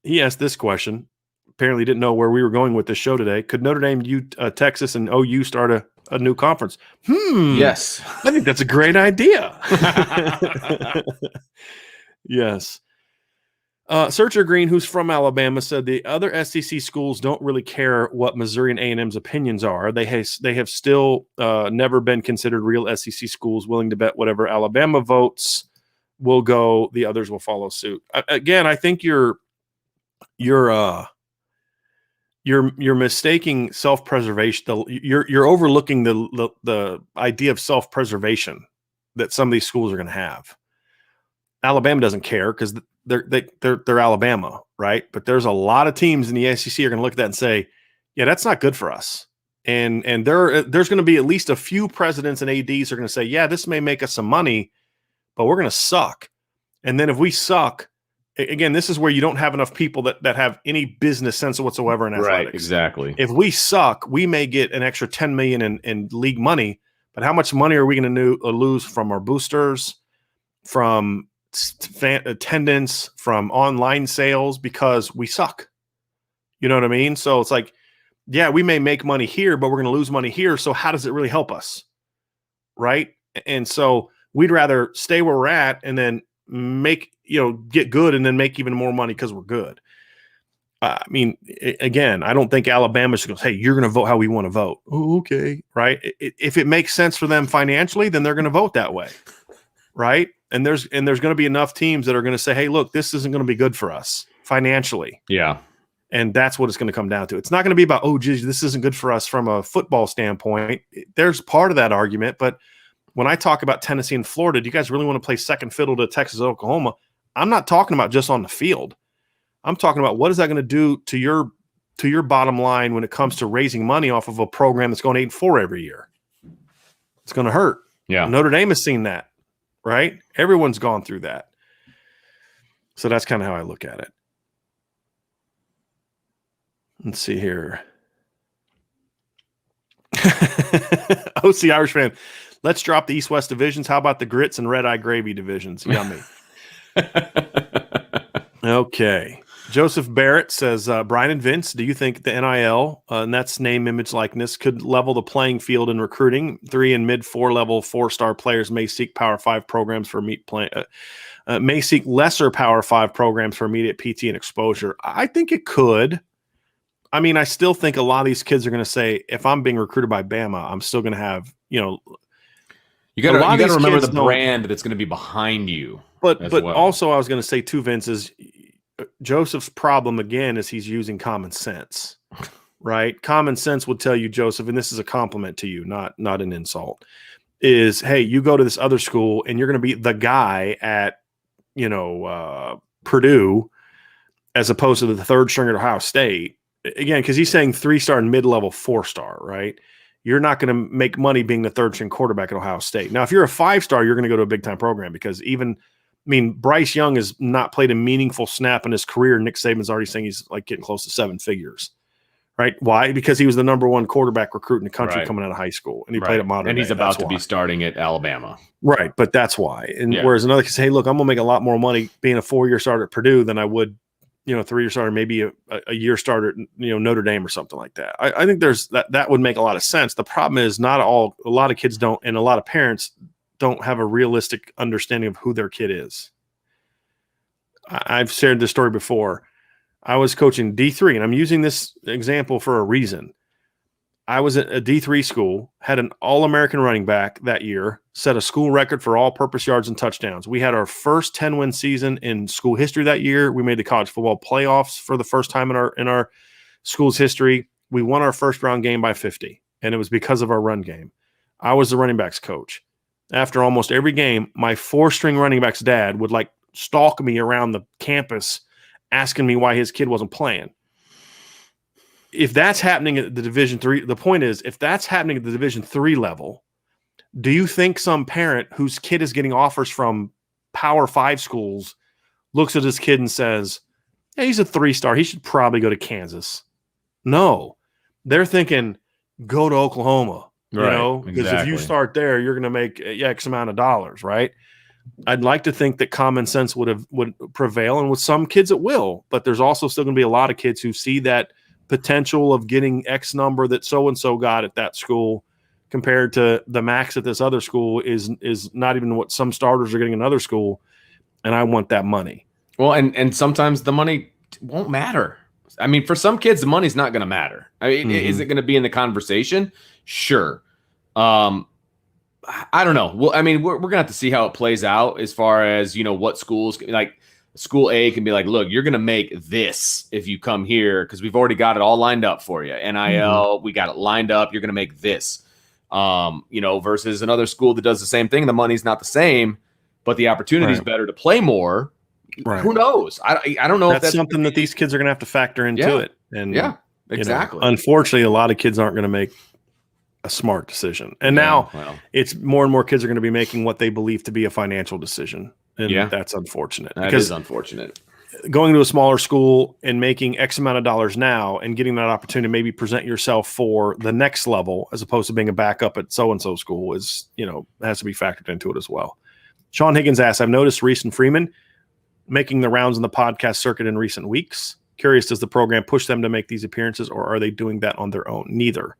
he asked this question. Apparently didn't know where we were going with this show today. Could Notre Dame, Texas, and OU start a new conference? Yes. I think that's a great idea. Yes. Searcher Green, who's from Alabama, said the other SEC schools don't really care what Missouri and A&M's opinions are. They have still never been considered real SEC schools, willing to bet whatever Alabama votes will go, the others will follow suit. Again, I think you're mistaking self-preservation. You're overlooking the idea of self-preservation that some of these schools are going to have. Alabama doesn't care because they're Alabama, right? But there's a lot of teams in the SEC are going to look at that and say, yeah, that's not good for us. And there's going to be at least a few presidents and ADs are going to say, yeah, this may make us some money, but we're going to suck. And then if we suck, again, this is where you don't have enough people that have any business sense whatsoever in athletics. Right, exactly. If we suck, we may get an extra $10 million in league money, But how much money are we going to lose from our boosters, from attendance, from online sales because we suck? You know what I mean? So it's like, yeah, we may make money here, but we're going to lose money here. So how does it really help us? Right. And so we'd rather stay where we're at and then get good and then make even more money because we're good. I mean, again, I don't think Alabama should go, hey, you're going to vote how we want to vote. Oh, okay. Right. If it makes sense for them financially, then they're going to vote that way. Right. And there's going to be enough teams that are going to say, hey, look, this isn't going to be good for us financially. Yeah. And that's what it's going to come down to. It's not going to be about, oh, geez, this isn't good for us from a football standpoint. There's part of that argument. But when I talk about Tennessee and Florida, do you guys really want to play second fiddle to Texas and Oklahoma? I'm not talking about just on the field. I'm talking about what is that going to do to your bottom line when it comes to raising money off of a program that's going 8-4 every year. It's going to hurt. Yeah. Notre Dame has seen that, right? Everyone's gone through that. So that's kind of how I look at it. Let's see here. OC Irish fan. Let's drop the East-West divisions. How about the grits and red-eye gravy divisions? Yummy. Okay. Joseph Barrett says, Brian and Vince, do you think the NIL, and that's name, image, likeness, could level the playing field in recruiting? 3 and mid-4 level 4-star players may seek Power 5 programs for may seek lesser Power 5 programs for immediate PT and exposure. I think it could. I mean, I still think a lot of these kids are going to say, if I'm being recruited by Bama, I'm still going to have, you got to remember the brand that's going to be behind you. But also I was going to say too, Vince, is Joseph's problem again is he's using common sense, right? Common sense would tell you, Joseph, and this is a compliment to you, not an insult, is, hey, you go to this other school and you're going to be the guy at, Purdue as opposed to the third string at Ohio State. Again, because he's saying 3-star and mid-level 4-star, right? You're not going to make money being the third-string quarterback at Ohio State. Now, if you're a 5-star, you're going to go to a big-time program because Bryce Young has not played a meaningful snap in his career. Nick Saban's already saying he's like getting close to 7 figures, right? Why? Because he was the number 1 quarterback recruit in the country coming out of high school, and he played at Modern Day. And he's about to be starting at Alabama. Right, but that's why. And whereas another can say, hey, look, I'm going to make a lot more money being a 4-year starter at Purdue than I would 3-year starter, maybe a year starter at, Notre Dame or something like that. I think there's that would make a lot of sense. The problem is a lot of kids don't, and a lot of parents don't have a realistic understanding of who their kid is. I've shared this story before. I was coaching D3, and I'm using this example for a reason. I was at a D3 school, had an All-American running back that year, set a school record for all-purpose yards and touchdowns. We had our first 10-win season in school history that year. We made the college football playoffs for the first time in our school's history. We won our first-round game by 50, and it was because of our run game. I was the running backs coach. After almost every game, my 4-string running back's dad would stalk me around the campus asking me why his kid wasn't playing. If that's happening at the Division III, the point is, if that's happening at the Division III level, do you think some parent whose kid is getting offers from Power 5 schools looks at his kid and says, hey, he's a 3-star, he should probably go to Kansas? No. They're thinking, go to Oklahoma, because if you start there, you're going to make X amount of dollars, right? I'd like to think that common sense would prevail, and with some kids it will, but there's also still going to be a lot of kids who see that potential of getting X number that so-and-so got at that school compared to the max at this other school is not even what some starters are getting in another school, and I want that money. Well, and sometimes the money won't matter. I mean, for some kids, the money's not going to matter. I mean, is it going to be in the conversation? Sure. I don't know. Well, I mean, we're going to have to see how it plays out as far as, what schools like. School A can be like, look, you're going to make this if you come here because we've already got it all lined up for you. NIL, we got it lined up. You're going to make this, versus another school that does the same thing. The money's not the same, but the opportunity is better to play more. Right. Who knows? I don't know if that's something that these kids are going to have to factor into it. And exactly. Unfortunately, a lot of kids aren't going to make a smart decision. And now it's more and more kids are going to be making what they believe to be a financial decision. And that's unfortunate. That is unfortunate. going to a smaller school and making X amount of dollars now and getting that opportunity to maybe present yourself for the next level as opposed to being a backup at so-and-so school is, has to be factored into it as well. Sean Higgins asks, I've noticed Reese and Freeman making the rounds in the podcast circuit in recent weeks. Curious, does the program push them to make these appearances or are they doing that on their own? Neither.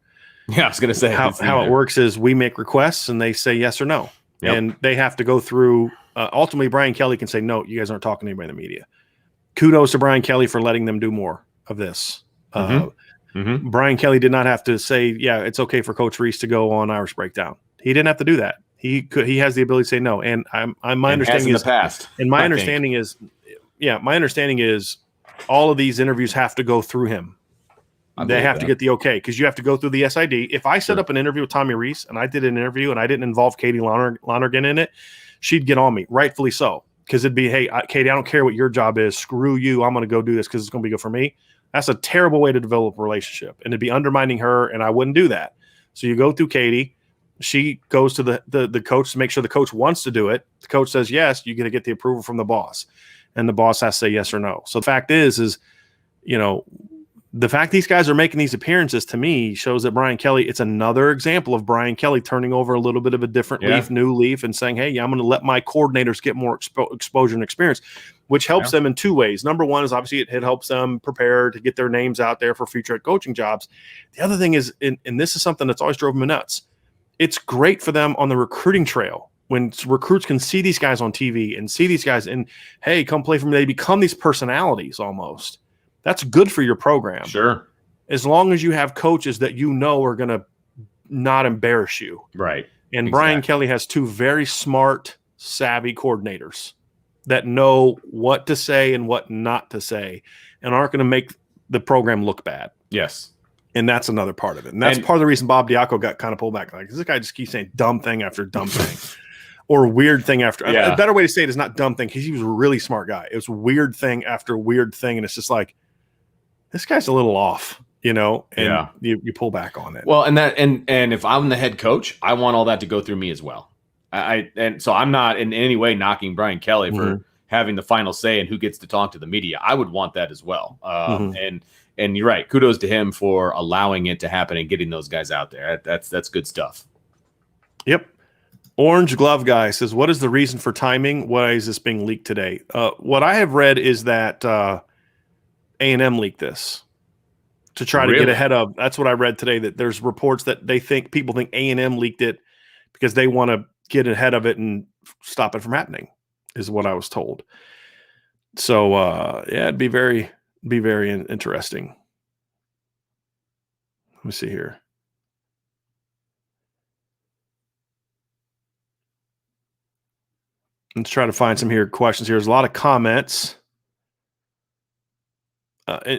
Yeah, I was going to say. How it works is we make requests and they say yes or no. Yep. And they have to go through. Ultimately, Brian Kelly can say, no, you guys aren't talking to anybody in the media. Kudos to Brian Kelly for letting them do more of this. Brian Kelly did not have to say, yeah, it's okay for Coach Reese to go on Irish Breakdown. He didn't have to do that. He has the ability to say no. And my understanding is in the past. And my understanding is all of these interviews have to go through him. They have to get the okay because you have to go through the SID. If I set up an interview with Tommy Reese and I did an interview and I didn't involve Katie Lonergan in it, she'd get on me, rightfully so. Because it'd be, hey, Katie, I don't care what your job is. Screw you. I'm going to go do this because it's going to be good for me. That's a terrible way to develop a relationship. And it'd be undermining her, and I wouldn't do that. So you go through Katie. She goes to the coach to make sure the coach wants to do it. The coach says yes. You got to get the approval from the boss. And the boss has to say yes or no. So the fact is, the fact these guys are making these appearances to me shows that Brian Kelly, it's another example of Brian Kelly turning over a little bit of a different leaf, new leaf, and saying, hey, I'm going to let my coordinators get more exposure and experience, which helps them in two ways. Number one is obviously it helps them prepare to get their names out there for future head coaching jobs. The other thing is, and this is something that's always drove me nuts, it's great for them on the recruiting trail. When recruits can see these guys on TV and see these guys and, hey, come play for me, they become these personalities almost. That's good for your program. Sure. As long as you have coaches that are going to not embarrass you. Right. And Brian Kelly has two very smart, savvy coordinators that know what to say and what not to say and aren't going to make the program look bad. Yes. And that's another part of it. And that's part of the reason Bob Diaco got kind of pulled back. Like, this guy just keeps saying dumb thing after dumb thing. Or weird thing after. A better way to say it is not dumb thing because he was a really smart guy. It was weird thing after weird thing. And it's just like, this guy's a little off, and you pull back on it. Well, and if I'm the head coach, I want all that to go through me as well. And so I'm not in any way knocking Brian Kelly for having the final say and who gets to talk to the media. I would want that as well. And you're right. Kudos to him for allowing it to happen and getting those guys out there. That's good stuff. Yep. Orange Glove Guy says, what is the reason for timing? Why is this being leaked today? What I have read is that A&M leaked this to try to get ahead of. That's what I read today, that there's reports that people think A&M leaked it because they want to get ahead of it and stop it from happening, is what I was told. So, it'd be very interesting. Let me see here. Let's try to find some questions here. There's a lot of comments.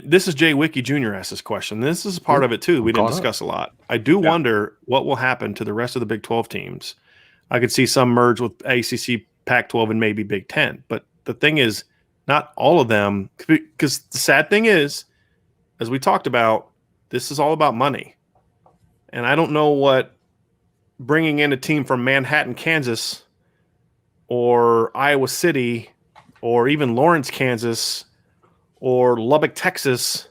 This is Jay Wiki Jr. asked this question. This is part of it too. We didn't discuss a lot. I do wonder what will happen to the rest of the Big 12 teams. I could see some merge with ACC, Pac-12, and maybe Big 10. But the thing is, not all of them, because the sad thing is, as we talked about, this is all about money. And I don't know what bringing in a team from Manhattan, Kansas, or Iowa City, or even Lawrence, Kansas, or Lubbock, Texas,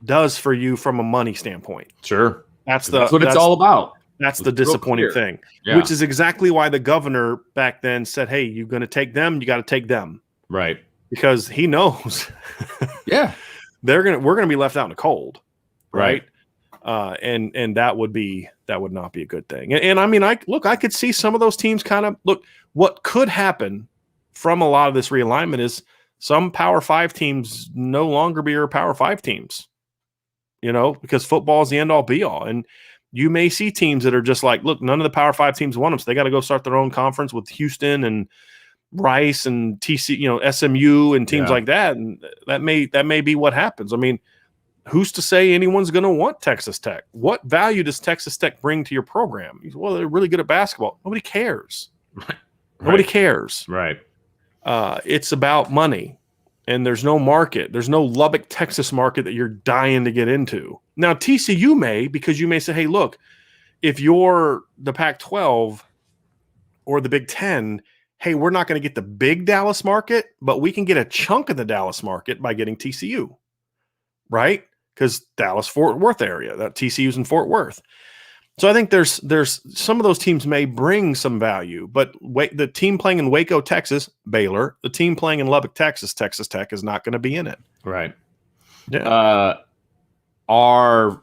does for you from a money standpoint. Sure. That's what it's all about. That's the disappointing thing, which is exactly why the governor back then said, hey, you're going to take them, you got to take them. Right. Because he knows we're going to be left out in the cold. Right. And that would not be a good thing. And I mean, I could see some of those teams kind of what could happen from a lot of this realignment is some Power 5 teams no longer be your Power 5 teams, because football is the end all be all. And you may see teams that are just like, look, none of the Power 5 teams want them, so they got to go start their own conference with Houston and Rice and TC, SMU and teams like that. And that may be what happens. I mean, who's to say anyone's going to want Texas Tech? What value does Texas Tech bring to your program? Well, they're really good at basketball. Nobody cares. Right. Nobody cares. Right. It's about money, and there's no market. There's no Lubbock, Texas market that you're dying to get into. Now, TCU may, because you may say, hey, look, if you're the Pac-12 or the Big 10 hey, we're not going to get the big Dallas market, but we can get a chunk of the Dallas market by getting TCU, right? Because Dallas Fort Worth area, that TCU's in Fort Worth. So I think there's some of those teams may bring some value, but the team playing in Waco, Texas, Baylor, the team playing in Lubbock, Texas, Texas Tech is not going to be in it. Right. Yeah. Our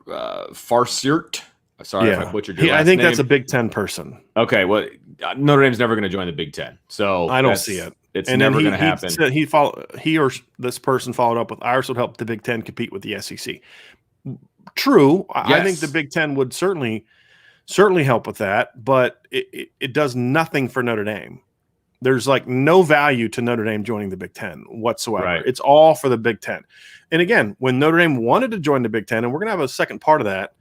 Farsirt. Sorry if I butchered your last I think name. that's a Big Ten person. Okay, well, Notre Dame's never going to join the Big Ten, so I don't see it. It's never going to happen. He or this person followed up with, ours would help the Big Ten compete with the SEC. True, yes. I think the Big Ten would certainly help with that, but it does nothing for Notre Dame. There's like no value to Notre Dame joining the Big Ten whatsoever. Right. It's all for the Big Ten. And again, when Notre Dame wanted to join the Big Ten, and we're going to have a second part of that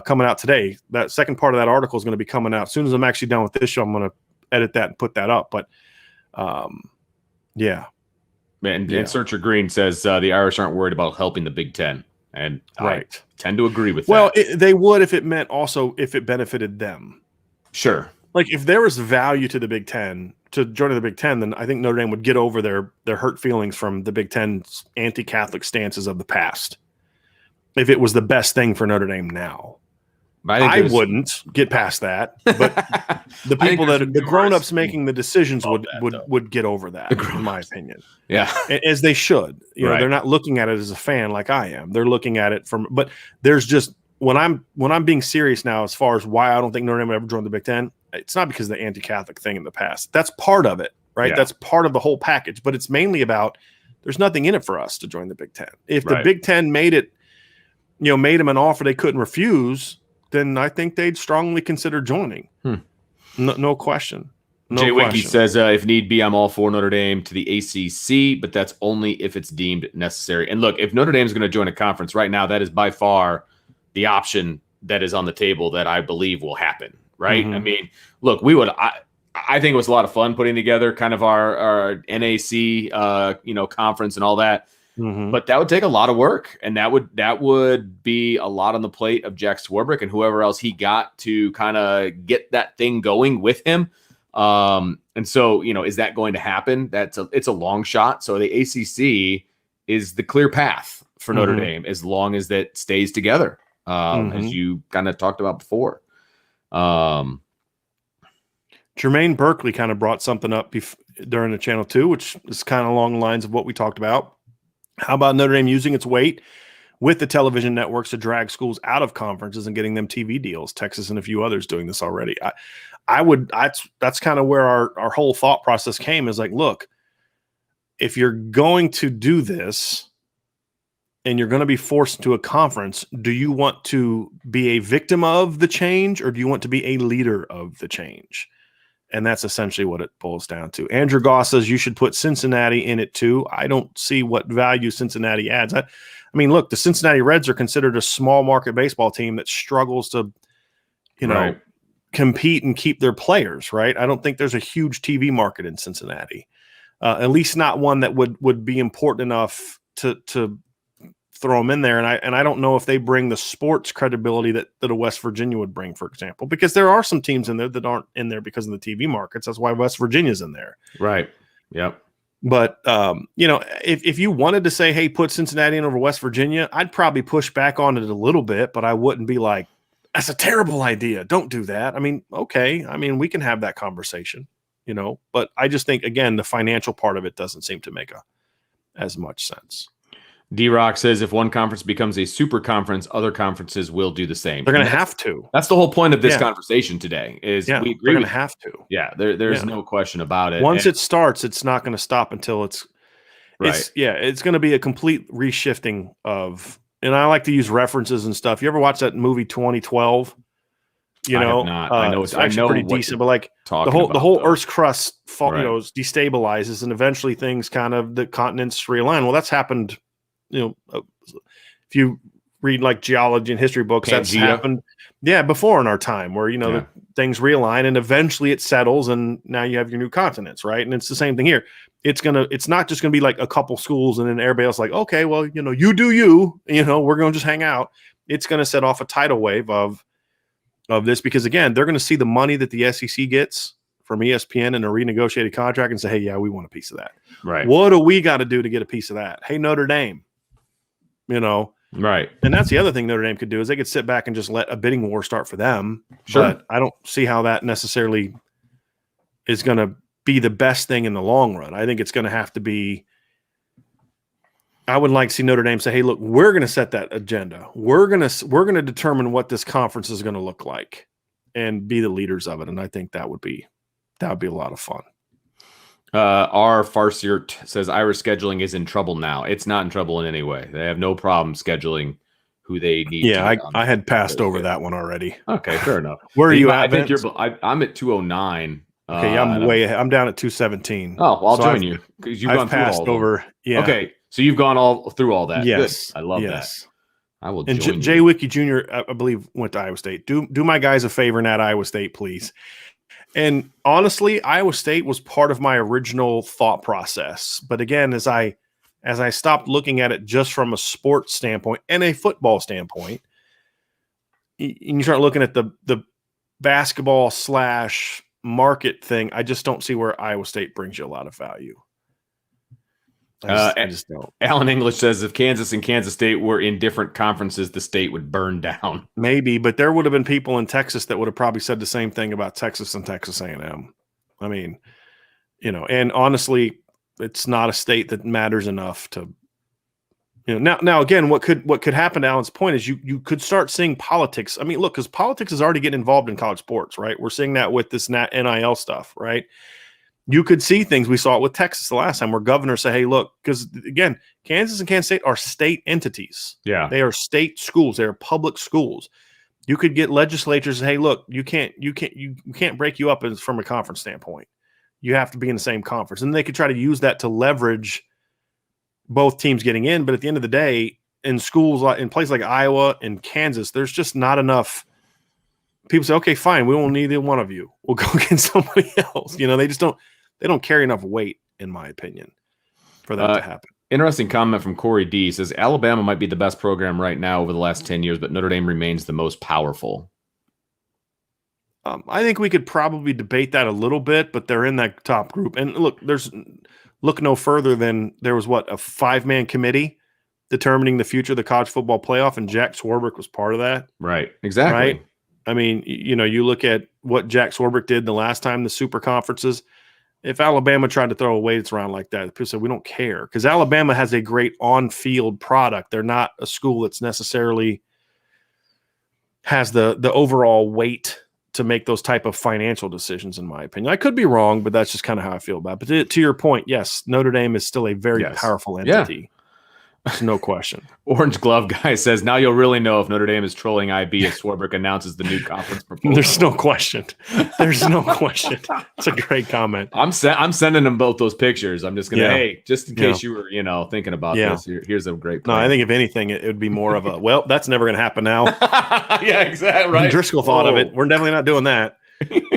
coming out today. That second part of that article is going to be coming out. As soon as I'm actually done with this show, I'm going to edit that and put that up. But yeah. And Searcher Green says the Irish aren't worried about helping the Big Ten. And right. I tend to agree with that. Well, they would if it meant also if it benefited them. Sure. Like if there was value to the Big Ten, to joining the Big Ten, then I think Notre Dame would get over their hurt feelings from the Big Ten's anti-Catholic stances of the past. If it was the best thing for Notre Dame now. I wouldn't get past that, but the people the grown-ups making the decisions would get over that, in my opinion. Yeah, as they should. You know, they're not looking at it as a fan like I am. They're looking at it from. But there's just when I'm being serious now, as far as why I don't think Notre Dame would ever join the Big Ten. It's not because of the anti-Catholic thing in the past. That's part of it, right? Yeah. That's part of the whole package. But it's mainly about there's nothing in it for us to join the Big Ten. If the Big Ten made them an offer they couldn't refuse, then I think they'd strongly consider joining. No question. Jay Wiki says, if need be, I'm all for Notre Dame to the ACC, but that's only if it's deemed necessary. And look, if Notre Dame is going to join a conference right now, that is by far the option that is on the table that I believe will happen, right? Mm-hmm. I mean, look, I think it was a lot of fun putting together kind of our NAC, conference and all that. Mm-hmm. But that would take a lot of work, and that would be a lot on the plate of Jack Swarbrick and whoever else he got to kind of get that thing going with him. And so, is that going to happen? It's a long shot. So the ACC is the clear path for Notre Dame as long as that stays together, as you kind of talked about before. Jermaine Berkeley kind of brought something up during the channel too, which is kind of along the lines of what we talked about. How about Notre Dame using its weight with the television networks to drag schools out of conferences and getting them TV deals? Texas and a few others doing this already. That's kind of where our whole thought process came, is like, look, if you're going to do this and you're going to be forced into a conference, do you want to be a victim of the change or do you want to be a leader of the change? And that's essentially what it boils down to. Andrew Goss says you should put Cincinnati in it too. I don't see what value Cincinnati adds. I mean, look, the Cincinnati Reds are considered a small market baseball team that struggles to, compete and keep their players, right? I don't think there's a huge TV market in Cincinnati, at least not one that would be important enough to throw them in there. And I don't know if they bring the sports credibility that a West Virginia would bring, for example, because there are some teams in there that aren't in there because of the TV markets. That's why West Virginia's in there. Right. Yep. But, if you wanted to say, hey, put Cincinnati in over West Virginia, I'd probably push back on it a little bit, but I wouldn't be like, that's a terrible idea. Don't do that. I mean, okay. I mean, we can have that conversation, but I just think, again, the financial part of it doesn't seem to make as much sense. D-Rock says if one conference becomes a super conference, other conferences will do the same. They're going to have to. That's the whole point of this conversation today. We agree they're going to have to. Yeah, there's no question about it. Once it starts, it's not going to stop until it's right. It's going to be a complete reshifting of. And I like to use references and stuff. You ever watch that movie 2012? I have not. I know it's actually pretty decent, but like the whole Earth's crust destabilizes, and eventually things the continents realign. Well, that's happened. If you read like geology and history books, that's happened before in our time, where the things realign and eventually it settles and now you have your new continents, right? And it's the same thing here. It's not just gonna be like a couple schools and then everybody else like, okay, well, you do we're gonna just hang out. It's gonna set off a tidal wave of this, because again, they're gonna see the money that the SEC gets from ESPN in a renegotiated contract and say, hey, yeah, we want a piece of that. Right. What do we got to do to get a piece of that? Hey, Notre Dame, Right. And that's the other thing Notre Dame could do is they could sit back and just let a bidding war start for them. Sure. But I don't see how that necessarily is going to be the best thing in the long run. I think it's going to have to be – I would like to see Notre Dame say, hey, look, we're going to set that agenda. We're going to determine what this conference is going to look like and be the leaders of it. And I think that would be a lot of fun. R. Farsiert says Irish scheduling is in trouble now. It's not in trouble in any way. They have no problem scheduling who they need. Yeah, I had passed over that one already. Okay, fair enough. Where are you at? I think I'm at 209. Okay, I'm down at 217. Oh, well, I'll join you because you've gone through passed all over. Yeah. Okay, so you've gone all through all that. Yes, good. I love that. I will. And join Jay you. Wiki Jr. I believe went to Iowa State. Do my guys a favor and at Iowa State, please. And honestly, Iowa State was part of my original thought process. But again, as I stopped looking at it just from a sports standpoint and a football standpoint, and you start looking at the basketball / market thing, I just don't see where Iowa State brings you a lot of value. I just don't. Alan English says if Kansas and Kansas State were in different conferences, the state would burn down. Maybe, but there would have been people in Texas that would have probably said the same thing about Texas and Texas A&M. I mean, and honestly, it's not a state that matters enough to, Now again, what could happen to Alan's point is you could start seeing politics. I mean, look, because politics is already getting involved in college sports, right? We're seeing that with this NIL stuff, right? You could see things. We saw it with Texas the last time where governors say, hey, look, because again, Kansas and Kansas State are state entities. Yeah. They are state schools. They are public schools. You could get legislatures, hey, look, you can't break you up from a conference standpoint. You have to be in the same conference. And they could try to use that to leverage both teams getting in. But at the end of the day, in schools, in places like Iowa and Kansas, there's just not enough. People say, okay, fine, we won't need either one of you. We'll go get somebody else. They don't carry enough weight, in my opinion, for that to happen. Interesting comment from Corey D. Says Alabama might be the best program right now over the last 10 years, but Notre Dame remains the most powerful. I think we could probably debate that a little bit, but they're in that top group. And look no further than there was a 5-man committee determining the future of the college football playoff, and Jack Swarbrick was part of that. Right. Exactly. Right? I mean, you look at what Jack Swarbrick did the last time, the super conferences. If Alabama tried to throw a weights around like that, people say we don't care because Alabama has a great on-field product. They're not a school that's necessarily has the overall weight to make those type of financial decisions, in my opinion. I could be wrong, but that's just kind of how I feel about it. But to your point, yes, Notre Dame is still a very powerful entity. Yeah. There's no question. Orange Glove Guy says, now you'll really know if Notre Dame is trolling IB if Swarbrick announces the new conference proposal. There's no question. There's no question. It's a great comment. I'm sending them both those pictures. I'm just going to, hey, just in case you were, thinking about this, here's a great plan. No, I think if anything, it would be more of a, well, that's never going to happen now. Yeah, exactly. Right. Driscoll thought of it. We're definitely not doing that.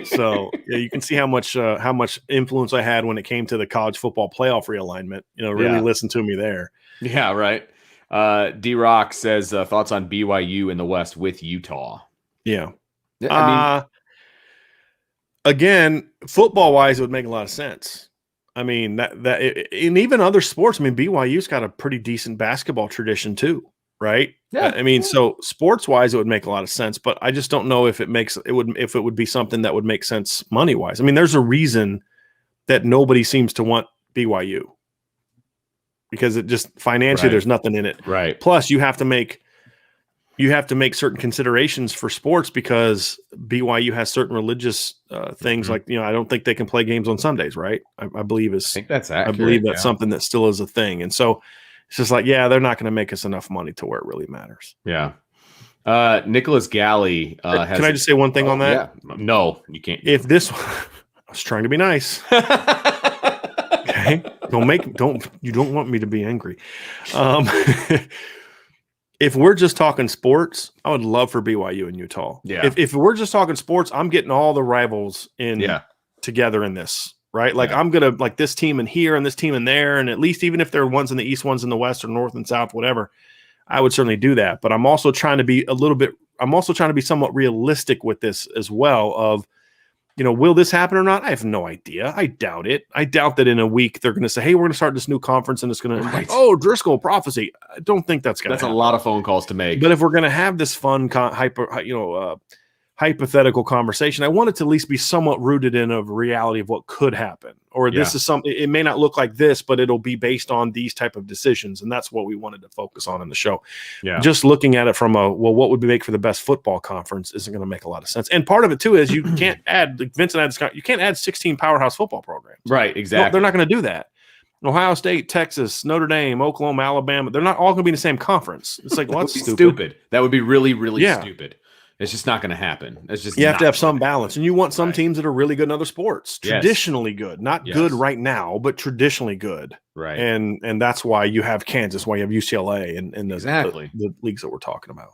So you can see how much influence I had when it came to the college football playoff realignment. Really listen to me there. Yeah, right. D-Rock says thoughts on BYU in the West with Utah. Yeah. Again, football-wise, it would make a lot of sense. I mean, that and even other sports, BYU's got a pretty decent basketball tradition too, right? Yeah. So sports-wise, it would make a lot of sense, but I just don't know if it would be something that would make sense money-wise. There's a reason that nobody seems to want BYU. Because it just financially, there's nothing in it. Right. Plus, you have to make certain considerations for sports because BYU has certain religious things. Like I don't think they can play games on Sundays, right? I believe I think that's accurate. I believe that's something that still is a thing, and so it's just like they're not going to make us enough money to where it really matters. Yeah. Nicholas Galley has. Can I just say one thing on that? Yeah. No, you can't. If this, I was trying to be nice. Okay. You don't want me to be angry. If we're just talking sports, I would love for BYU and Utah. Yeah. If we're just talking sports, I'm getting all the rivals together in this, right? Like I'm going to like this team in here and this team in there. And at least even if there are ones in the East, ones in the West or North and South, whatever, I would certainly do that. But I'm also trying to be somewhat realistic with this as well of will this happen or not? I have no idea. I doubt it. I doubt that in a week they're going to say, hey, we're going to start this new conference and it's going to, Driscoll prophecy. I don't think that's going to happen. That's a lot of phone calls to make. But if we're going to have this fun, hypothetical conversation, I want it to at least be somewhat rooted in a reality of what could happen. Or this is something, it may not look like this, but it'll be based on these type of decisions. And that's what we wanted to focus on in the show. Yeah. Just looking at it from what would we make for the best football conference isn't going to make a lot of sense. And part of it too is you can't add, like Vincent had, you can't add 16 powerhouse football programs. Right, exactly. No, they're not going to do that. Ohio State, Texas, Notre Dame, Oklahoma, Alabama, they're not all going to be in the same conference. It's like, well, that's stupid. That would be really, really stupid. It's just not going to happen. It's just you have to have some balance, and you want some teams that are really good in other sports, traditionally good, not good right now, but traditionally good. Right, and that's why you have Kansas, why you have UCLA, and the leagues that we're talking about.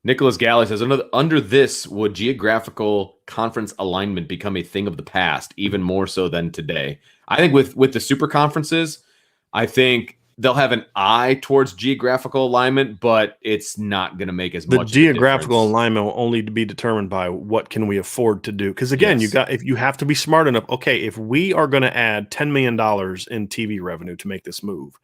Nicholas Galley says, under this, would geographical conference alignment become a thing of the past, even more so than today? I think with the super conferences, I think they'll have an eye towards geographical alignment, but it's not going to make as much. The geographical alignment will only be determined by what can we afford to do. Because again, if you have to be smart enough. Okay, if we are going to add $10 million in TV revenue to make this move,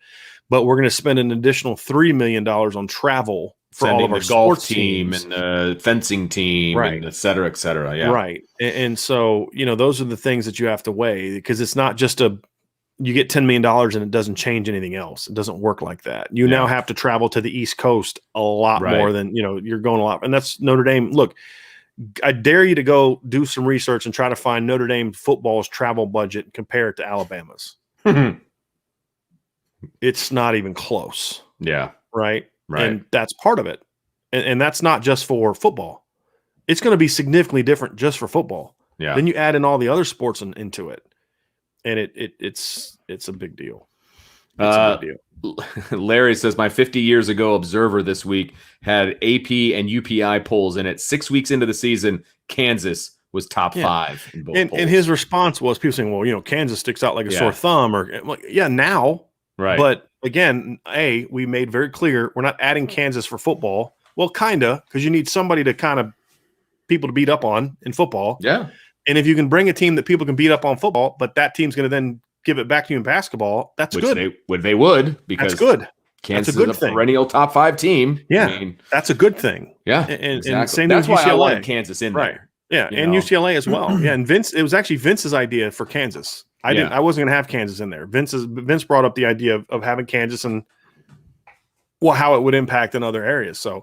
but we're going to spend an additional $3 million on travel for all of our golf team and the fencing team, and et cetera, et cetera. Yeah, right. And so those are the things that you have to weigh, because it's not just you get $10 million and it doesn't change anything else. It doesn't work like that. You now have to travel to the East Coast a lot more than, you're going a lot. And that's Notre Dame. Look, I dare you to go do some research and try to find Notre Dame football's travel budget and compare it to Alabama's. It's not even close. Yeah. Right. And that's part of it. And that's not just for football. It's going to be significantly different just for football. Yeah. Then you add in all the other sports into it. And it's a big deal. It's a big deal. Larry says, my 50 years ago observer this week had AP and UPI polls in it. 6 weeks into the season, Kansas was top 5 in both polls. And his response was, people saying, well, Kansas sticks out like a sore thumb. Or now. Right. But again, we made very clear we're not adding Kansas for football. Well, kind of, because you need somebody to kind of people to beat up on in football. Yeah. And if you can bring a team that people can beat up on football, but that team's going to then give it back to you in basketball, that's good. They would, because that's good. Kansas is a perennial top 5 team. Yeah, that's a good thing. Yeah, and same that's why UCLA. I wanted Kansas in there. Yeah, and UCLA as well. Yeah, and it was actually Vince's idea for Kansas. I wasn't going to have Kansas in there. Vince brought up the idea of having Kansas and how it would impact in other areas. So,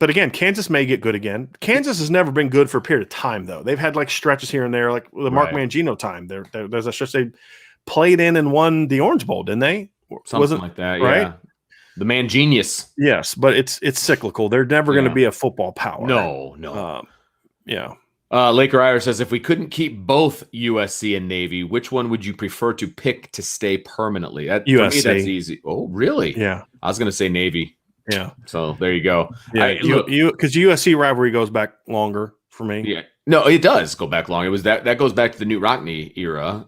but again, Kansas may get good again. Kansas has never been good for a period of time, though. They've had like stretches here and there, like the Mark Mangino time. There's a stretch they played in and won the Orange Bowl, didn't they? Something like that, right? Yeah. The man genius. Yes, but it's cyclical. They're never going to be a football power. No. Laker Irish says, if we couldn't keep both USC and Navy, which one would you prefer to pick to stay permanently? USC. For me, that's easy. Oh, really? Yeah. I was going to say Navy. Yeah. So there you go. Yeah. Because USC rivalry goes back longer for me. Yeah. No, it does go back long. It was that goes back to the Newt Rockne era,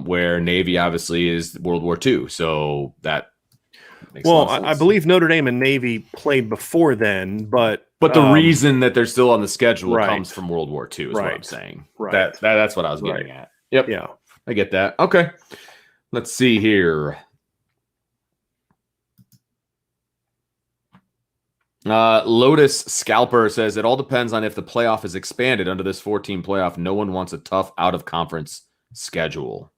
where Navy obviously is World War II. So that makes sense. I believe Notre Dame and Navy played before then, but the reason that they're still on the schedule comes from World War II, is what I'm saying. Right. That's what I was getting at. Yep. Yeah. I get that. Okay. Let's see here. Lotus Scalper says, it all depends on if the playoff is expanded. Under this 14 playoff, no one wants a tough out-of-conference schedule.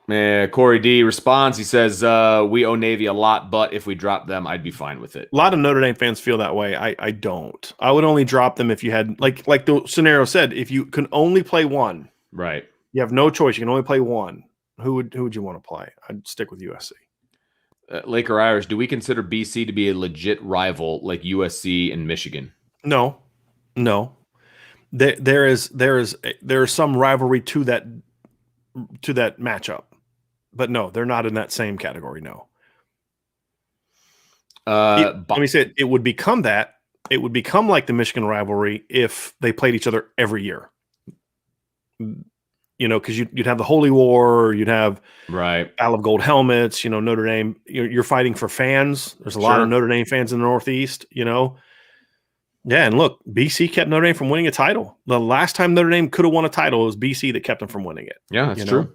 Corey D responds. He says, we owe Navy a lot, but if we drop them, I'd be fine with it. A lot of Notre Dame fans feel that way. I don't. I would only drop them if you had, like the scenario said, if you can only play one. Right. You have no choice. You can only play one. Who would you want to play? I'd stick with USC. Laker Irish, do we consider BC to be a legit rival like USC and Michigan? No. There is some rivalry to that matchup, but no, they're not in that same category. No. Let me say it would become that. It would become like the Michigan rivalry if they played each other every year. because you'd have the Holy War, you'd have Right. Battle of Gold Helmets, Notre Dame, you're fighting for fans. There's a lot of Notre Dame fans in the Northeast, Yeah, and look, BC kept Notre Dame from winning a title. The last time Notre Dame could have won a title, it was BC that kept them from winning it. Yeah, that's true.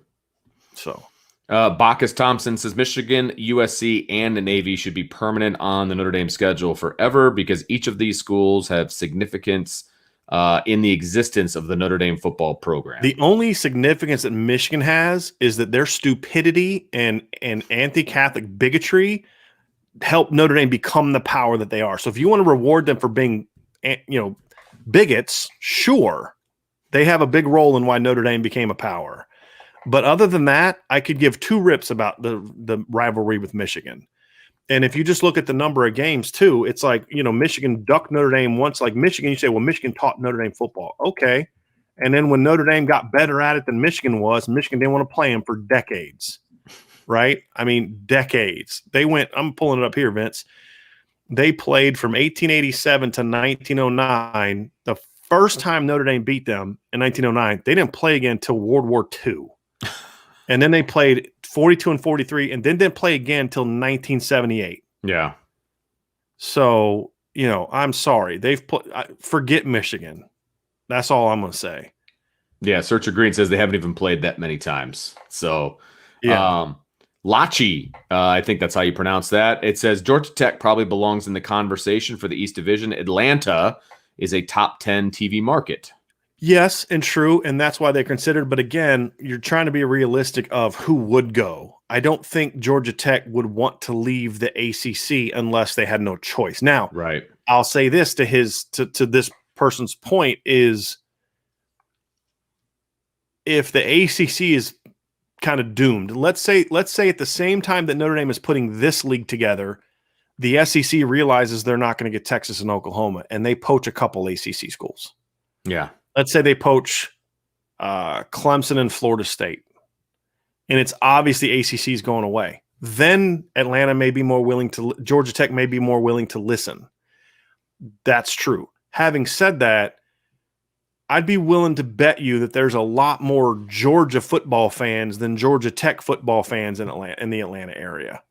So, Bacchus Thompson says Michigan, USC, and the Navy should be permanent on the Notre Dame schedule forever because each of these schools have significance in the existence of the Notre Dame football program. The only significance that Michigan has is that their stupidity and anti-Catholic bigotry helped Notre Dame become the power that they are. So if you want to reward them for being, bigots, sure, they have a big role in why Notre Dame became a power. But other than that, I could give two rips about the rivalry with Michigan. And if you just look at the number of games too, it's like, Michigan ducked Notre Dame once. Like Michigan, you say, well, Michigan taught Notre Dame football. Okay. And then when Notre Dame got better at it than Michigan was, Michigan didn't want to play them for decades. Right? I mean, decades. They went, I'm pulling it up here, Vince. They played from 1887 to 1909. The first time Notre Dame beat them in 1909, they didn't play again until World War II. And then they played 42 and 43 and then didn't play again until 1978. Yeah. So, I'm sorry. Forget Michigan. That's all I'm going to say. Yeah. Searcher Green says they haven't even played that many times. So, yeah. Lachi, I think that's how you pronounce that. It says Georgia Tech probably belongs in the conversation for the East Division. Atlanta is a top 10 TV market. Yes, and true, and that's why they're considered. But again, you're trying to be realistic of who would go. I don't think Georgia Tech would want to leave the ACC unless they had no choice. Now, right. I'll say this to this person's point is if the ACC is kind of doomed, let's say at the same time that Notre Dame is putting this league together, the SEC realizes they're not going to get Texas and Oklahoma, and they poach a couple ACC schools. Yeah. Let's say they poach Clemson and Florida State, and it's obvious the ACC is going away. Then Atlanta may be more willing to – Georgia Tech may be more willing to listen. That's true. Having said that, I'd be willing to bet you that there's a lot more Georgia football fans than Georgia Tech football fans in the Atlanta area.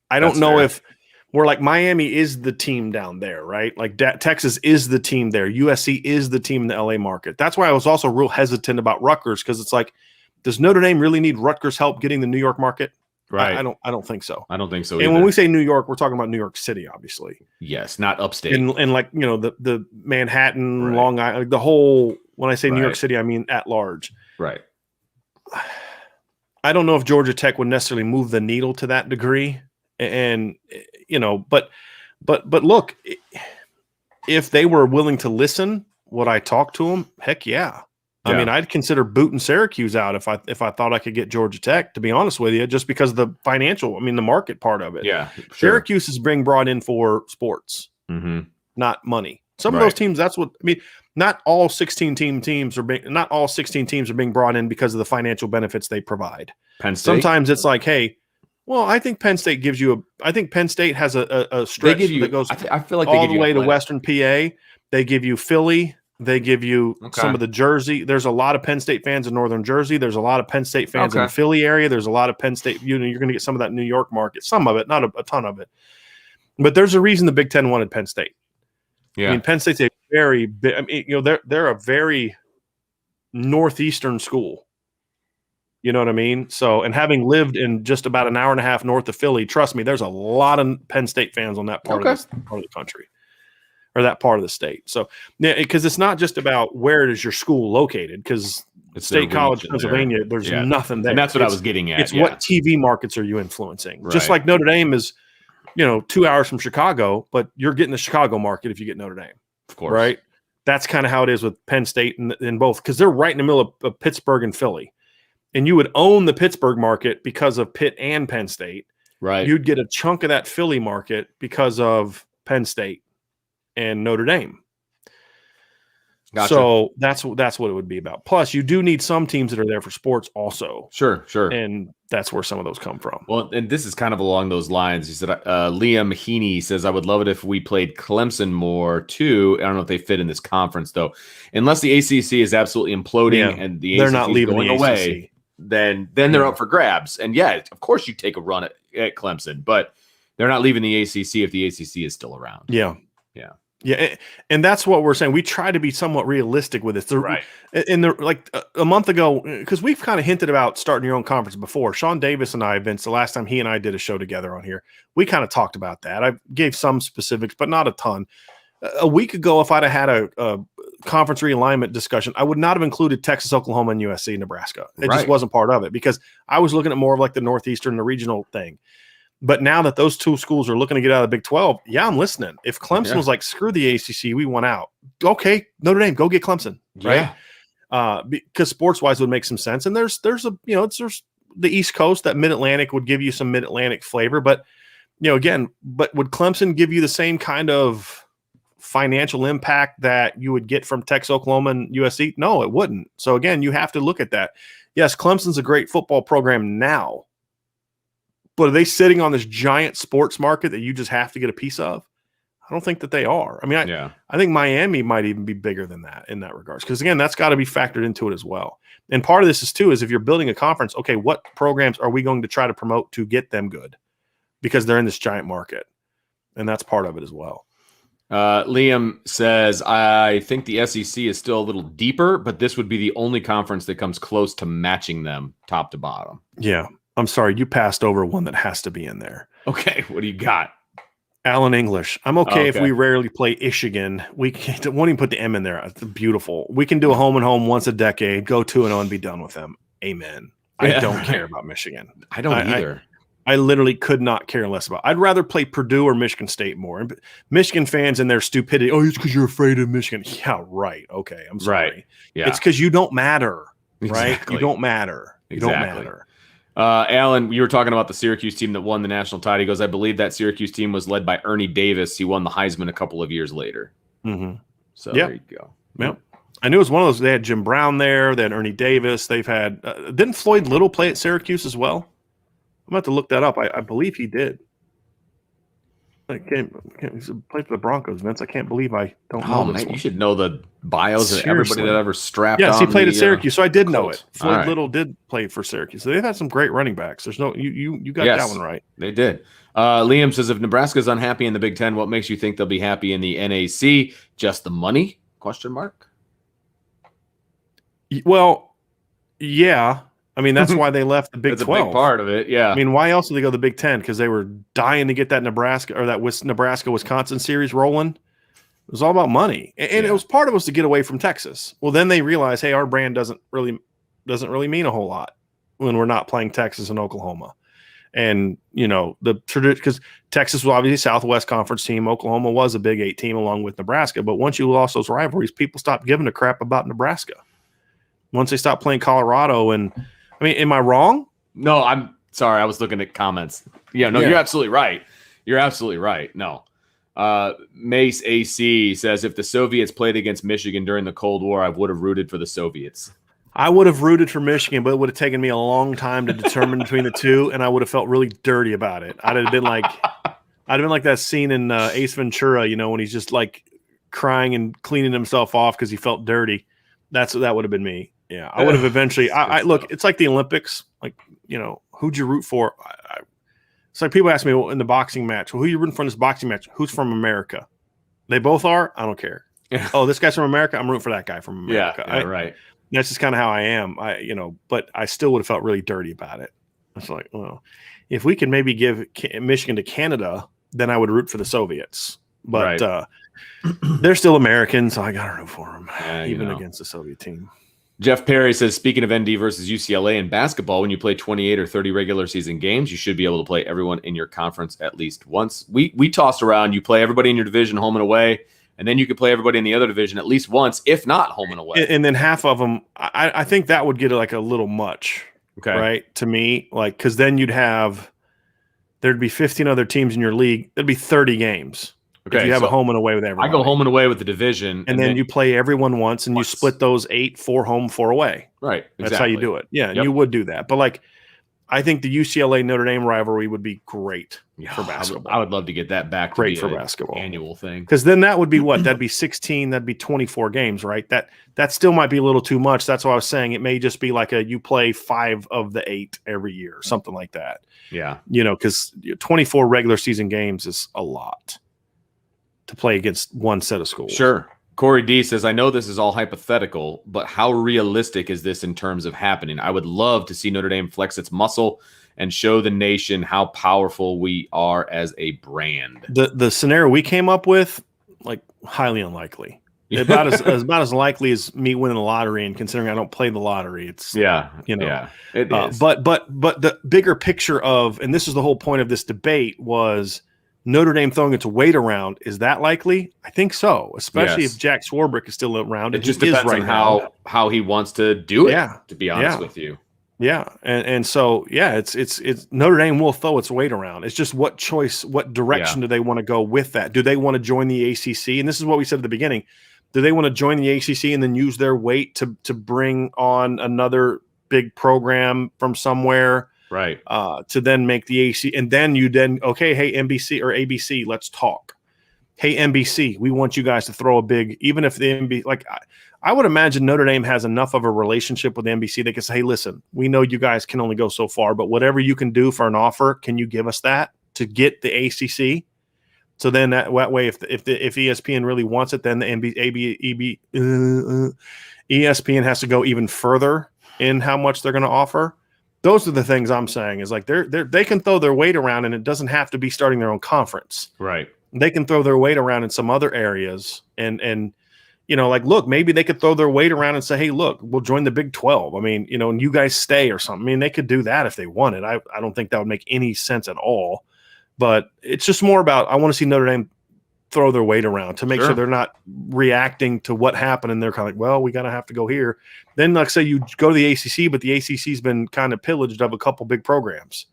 I don't know if – we're like Miami is the team down there, right? Like Texas is the team there. USC is the team in the LA market. That's why I was also real hesitant about Rutgers because it's like, does Notre Dame really need Rutgers' help getting the New York market? Right. I don't think so. I don't think so either. And when we say New York, we're talking about New York City, obviously. Yes, not upstate. And like, the Manhattan, right. Long Island, the whole, when I say New York City, I mean at large. Right. I don't know if Georgia Tech would necessarily move the needle to that degree. And, but look, if they were willing to listen, would I talk to them? Heck yeah. I mean, I'd consider booting Syracuse out if I thought I could get Georgia Tech, to be honest with you, just because of the financial, the market part of it. Yeah. Sure. Syracuse is being brought in for sports, not money. Some of those teams, that's what, not all 16 teams are being brought in because of the financial benefits they provide. Penn State. Sometimes it's like, hey, well, I think Penn State gives you I think Penn State has a stretch that goes I feel like all the way to Western PA. They give you Philly. They give you some of the Jersey. There's a lot of Penn State fans in Northern Jersey. There's a lot of Penn State fans in the Philly area. There's a lot of Penn State. You're going to get some of that New York market. Some of it, not a ton of it. But there's a reason the Big Ten wanted Penn State. Yeah. Penn State's a very big. They're a very northeastern school. You know what I mean? So, and having lived in just about an hour and a half north of Philly, trust me, there's a lot of Penn State fans on that part of the country or that part of the state. So, yeah, because it's not just about where is your school located, because State College, Pennsylvania, there's nothing there. And that's what I was getting at. It's what TV markets are you influencing? Right. Just like Notre Dame is, 2 hours from Chicago, but you're getting the Chicago market if you get Notre Dame. Of course. Right? That's kind of how it is with Penn State and both, because they're right in the middle of Pittsburgh and Philly. And you would own the Pittsburgh market because of Pitt and Penn State. Right. You'd get a chunk of that Philly market because of Penn State and Notre Dame. Gotcha. So that's what it would be about. Plus, you do need some teams that are there for sports also. Sure. And that's where some of those come from. Well, and this is kind of along those lines. He said, Liam Heaney says, I would love it if we played Clemson more too. I don't know if they fit in this conference though. Unless the ACC is absolutely imploding and the ACC not leaving going away, then they're up for grabs. And yeah, of course you take a run at Clemson, but they're not leaving the ACC if the ACC is still around. Yeah. And that's what we're saying. We try to be somewhat realistic with this. Right. And like a month ago, because we've kind of hinted about starting your own conference before. Sean Davis and I, Vince, the last time he and I did a show together on here, we kind of talked about that. I gave some specifics, but not a ton. A week ago, if I'd have had a conference realignment discussion, I would not have included Texas, Oklahoma, and USC, Nebraska. It just wasn't part of it because I was looking at more of like the Northeastern, the regional thing. But now that those two schools are looking to get out of the Big 12, I'm listening. If Clemson was like, screw the ACC, we want out. Okay, Notre Dame, go get Clemson, right? Because sports-wise would make some sense. And there's the East Coast, that Mid-Atlantic would give you some Mid-Atlantic flavor. But, again, would Clemson give you the same kind of financial impact that you would get from Texas, Oklahoma, and USC? No, it wouldn't. So, again, you have to look at that. Yes, Clemson's a great football program now. But are they sitting on this giant sports market that you just have to get a piece of? I don't think that they are. I mean, I think Miami might even be bigger than that in that regards. Because, again, that's got to be factored into it as well. And part of this is if you're building a conference, okay, what programs are we going to try to promote to get them good? Because they're in this giant market. And that's part of it as well. Liam says, I think the SEC is still a little deeper, but this would be the only conference that comes close to matching them top to bottom. Yeah. I'm sorry, you passed over one that has to be in there. Okay, what do you got? Allen English. I'm okay if we rarely play Michigan. We won't even put the M in there. It's beautiful. We can do a home and home once a decade, go 2-0 and be done with them. Amen. I don't care about Michigan. I don't either. I literally could not care less about. I'd rather play Purdue or Michigan State more. And Michigan fans and their stupidity. Oh, it's because you're afraid of Michigan. Yeah, right. Okay, I'm sorry. Right. Yeah. It's because you don't matter. Right? You don't matter. You don't matter. Alan, you were talking about the Syracuse team that won the national title. He goes, I believe that Syracuse team was led by Ernie Davis. He won the Heisman a couple of years later. Mm-hmm. So there you go. Yep. I knew it was one of those. They had Jim Brown there. They had Ernie Davis. They've had didn't Floyd Little play at Syracuse as well? I'm about to look that up. I believe he did. I can't he played for the Broncos, Vince. I can't believe I don't know this. Man, you should know the bios of everybody that ever strapped on. Yes, he played at Syracuse, so I did know it. Floyd Little did play for Syracuse. So they've had some great running backs. There's no you got that one right. They did. Liam says, if Nebraska's unhappy in the Big Ten, what makes you think they'll be happy in the NAC? Just the money? ? Well, yeah. I mean, that's why they left the Big 12. That's a big part of it, yeah. I mean, why else did they go to the Big 10? Because they were dying to get that Nebraska-Wisconsin series rolling. It was all about money. And it was part of us to get away from Texas. Well, then they realized, hey, our brand doesn't really mean a whole lot when we're not playing Texas and Oklahoma. And, because Texas was obviously a Southwest Conference team. Oklahoma was a Big 8 team along with Nebraska. But once you lost those rivalries, people stopped giving a crap about Nebraska. Once they stopped playing Colorado and – I mean, am I wrong? No, I'm sorry. I was looking at comments. Yeah, no, you're absolutely right. You're absolutely right. No. Mace AC says, if the Soviets played against Michigan during the Cold War, I would have rooted for the Soviets. I would have rooted for Michigan, but it would have taken me a long time to determine between the two, and I would have felt really dirty about it. I'd have been like that scene in Ace Ventura, when he's just like crying and cleaning himself off because he felt dirty. That would have been me. Yeah, I would have eventually. I look. It's like the Olympics. Like, who'd you root for? It's like people ask me in the boxing match. Well, who are you rooting for in this boxing match? Who's from America? They both are. I don't care. Oh, this guy's from America. I'm rooting for that guy from America. Yeah, right. That's just kind of how I am. But I still would have felt really dirty about it. It's like, well, if we can maybe give Michigan to Canada, then I would root for the Soviets. But they're still Americans, so I got to root for them, even against the Soviet team. Jeff Perry says, speaking of ND versus UCLA in basketball, when you play 28 or 30 regular season games, you should be able to play everyone in your conference at least once. We tossed around, you play everybody in your division home and away, and then you could play everybody in the other division at least once, if not home and away. And then half of them, I think that would get like a little much, right, to me. Like, because then there'd be 15 other teams in your league. There'd be 30 games. If you have a home and away with everybody. I go home and away with the division. And then you play everyone once, and you split those 8, 4 home, 4 away. Right. Exactly. That's how you do it. Yeah, you would do that. But like, I think the UCLA Notre Dame rivalry would be great for basketball. I would love to get that back. Great for basketball. Annual thing. Because then that would be what? That'd be 16. That'd be 24 games, right? That still might be a little too much. That's why I was saying it may just be like you play 5 of the 8 every year, or something like that. Yeah. Because 24 regular season games is a lot to play against one set of schools. Sure. Corey D says, I know this is all hypothetical, but how realistic is this in terms of happening? I would love to see Notre Dame flex its muscle and show the nation how powerful we are as a brand. The scenario we came up with, like, highly unlikely. About as likely as me winning the lottery, and considering I don't play the lottery, it's it is. But the bigger picture of, and this is the whole point of this debate, was Notre Dame throwing its weight around. Is that likely? I think so, especially if Jack Swarbrick is still around. It just depends on how he wants to do it. Yeah, to be honest with you. Yeah, and so it's Notre Dame will throw its weight around. It's just what direction do they want to go with that? Do they want to join the ACC? And this is what we said at the beginning. Do they want to join the ACC and then use their weight to bring on another big program from somewhere? Right. To then make the AC, and then hey, NBC or ABC, let's talk. Hey, NBC, we want you guys to throw a big, even if the NBC, like, I would imagine Notre Dame has enough of a relationship with NBC. They can say, hey, listen, we know you guys can only go so far, but whatever you can do for an offer, can you give us that to get the ACC? So then that way, if ESPN really wants it, then the ESPN has to go even further in how much they're going to offer. Those are the things I'm saying, is like they can throw their weight around, and it doesn't have to be starting their own conference. Right. They can throw their weight around in some other areas, and like, look, maybe they could throw their weight around and say, hey, look, we'll join the Big 12. I mean, and you guys stay or something. I mean, they could do that if they wanted. I don't think that would make any sense at all. But it's just more about, I want to see Notre Dame throw their weight around to make sure they're not reacting to what happened, and they're kind of like, well, we got to have to go here. Then, like, say you go to the ACC, but the ACC's been kind of pillaged of a couple big programs.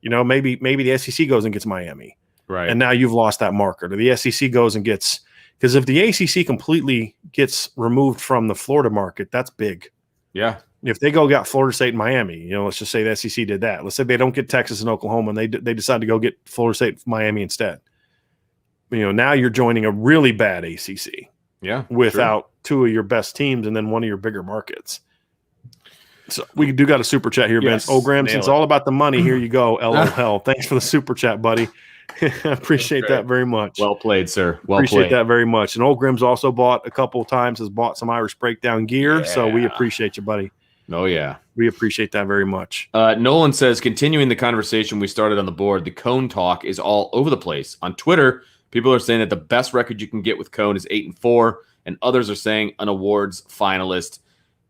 Maybe the SEC goes and gets Miami. Right. And now you've lost that marker. Or the SEC goes and gets – because if the ACC completely gets removed from the Florida market, that's big. Yeah. If they got Florida State and Miami, let's just say the SEC did that. Let's say they don't get Texas and Oklahoma, and they decide to go get Florida State and Miami instead. Now you're joining a really bad ACC. Yeah. Without 2 of your best teams and then one of your bigger markets. So we do got a super chat here, yes, Ben. Graham, it's all about the money. Here you go. LOL. Thanks for the super chat, buddy. I appreciate that very much. Well played, sir. Appreciate that very much. And Grim's also bought a couple of times, has bought some Irish Breakdown gear. So we appreciate you, buddy. Oh, yeah. We appreciate that very much. Nolan says, continuing the conversation we started on the board, the Cone talk is all over the place. On Twitter, people are saying that the best record you can get with Cone is 8-4, and others are saying an awards finalist.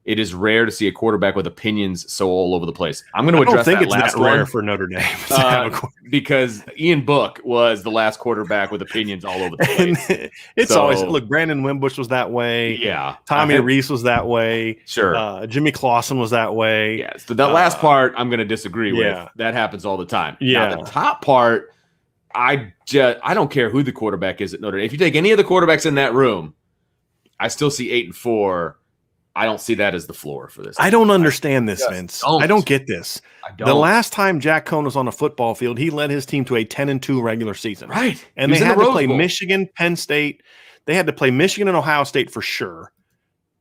It is rare to see a quarterback with opinions so all over the place. I'm going to address that last one. I don't think it's that rare for Notre Dame. Because Ian Book was the last quarterback with opinions all over the place. It's always – look, Brandon Wimbush was that way. Yeah. Tommy Reese was that way. Sure. Jimmy Clausen was that way. Yeah. So that last part I'm going to disagree with. That happens all the time. Yeah. Now, the top part, I don't care who the quarterback is at Notre Dame. If you take any of the quarterbacks in that room, I still see 8-4. I don't see that as the floor for this. I don't understand this, Vince. I don't get this. The last time Jack Cohn was on a football field, he led his team to a 10-2 regular season. Right. And they had to play Michigan, Penn State. They had to play Michigan and Ohio State for sure.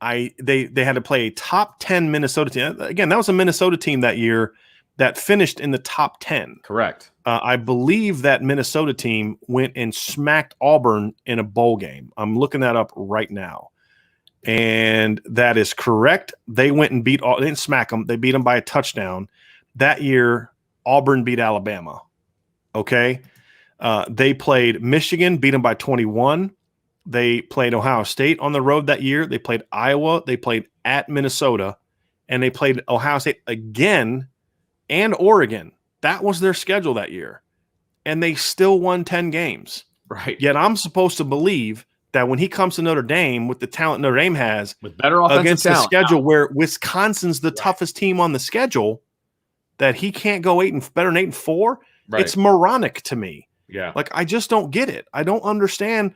They had to play a top 10 Minnesota team. Again, that was a Minnesota team that year that finished in the top 10. Correct. I believe that Minnesota team went and smacked Auburn in a bowl game. I'm looking that up right now. And that is correct. They went and they didn't smack them. They beat them by a touchdown. That year, Auburn beat Alabama. Okay. They played Michigan, beat them by 21. They played Ohio State on the road that year. They played Iowa. They played at Minnesota, and they played Ohio State again and Oregon. That was their schedule that year. And they still won 10 games. Right. Yet I'm supposed to believe that when he comes to Notre Dame with the talent Notre Dame has, with better offensive against talent, the schedule where Wisconsin's the toughest team on the schedule, that he can't go better than 8-4. Right. It's moronic to me. Yeah. Like, I just don't get it. I don't understand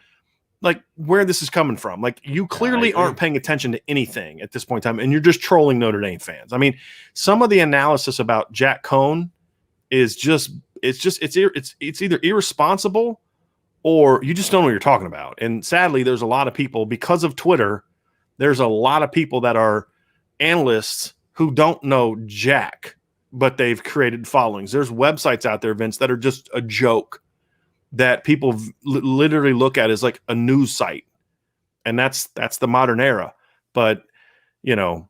like where this is coming from. Like, you clearly aren't paying attention to anything at this point in time, and you're just trolling Notre Dame fans. I mean, some of the analysis about Jack Cohn is it's either irresponsible or you just don't know what you're talking about. And sadly, there's a lot of people, because of Twitter, there's a lot of people that are analysts who don't know jack, but they've created followings. There's websites out there, Vince, that are just a joke that people literally look at as like a news site. And that's the modern era. But, you know,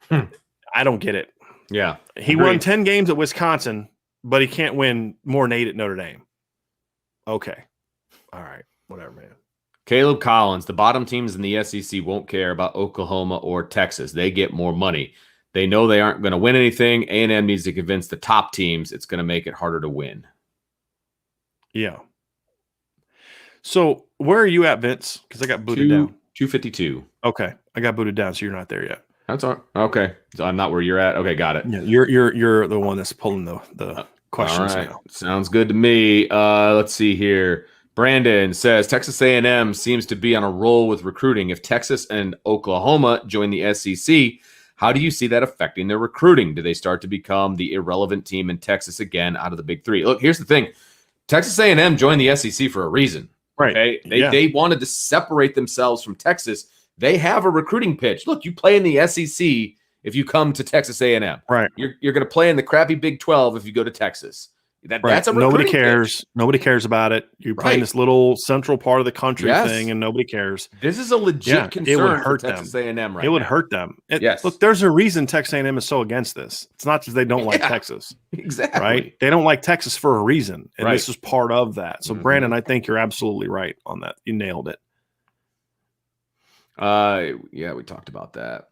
I don't get it. Yeah. He won 10 games at Wisconsin, but he can't win more than 8 at Notre Dame. Okay. All right. Whatever, man. Caleb Collins, the bottom teams in the SEC won't care about Oklahoma or Texas. They get more money. They know they aren't going to win anything. A&M needs to convince the top teams it's going to make it harder to win. Yeah. So where are you at, Vince? Because I got booted down. 252. Okay. I got booted down, so you're not there yet. That's all. Okay. So I'm not where you're at. Okay, got it. Yeah, you're the one that's pulling the questions all right. now. Sounds good to me. Let's see here. Brandon says Texas A&M seems to be on a roll with recruiting. If Texas and Oklahoma join the SEC, how do you see that affecting their recruiting? Do they start to become the irrelevant team in Texas again out of the big three? Look, here's the thing. Texas A&M joined the SEC for a reason. Right. Okay? They wanted to separate themselves from Texas. They have a recruiting pitch. Look, you play in the SEC if you come to Texas A&M. Right. You're going to play in the crappy Big 12 if you go to Texas. That's a nobody cares. pitch. Nobody cares about it. You're playing this little central part of the country thing, and nobody cares. This is a legit concern it would hurt for Texas them. A&M right It would now. hurt them. Yes. Look, there's a reason Texas A&M is so against this. It's not just they don't like Texas. Exactly. Right? They don't like Texas for a reason, and Right. this is part of that. So, Brandon, I think you're absolutely right on that. You nailed it. Yeah, we talked about that.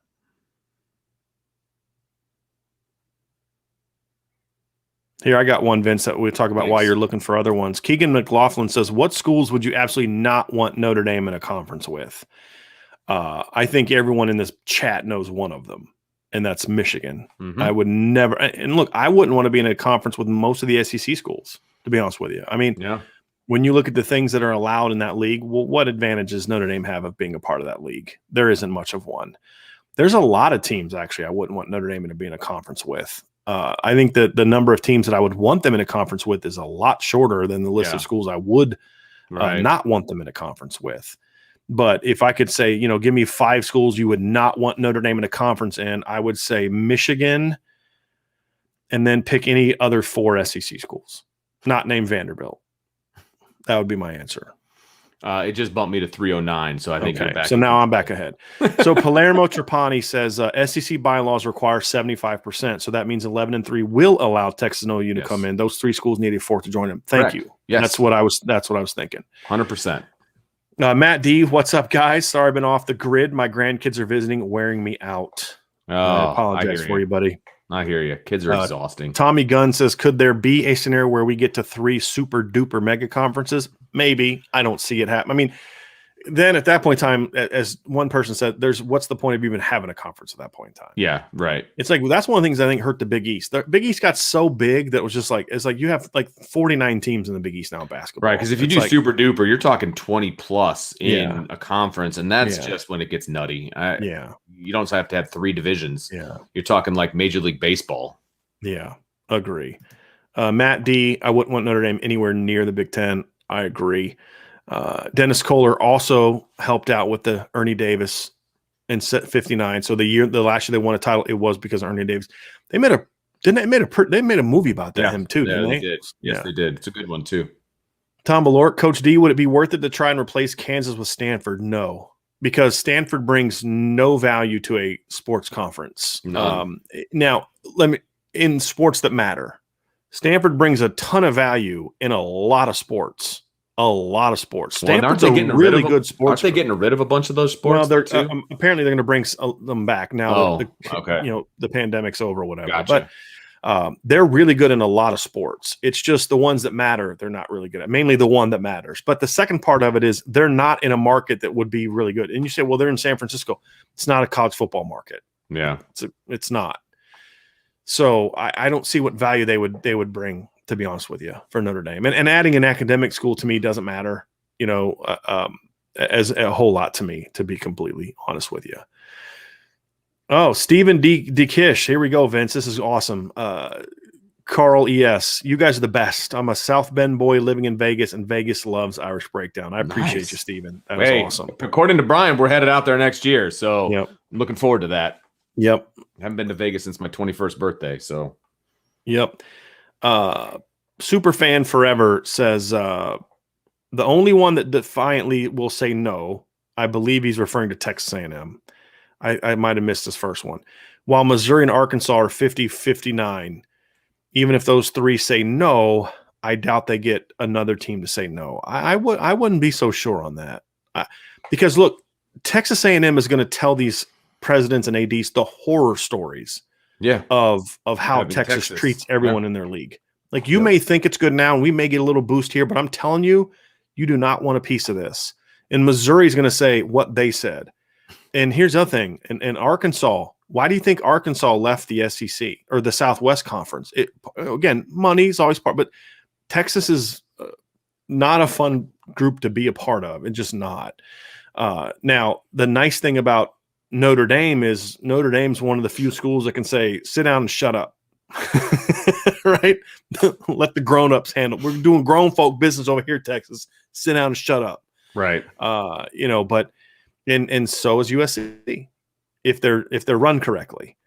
Here, I got one, Vince, that we'll talk about why you're looking for other ones. Keegan McLaughlin says, what schools would you absolutely not want Notre Dame in a conference with? I think everyone in this chat knows one of them, and that's Michigan. I would never – and look, I wouldn't want to be in a conference with most of the SEC schools, to be honest with you. I mean, when you look at the things that are allowed in that league, well, what advantages Notre Dame have of being a part of that league? There isn't much of one. There's a lot of teams, actually, I wouldn't want Notre Dame to be in a conference with. I think that the number of teams that I would want them in a conference with is a lot shorter than the list of schools I would not want them in a conference with. But if I could say, you know, give me 5 schools you would not want Notre Dame in a conference in, I would say Michigan, and then pick any other 4 SEC schools, not named Vanderbilt. That would be my answer. It just bumped me to 309, so I think you're back. So now I'm back ahead. So Palermo Trapani says SEC bylaws require 75%, so that means 11 and 3 will allow Texas and OU to come in. Those 3 schools need a 4th to join them. Thank you. Yes, that's what I was thinking. 100%. Matt D, what's up, guys? Sorry I've been off the grid. My grandkids are visiting, wearing me out. I apologize for you, buddy. I hear you. Kids are exhausting. Tommy Gunn says, could there be a scenario where we get to 3 super duper mega conferences? Maybe. I don't see it happen. I mean, then at that point in time, as one person said, what's the point of even having a conference at that point in time? Yeah, right. It's like, that's one of the things I think hurt the Big East. The Big East got so big that it was just like, it's like you have like 49 teams in the Big East now in basketball. Right, because if you do super duper, you're talking 20 plus in a conference, and that's just when it gets nutty. You don't have to have 3 divisions. Yeah. You're talking like Major League Baseball. Yeah, agree. Matt D, I wouldn't want Notre Dame anywhere near the Big Ten. I agree. Dennis Kohler also helped out with the Ernie Davis in 59. So the last year they won a title, it was because of Ernie Davis. They made a movie about that him too. Didn't they? Did. Yes, they did. It's a good one too. Tom Balort, Coach D, would it be worth it to try and replace Kansas with Stanford? No, because Stanford brings no value to a sports conference. Now, in sports that matter, Stanford brings a ton of value in a lot of sports. Stanford's a really good sports. Aren't they getting rid of a bunch of those sports? Well, apparently they're going to bring them back now. The pandemic's over or whatever. Gotcha. But they're really good in a lot of sports. It's just the ones that matter, they're not really good at. Mainly the one that matters. But the second part of it is they're not in a market that would be really good. And you say, well, they're in San Francisco. It's not a college football market. Yeah, it's not. So I don't see what value they would bring to be honest with you, for Notre Dame. And adding an academic school to me doesn't matter, as a whole lot to me, to be completely honest with you. Oh, Stephen D. Kish. Here we go, Vince. This is awesome. Carl E.S., you guys are the best. I'm a South Bend boy living in Vegas, and Vegas loves Irish Breakdown. I appreciate you, Stephen. That was awesome. According to Brian, we're headed out there next year, so yep. I'm looking forward to that. Yep. I haven't been to Vegas since my 21st birthday, so. Yep. Superfan Forever says, the only one that defiantly will say no, I believe he's referring to Texas A&M. I might have missed his first one. While Missouri and Arkansas are 50-59, even if those three say no, I doubt they get another team to say no. I wouldn't be so sure on that. Because, look, Texas A&M is going to tell these presidents and ADs the horror stories of how Texas treats everyone in their league. Like, you may think it's good now, and we may get a little boost here, but I'm telling you, you do not want a piece of this. And Missouri is going to say what they said. And here's the other thing. In Arkansas, why do you think Arkansas left the SEC or the Southwest Conference? Again, money is always part, but Texas is not a fun group to be a part of. It's just not. Now, the nice thing about Notre Dame is Notre Dame's one of the few schools that can say, sit down and shut up. Right? Let the grown-ups handle. We're doing grown folk business over here, Texas. Sit down and shut up. Right. But and so is USC if they're run correctly.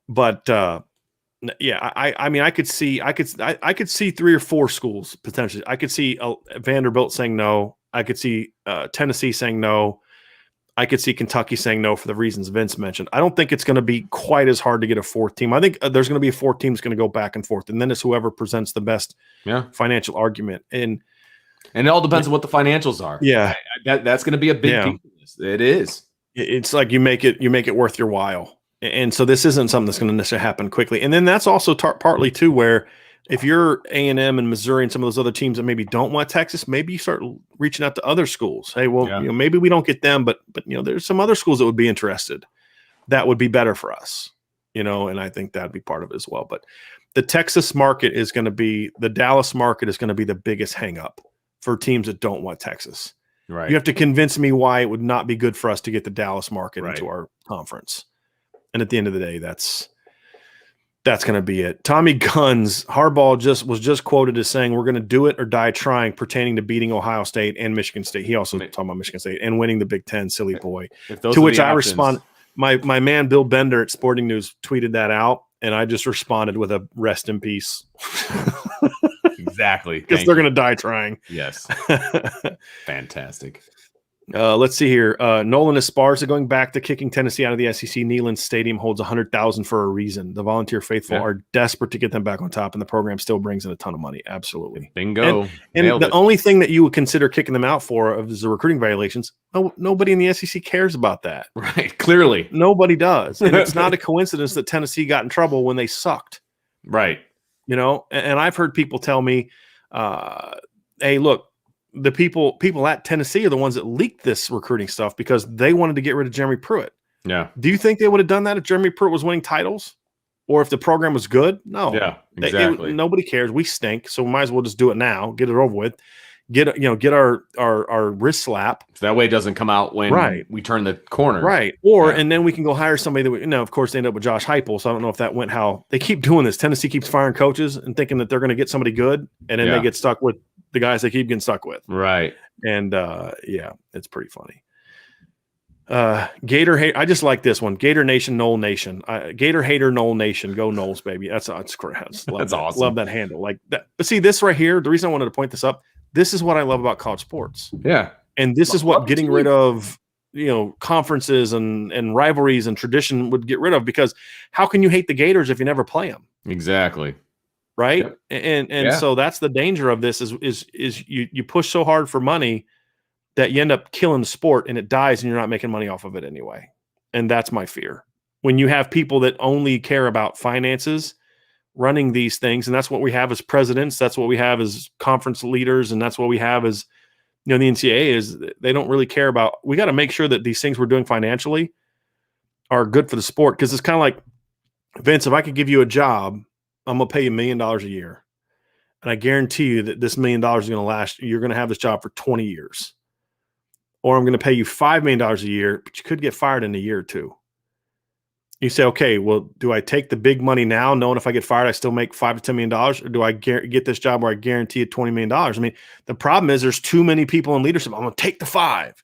But I mean, I could see 3 or 4 schools potentially. I could see Vanderbilt saying no. I could see Tennessee saying no. I could see Kentucky saying no for the reasons Vince mentioned. I don't think it's going to be quite as hard to get a 4th team. I think there's going to be a 4th team that's going to go back and forth, and then it's whoever presents the best financial argument. And it all depends on what the financials are. Yeah, that's going to be a big piece of this. It is. It's like you make it worth your while. And so this isn't something that's going to necessarily happen quickly. And then that's also partly too where if you're A&M and Missouri and some of those other teams that maybe don't want Texas, maybe you start reaching out to other schools. Hey, well, maybe we don't get them, but there's some other schools that would be interested. That would be better for us, and I think that'd be part of it as well. But the Texas market is going to be the Dallas market is going to be the biggest hang up for teams that don't want Texas. Right. You have to convince me why it would not be good for us to get the Dallas market into our conference. And at the end of the day, that's going to be it. Tommy Guns, Harbaugh was just quoted as saying, we're going to do it or die trying, pertaining to beating Ohio State and Michigan State. He also talked about Michigan State and winning the Big Ten, silly boy. To which I respond, my man Bill Bender at Sporting News tweeted that out, and I just responded with a rest in peace. Exactly. Because they're going to die trying. Yes. Fantastic. Let's see here. Nolan Esparza going back to kicking Tennessee out of the SEC. Neyland Stadium holds 100,000 for a reason. The volunteer faithful are desperate to get them back on top, and the program still brings in a ton of money. Absolutely. Bingo. And the only thing that you would consider kicking them out for is the recruiting violations. Nobody in the SEC cares about that. Right. Clearly. Nobody does. And it's not a coincidence that Tennessee got in trouble when they sucked. Right. And I've heard people tell me, hey, look, the people at Tennessee are the ones that leaked this recruiting stuff because they wanted to get rid of Jeremy Pruitt. Yeah. Do you think they would have done that if Jeremy Pruitt was winning titles or if the program was good? No. Yeah, exactly. Nobody cares. We stink. So we might as well just do it now, get it over with, get our wrist slap. So that way it doesn't come out when we turn the corner. Right. Or, and then we can go hire somebody that of course they end up with Josh Heupel. So I don't know if that went how they keep doing this. Tennessee keeps firing coaches and thinking that they're going to get somebody good. And then they get stuck with the guys they keep getting stuck with. Right. And it's pretty funny. Gator hate. I just like this one. Gator Nation, Knoll Nation. Gator hater, Knoll Nation. Go Knowles, baby. That's great. That's awesome. Love that handle. Like that. But see, this right here, the reason I wanted to point this up, this is what I love about college sports. Yeah. And this is what getting rid of, conferences and rivalries and tradition would get rid of, because how can you hate the Gators if you never play them? Exactly. Right. Yep. And so that's the danger of this is you push so hard for money that you end up killing the sport and it dies and you're not making money off of it anyway. And that's my fear. When you have people that only care about finances running these things, and that's what we have as presidents, that's what we have as conference leaders, and that's what we have as the NCAA is they don't really care about. We got to make sure that these things we're doing financially are good for the sport, because it's kind of like, Vince, if I could give you a job, I'm going to pay you $1 million a year. and I guarantee you that this $1 million is going to last. You're going to have this job for 20 years. Or I'm going to pay you $5 million a year, but you could get fired in a year or two. You say, okay, well, do I take the big money now, knowing if I get fired, I still make $5 to $10 million, or do I get this job where I guarantee it $20 million? I mean, the problem is there's too many people in leadership. I'm going to take the 5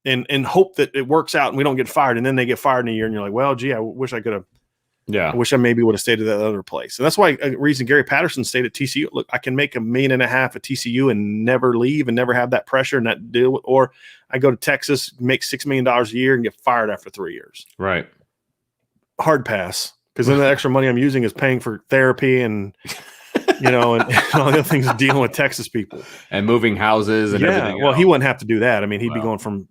and hope that it works out and we don't get fired. And then they get fired in a year and you're like, well, gee, I wish I could have. Yeah. I wish I maybe would have stayed at that other place. And that's why a reason Gary Patterson stayed at TCU. Look, I can make $1.5 million at TCU and never leave and never have that pressure and that deal with, or I go to Texas, make $6 million a year and get fired after 3 years. Right. Hard pass, because then the extra money I'm using is paying for therapy and and all the other things dealing with Texas people and moving houses and everything. Well, else. he wouldn't have to do that. I mean, he'd be going from,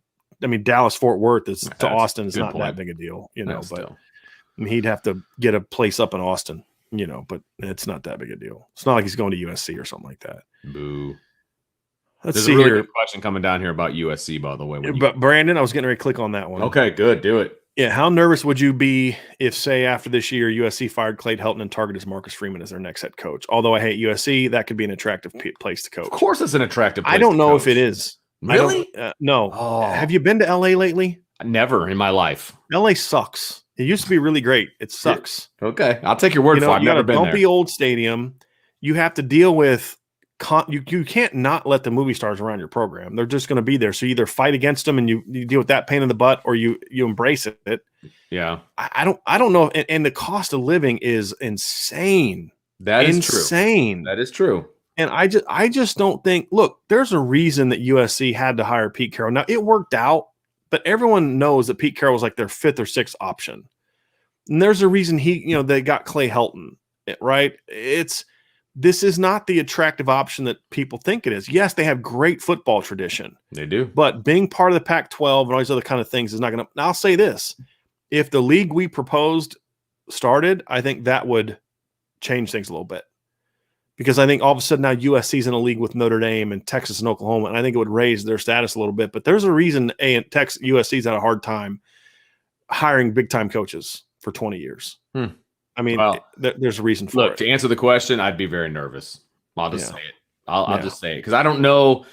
Dallas Fort Worth to Austin is not point. that big a deal, but still. I mean, he'd have to get a place up in Austin, but it's not that big a deal. It's not like he's going to USC or something like that. Boo. There's a really good question coming down here about USC, by the way. But Brandon, I was getting ready to click on that one. Okay, good. Do it. Yeah, how nervous would you be if, say, after this year, USC fired Clay Helton and targeted Marcus Freeman as their next head coach? Although I hate USC, that could be an attractive place to coach. Of course, it's an attractive place. I don't know if it is. Really? No. Oh. Have you been to LA lately? Never in my life. LA sucks. It used to be really great. It sucks. Okay, I'll take your word for it. I've never been there. You got a bumpy old stadium. You have to deal with. You can't not let the movie stars around your program. They're just going to be there. So you either fight against them and you deal with that pain in the butt, or you embrace it. Yeah. I don't know. And the cost of living is insane. That is insane. True. That is true. And I just don't think, look, there's a reason that USC had to hire Pete Carroll. Now it worked out, but everyone knows that Pete Carroll was like their 5th or 6th option. And there's a reason they got Clay Helton, right? This is not the attractive option that people think it is. Yes, they have great football tradition. They do. But being part of the Pac-12 and all these other kind of things is not going to – I'll say this. If the league we proposed started, I think that would change things a little bit. Because I think all of a sudden now USC's in a league with Notre Dame and Texas and Oklahoma, and I think it would raise their status a little bit. But there's a reason USC's had a hard time hiring big-time coaches for 20 years. I mean, there's a reason for it. Look, to answer the question, I'd be very nervous. I'll just say it. I'll just say it because I don't know.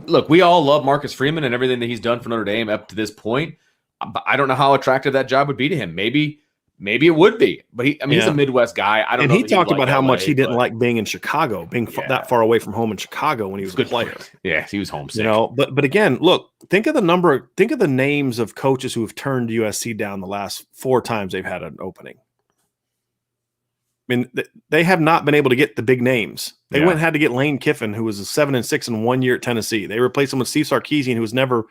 Look, we all love Marcus Freeman and everything that he's done for Notre Dame up to this point. But I don't know how attractive that job would be to him. Maybe it would be. But he's a Midwest guy. I don't know. And he talked about how much he didn't like being in Chicago, being that far away from home in Chicago when he was a player. Yeah, he was homesick. But again, look, think of the names of coaches who have turned USC down the last 4 times they've had an opening. I mean, they have not been able to get the big names. They went and had to get Lane Kiffin, who was a 7-6 in 1 year at Tennessee. They replaced him with Steve Sarkisian, who was never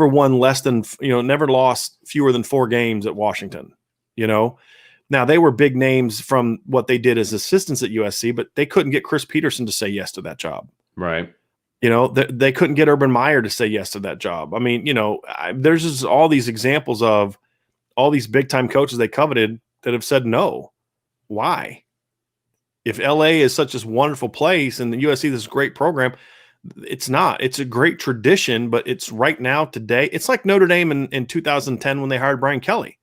won less than, never lost fewer than 4 games at Washington. Now they were big names from what they did as assistants at USC, but they couldn't get Chris Peterson to say yes to that job. Right. They couldn't get Urban Meyer to say yes to that job. I mean, there's just all these examples of all these big time coaches they coveted that have said no. Why? If LA is such a wonderful place and the USC is this great program, it's not. It's a great tradition, but it's right now today. It's like Notre Dame in 2010 when they hired Brian Kelly.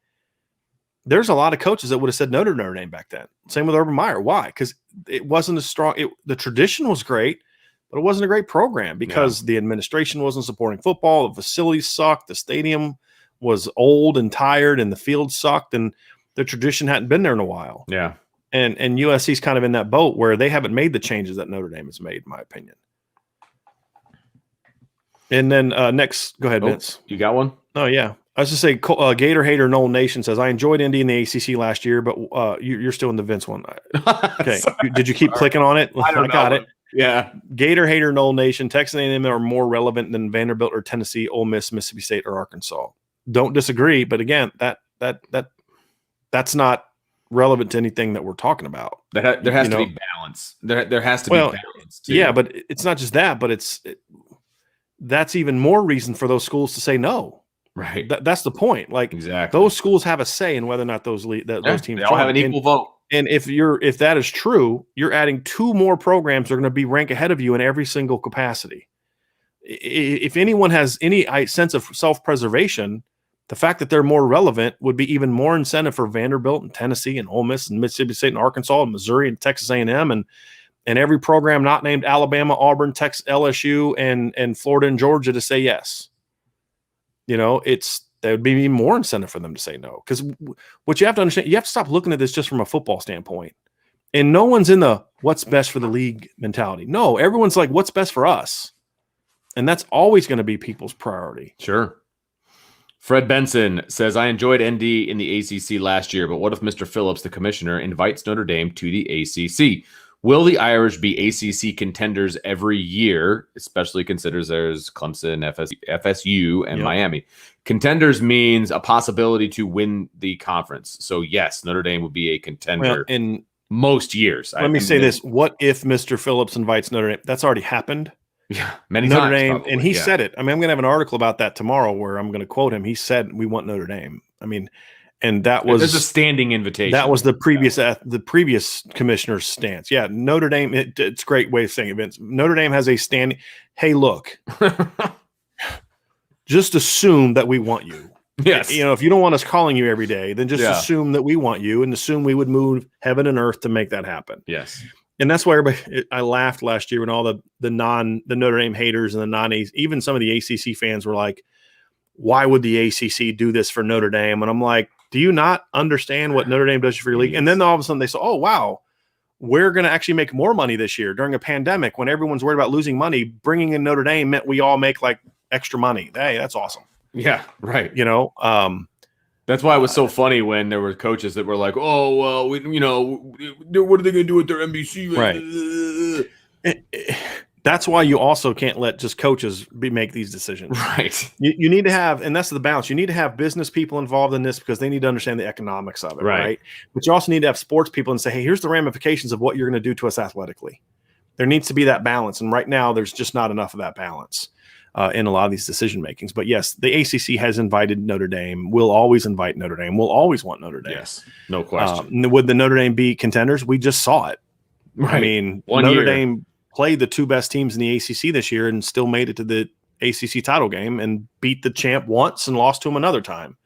There's a lot of coaches that would have said no to Notre Dame back then. Same with Urban Meyer. Why? Because it wasn't as strong. The tradition was great, but it wasn't a great program because the administration wasn't supporting football. The facilities sucked. The stadium was old and tired, and the field sucked, and the tradition hadn't been there in a while. Yeah. And USC's kind of in that boat where they haven't made the changes that Notre Dame has made, in my opinion. And then next, go ahead, Vince. You got one? Oh, yeah. I was just saying, Gator Hater Noel Nation says, I enjoyed Indy in the ACC last year, but you're still in the Vince one. Okay. Did you keep clicking on it? I got it. Yeah. Gator Hater Noel Nation, Texas A&M are more relevant than Vanderbilt or Tennessee, Ole Miss, Mississippi State, or Arkansas. Don't disagree, but again, that's not relevant to anything that we're talking about. There has to be balance. There has to be balance too. Yeah, but it's not just that, but that's even more reason for those schools to say no. Right. That's the point. Like exactly, those schools have a say in whether or not those teams they all have an equal vote. And if that is true, you're adding 2 more programs that are going to be ranked ahead of you in every single capacity. If anyone has any sense of self-preservation, the fact that they're more relevant would be even more incentive for Vanderbilt and Tennessee and Ole Miss and Mississippi State and Arkansas and Missouri and Texas A&M and and every program not named Alabama, Auburn, Texas, LSU, and Florida and Georgia to say yes. There would be even more incentive for them to say no. Because what you have to understand, you have to stop looking at this just from a football standpoint. And no one's in the what's best for the league mentality. No, everyone's like, what's best for us? And that's always going to be people's priority. Sure. Fred Benson says, I enjoyed ND in the ACC last year, but what if Mr. Phillips, the commissioner, invites Notre Dame to the ACC? Will the Irish be ACC contenders every year, especially considers there's Clemson, FSU, and Miami? Contenders means a possibility to win the conference. So, yes, Notre Dame would be a contender in most years. Let me say this. What if Mr. Phillips invites Notre Dame? That's already happened. Yeah, many Notre times. Dame, Probably, and he said it. I mean, I'm going to have an article about that tomorrow where I'm going to quote him. He said, we want Notre Dame. I mean, and that was a standing invitation. That was the previous commissioner's stance. Yeah, Notre Dame. It's a great way of saying it, Vince. Notre Dame has a standing. Hey, look, just assume that we want you. Yes. If you don't want us calling you every day, then just assume that we want you, and assume we would move heaven and earth to make that happen. Yes. And that's why I laughed last year when all the Notre Dame haters and even some of the ACC fans were like, why would the ACC do this for Notre Dame? And I'm like, do you not understand what Notre Dame does for your league? And then all of a sudden they say, oh, wow, we're going to actually make more money this year during a pandemic when everyone's worried about losing money. Bringing in Notre Dame meant we all make like extra money. Hey, that's awesome. Yeah, right. That's why it was so funny when there were coaches that were like, "Oh, well, what are they going to do with their NBC?" Right. That's why you also can't let just coaches make these decisions. Right. You need to have, and that's the balance. You need to have business people involved in this because they need to understand the economics of it. Right. But you also need to have sports people and say, hey, here's the ramifications of what you're going to do to us athletically. There needs to be that balance. And right now there's just not enough of that balance in a lot of these decision makings. But yes, the ACC has invited Notre Dame. We'll always invite Notre Dame. We'll always want Notre Dame. Yes. No question. Would the Notre Dame be contenders? We just saw it. Right. I mean, Notre Dame played the two best teams in the ACC this year and still made it to the ACC title game and beat the champ once and lost to him another time.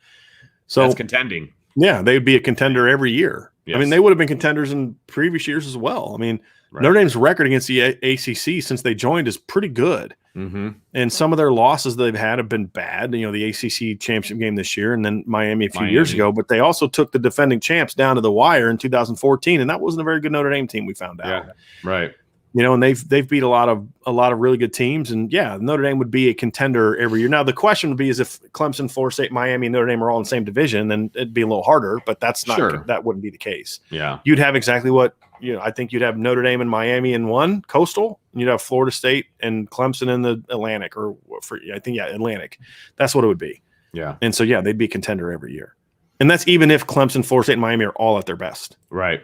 So that's contending. Yeah, they'd be a contender every year. Yes. I mean, they would have been contenders in previous years as well. I mean, Notre Dame's record against the ACC since they joined is pretty good. Mm-hmm. And some of their losses they've had have been bad. The ACC championship game this year and then Miami a few years ago. But they also took the defending champs down to the wire in 2014, and that wasn't a very good Notre Dame team, we found out. Yeah, right. And they've beat a lot of really good teams, and Notre Dame would be a contender every year. Now the question would be is if Clemson, Florida State, Miami, and Notre Dame are all in the same division, then it'd be a little harder. But that's not that wouldn't be the case. Yeah, you'd have exactly what I think you'd have Notre Dame and Miami in one coastal, and you'd have Florida State and Clemson in the Atlantic, Atlantic. That's what it would be. Yeah, and so they'd be a contender every year, and that's even if Clemson, Florida State, and Miami are all at their best. Right.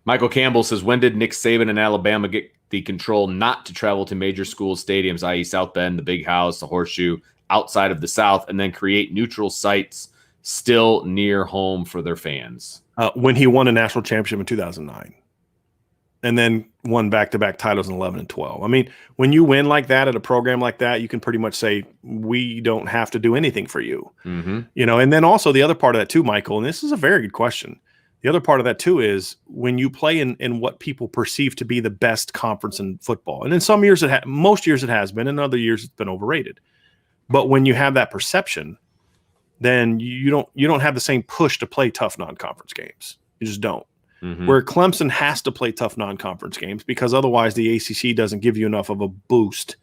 Michael Campbell says, when did Nick Saban and Alabama get the control not to travel to major school stadiums, i.e. South Bend, the Big House, the Horseshoe, outside of the South, and then create neutral sites still near home for their fans? When he won a national championship in 2009 and then won back-to-back titles in 11 and 12. I mean, when you win like that at a program like that, you can pretty much say, we don't have to do anything for you. Mm-hmm. And then also the other part of that too, Michael, and this is a very good question. The other part of that, too, is when you play in what people perceive to be the best conference in football. And in some years, most years it has been. In other years, it's been overrated. But when you have that perception, then you don't have the same push to play tough non-conference games. You just don't. Mm-hmm. Where Clemson has to play tough non-conference games because otherwise the ACC doesn't give you enough of a boost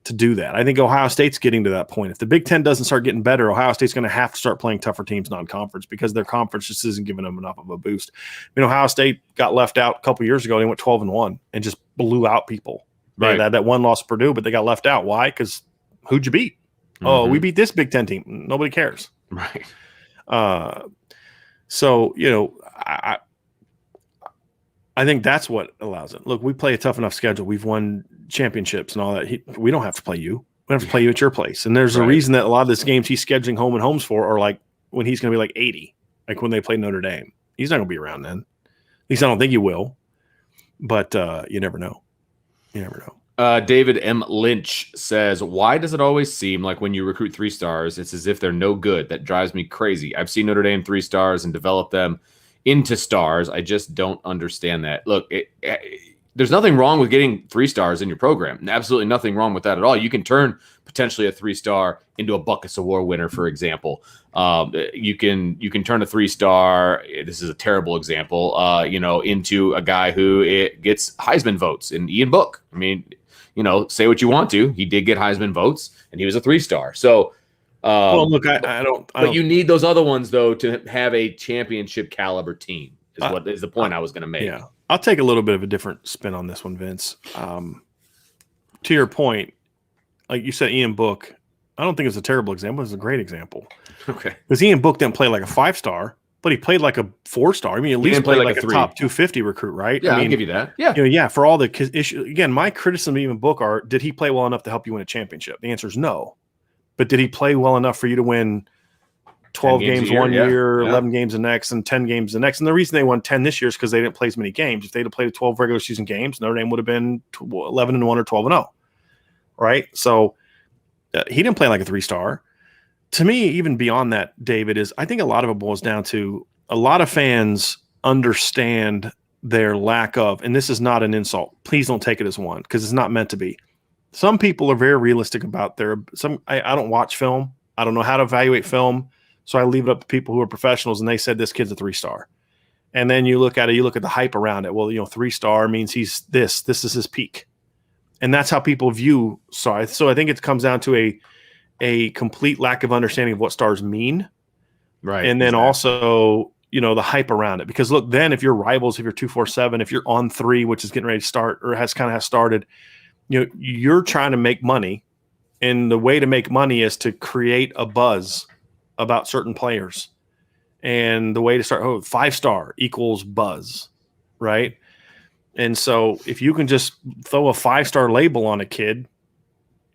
to do that. I think Ohio State's getting to that point. If the Big Ten doesn't start getting better, Ohio State's going to have to start playing tougher teams non-conference because their conference just isn't giving them enough of a boost. Ohio State got left out a couple years ago. They went 12-1 and just blew out people. Right. They had that one loss to Purdue, but they got left out. Why? Because who'd you beat? Mm-hmm. Oh, we beat this Big Ten team. Nobody cares. Right. So, I think that's what allows it. Look, we play a tough enough schedule. We've won championships and all that. We don't have to play you. We don't have to play you at your place. And there's a reason that a lot of these games he's scheduling home and homes for are like when he's going to be like 80, like when they play Notre Dame. He's not going to be around then. At least I don't think he will. But you never know. You never know. David M. Lynch says, why does it always seem like when you recruit 3 stars, it's as if they're no good? That drives me crazy. I've seen Notre Dame 3 stars and develop them into stars. I just don't understand that. Look, there's nothing wrong with getting 3 stars in your program. Absolutely nothing wrong with that at all. You can turn potentially a 3-star into a Buckus Award winner, for example. You can turn a 3-star. This is a terrible example, into a guy who gets Heisman votes in Ian Book. I mean, say what you want to. He did get Heisman votes, and he was a 3-star. So, well, look, I don't. But you need those other ones though to have a championship caliber team. Is the point I was going to make. Yeah, I'll take a little bit of a different spin on this one, Vince. To your point, like you said, Ian Book. I don't think it's a terrible example. It's a great example. Okay, because Ian Book didn't play like a 5-star, but he played like a 4-star. I mean, at least played like a top 250 recruit, right? Yeah, I mean, I'll give you that. Yeah, yeah. For all the issues, again, my criticism of Ian Book are: did he play well enough to help you win a championship? The answer is no. But did he play well enough for you to win 12 games one year, 11 games the next, and 10 games the next? And the reason they won 10 this year is because they didn't play as many games. If they'd have played 12 regular season games, Notre Dame would have been 11-1 or 12-0, right? So he didn't play like a 3-star. To me, even beyond that, David, I think a lot of it boils down to a lot of fans understand their lack of, and this is not an insult. Please don't take it as one, because it's not meant to be. Some people are very realistic about I don't watch film. I don't know how to evaluate film. So I leave it up to people who are professionals, and they said this kid's a 3-star. And then you look at it, you look at the hype around it. Well, 3-star means he's this is his peak. And that's how people view stars. So I think it comes down to a complete lack of understanding of what stars mean. Right. And then also, the hype around it. Because look, then if you're rivals, if you're 247, if you're on 3, which is getting ready to start or has started, you're trying to make money, and the way to make money is to create a buzz about certain players. And the way to start 5-star equals buzz, right? And so if you can just throw a 5-star label on a kid,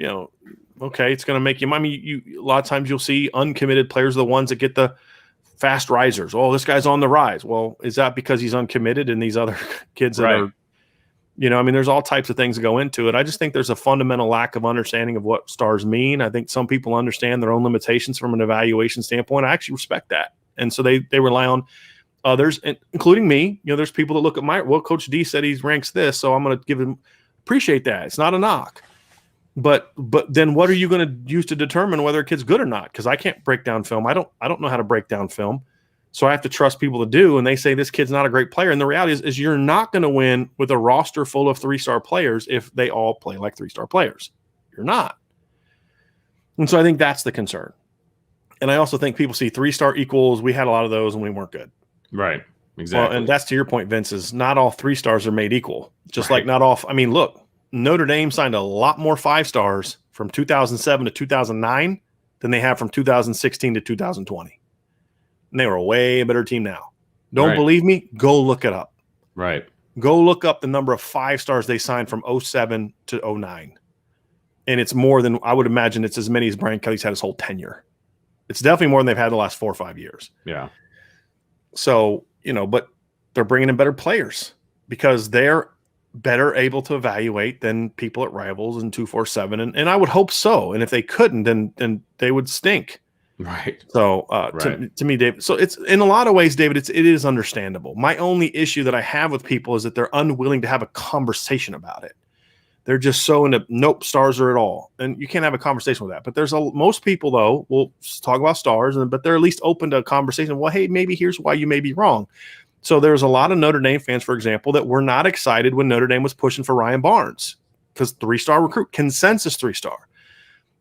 okay, it's going to make you. I mean, a lot of times you'll see uncommitted players are the ones that get the fast risers. Oh, this guy's on the rise. Well, is that because he's uncommitted and these other kids that are? There's all types of things that go into it. I just think there's a fundamental lack of understanding of what stars mean. I think some people understand their own limitations from an evaluation standpoint. I actually respect that. And so they rely on others, including me. There's people that look at Coach D said he ranks this, so I'm going to give him, appreciate that. It's not a knock. But then what are you going to use to determine whether a kid's good or not? Because I can't break down film. I don't know how to break down film. So I have to trust people to do, and they say this kid's not a great player. And the reality is you're not going to win with a roster full of 3-star players if they all play like 3-star players. You're not. And so I think that's the concern. And I also think people see 3-star equals, we had a lot of those and we weren't good. Right. Exactly. Well, and that's to your point, Vince, is not all 3-stars are made equal. Just like not all, look, Notre Dame signed a lot more 5-stars from 2007 to 2009 than they have from 2016 to 2020. And they were a way better team now. Don't believe me? Go look it up. Right. Go look up the number of 5-stars they signed from 07 to 09. And it's more than, I would imagine it's as many as Brian Kelly's had his whole tenure. It's definitely more than they've had the last 4 or 5 years. Yeah. So, but they're bringing in better players because they're better able to evaluate than people at Rivals and 247. And I would hope so. And if they couldn't, then they would stink. Right. So to me, David, so it's in a lot of ways, David, it is understandable. My only issue that I have with people is that they're unwilling to have a conversation about it. They're just so into nope, stars are at all. And you can't have a conversation with that. But most people though will talk about stars, but they're at least open to a conversation. Well, hey, maybe here's why you may be wrong. So there's a lot of Notre Dame fans, for example, that were not excited when Notre Dame was pushing for Ryan Barnes because 3-star recruit, consensus 3-star.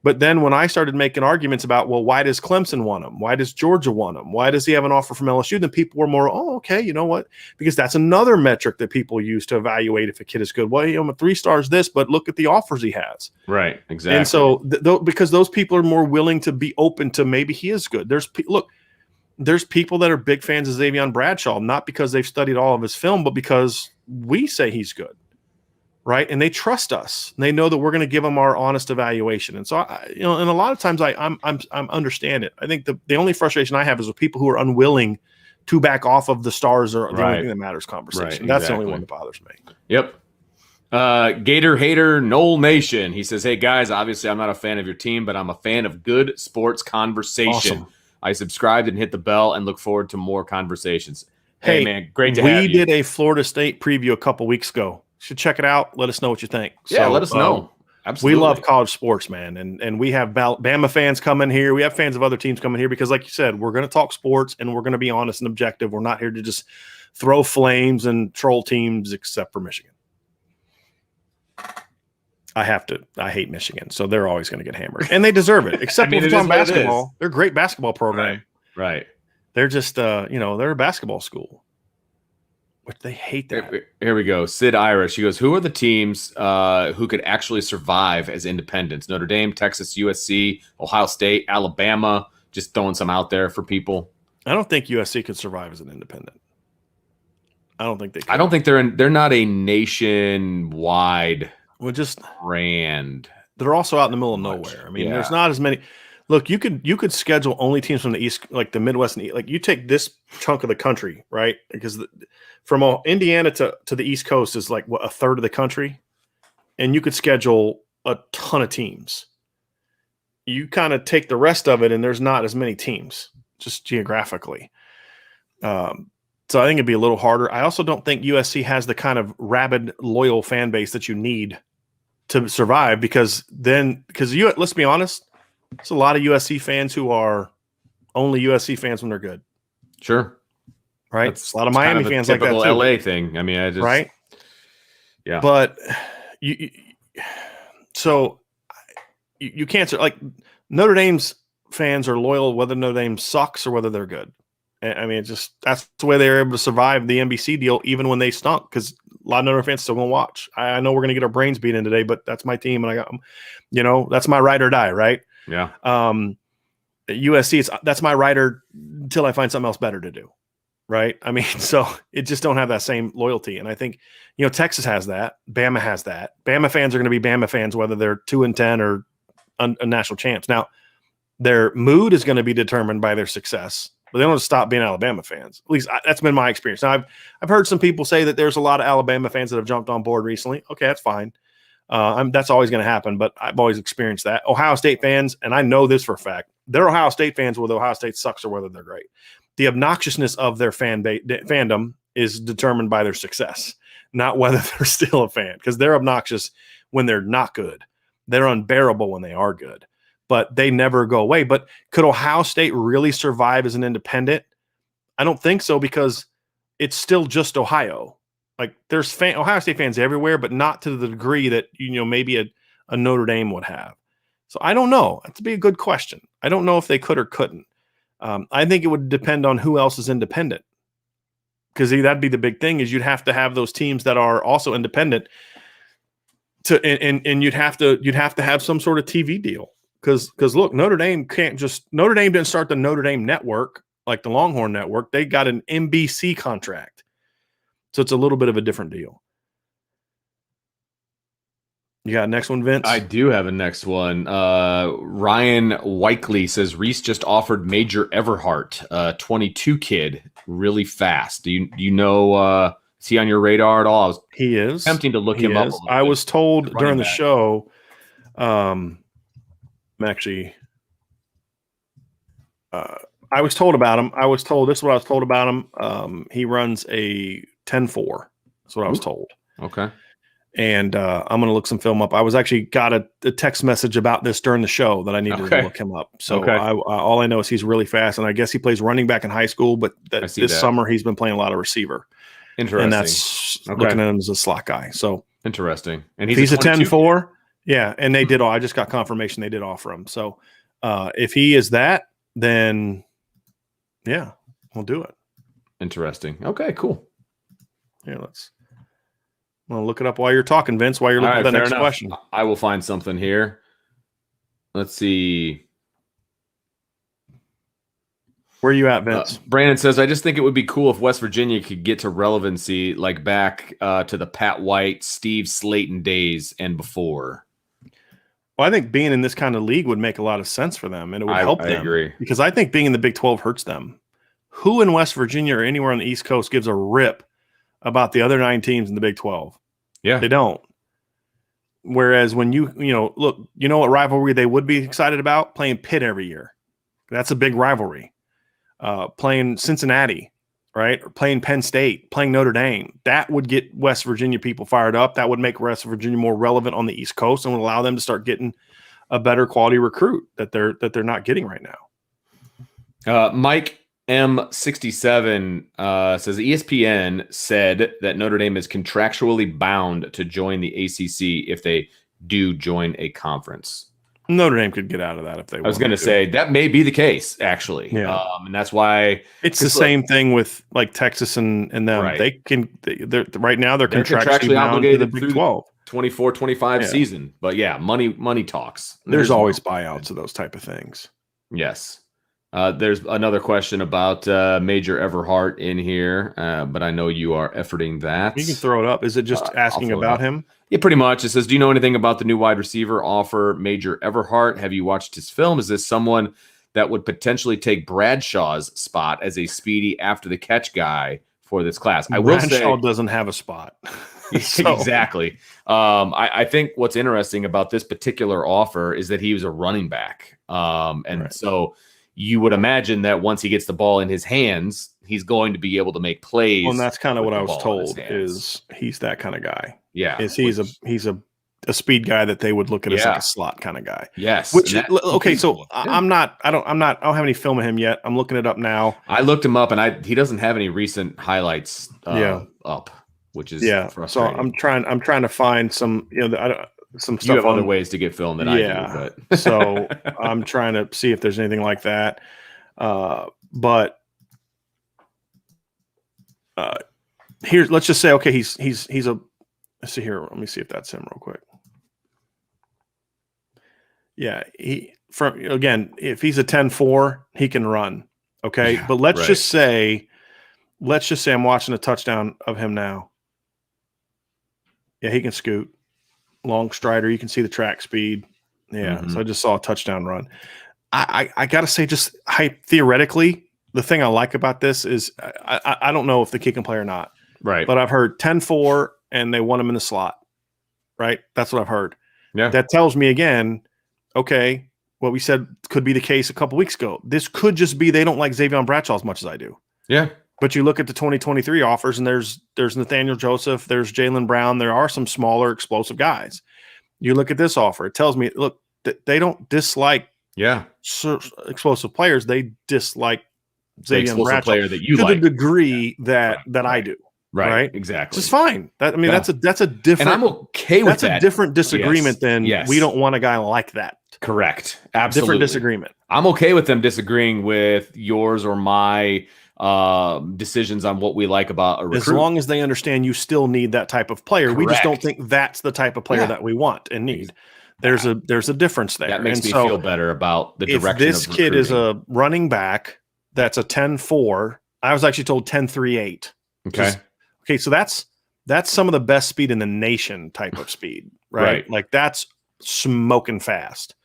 But then when I started making arguments about, well, why does Clemson want him? Why does Georgia want him? Why does he have an offer from LSU? Then people were more, okay, you know what? Because that's another metric that people use to evaluate if a kid is good. Well, 3-stars this, but look at the offers he has. Right, exactly. And so because those people are more willing to be open to maybe he is good. There's people that are big fans of Xavier Bradshaw, not because they've studied all of his film, but because we say he's good. Right. And they trust us. And they know that we're going to give them our honest evaluation. And so, and a lot of times I'm understand it. I think the only frustration I have is with people who are unwilling to back off of the stars or the only thing that matters conversation. Right, that's the only one that bothers me. Yep. Gator Hater Knoll Nation. He says, hey guys, obviously I'm not a fan of your team, but I'm a fan of good sports conversation. Awesome. I subscribed and hit the bell and look forward to more conversations. Hey man, great to have you. We did a Florida State preview a couple weeks ago. should check it out. Let us know what you think. Yeah, so, let us know. Absolutely. We love college sports, man. And we have Bama fans coming here. We have fans of other teams coming here because, like you said, we're going to talk sports and we're going to be honest and objective. We're not here to just throw flames and troll teams except for Michigan. I hate Michigan, so they're always going to get hammered. And they deserve it. Except for basketball. They're a great basketball program. Right. They're just, they're a basketball school. But they hate that. Here we go. Sid Irish. He goes, who are the teams who could actually survive as independents? Notre Dame, Texas, USC, Ohio State, Alabama. Just throwing some out there for people. I don't think USC could survive as an independent. I don't think they could. I don't think they're not a nationwide brand. They're also out in the middle of nowhere. I mean, there's not as many. Look, you could schedule only teams from the East, like the Midwest, and like you take this chunk of the country, right? Because from Indiana to the East Coast is like a third of the country, and you could schedule a ton of teams. You kind of take the rest of it, and there's not as many teams, just geographically. So I think it'd be a little harder. I also don't think USC has the kind of rabid, loyal fan base that you need to survive because let's be honest. There's a lot of USC fans who are only USC fans when they're good. Sure. Right? That's a lot of Miami fans like that too. LA thing. I mean, right? Yeah. But you can't like Notre Dame's fans are loyal whether Notre Dame sucks or whether they're good. I mean, that's the way they were able to survive the NBC deal even when they stunk because a lot of Notre Dame fans still going to watch. I know we're going to get our brains beat in today, but that's my team and I got that's my ride or die, right? Yeah. USC, that's my rider until I find something else better to do. Right. I mean, so it just don't have that same loyalty. And I think, Texas has that. Bama has that. Bama fans are going to be Bama fans, whether they're 2-10 or a national champs. Now, their mood is going to be determined by their success, but they don't stop being Alabama fans. At least that's been my experience. Now, I've heard some people say that there's a lot of Alabama fans that have jumped on board recently. Okay, that's fine. That's always going to happen, but I've always experienced that. Ohio State fans, and I know this for a fact, they're Ohio State fans whether Ohio State sucks or whether they're great. The obnoxiousness of their fandom is determined by their success, not whether they're still a fan, because they're obnoxious when they're not good. They're unbearable when they are good, but they never go away. But could Ohio State really survive as an independent? I don't think so because it's still just Ohio. Like there's Ohio State fans everywhere, but not to the degree that, maybe a Notre Dame would have. So I don't know. That'd be a good question. I don't know if they could or couldn't. I think it would depend on who else is independent because that'd be the big thing is you'd have to have those teams that are also independent and you'd have to have some sort of TV deal because look, Notre Dame didn't start the Notre Dame network like the Longhorn network. They got an NBC contract. So it's a little bit of a different deal. You got a next one, Vince? I do have a next one. Ryan Weikley says Reese just offered Major Everhart, 22 kid, really fast. Do you know? Is he on your radar at all? He is tempting to look him up. I was told during the show. I was told about him. This is what I was told about him. He runs a 10-4. That's what I was told. Okay. And I'm going to look some film up. I was actually got a text message about this during the show that I needed to look him up. So all I know is he's really fast, and I guess he plays running back in high school, but this summer he's been playing a lot of receiver. Interesting. And that's looking at him as a slot guy. So interesting. And he's a 10-4. Yeah, and they did. I just got confirmation they did offer him. So if he is that, then yeah, we'll do it. Interesting. Okay, cool. Yeah, I'll look it up while you're talking, Vince, while you're looking at the next question. I will find something here. Let's see. Where are you at, Vince? Brandon says, I just think it would be cool if West Virginia could get to relevancy like back to the Pat White, Steve Slayton days and before. Well, I think being in this kind of league would make a lot of sense for them, and it would help them. I agree. Because I think being in the Big 12 hurts them. Who in West Virginia or anywhere on the East Coast gives a rip about the other 9 teams in the Big 12? Yeah. They don't. Whereas when look, what rivalry they would be excited about? Playing Pitt every year. That's a big rivalry. Playing Cincinnati, right? Or playing Penn State, playing Notre Dame. That would get West Virginia people fired up. That would make West Virginia more relevant on the East Coast and would allow them to start getting a better quality recruit that they're not getting right now. Mike M67 says ESPN said that Notre Dame is contractually bound to join the ACC if they do join a conference. Notre Dame could get out of that if they wanted. I was going to say that may be the case, actually. Yeah. And that's why it's the same thing with like Texas and them. Right. They're right now they're contractually obligated to the Big 12. 24-25 season. But yeah, money talks. There's always buyouts of those type of things. Yes. There's another question about Major Everhart in here, but I know you are efforting that. You can throw it up. Is it just asking about him? Yeah, pretty much. It says, do you know anything about the new wide receiver offer, Major Everhart? Have you watched his film? Is this someone that would potentially take Bradshaw's spot as a speedy after the catch guy for this class? I will say Bradshaw doesn't have a spot. Exactly. I think what's interesting about this particular offer is that he was a running back. So you would imagine that once he gets the ball in his hands, he's going to be able to make plays. Well, and that's kind of what I was told is he's that kind of guy. Yeah. He's a speed guy that they would look at as like a slot kind of guy. Yes. Which so I don't have any film of him yet. I'm looking it up now. I looked him up and he doesn't have any recent highlights up, which is frustrating. So I'm trying to find some, some stuff. You have other ways to get film than I do, but so I'm trying to see if there's anything like that. But here's, let's just say, okay, he's a, let's see here. Let me see if that's him real quick. Yeah. If he's a 10-4, he can run. Okay. Yeah, but let's just say I'm watching a touchdown of him now. Yeah. He can scoot. Long strider. You can see the track speed. Yeah. Mm-hmm. So I just saw a touchdown run. I got to say, just theoretically, the thing I like about this is I don't know if the kid can play or not. Right. But I've heard 10-4 and they want him in the slot. Right. That's what I've heard. Yeah. That tells me again, okay, what we said could be the case a couple weeks ago. This could just be they don't like Xavier Bradshaw as much as I do. Yeah. But you look at the 2023 offers, and there's Nathaniel Joseph, there's Jalen Brown. There are some smaller, explosive guys. You look at this offer; it tells me, look, they don't dislike explosive players. They dislike Xavier Bradshaw player that you to like. the degree that I do. Right. Exactly. It's fine. That's a different. And I'm okay with that. That's a different disagreement than we don't want a guy like that. Correct. Absolutely. Different disagreement. I'm okay with them disagreeing with yours or my decisions on what we like about a recruit. As long as they understand you still need that type of player. Correct. We just don't think that's the type of player that we want and need. There's a difference there. That makes me feel better about the direction of this kid is a running back that's a 10-4. I was actually told 10-3-8. Okay, so that's some of the best speed in the nation type of speed, right? Like that's smoking fast.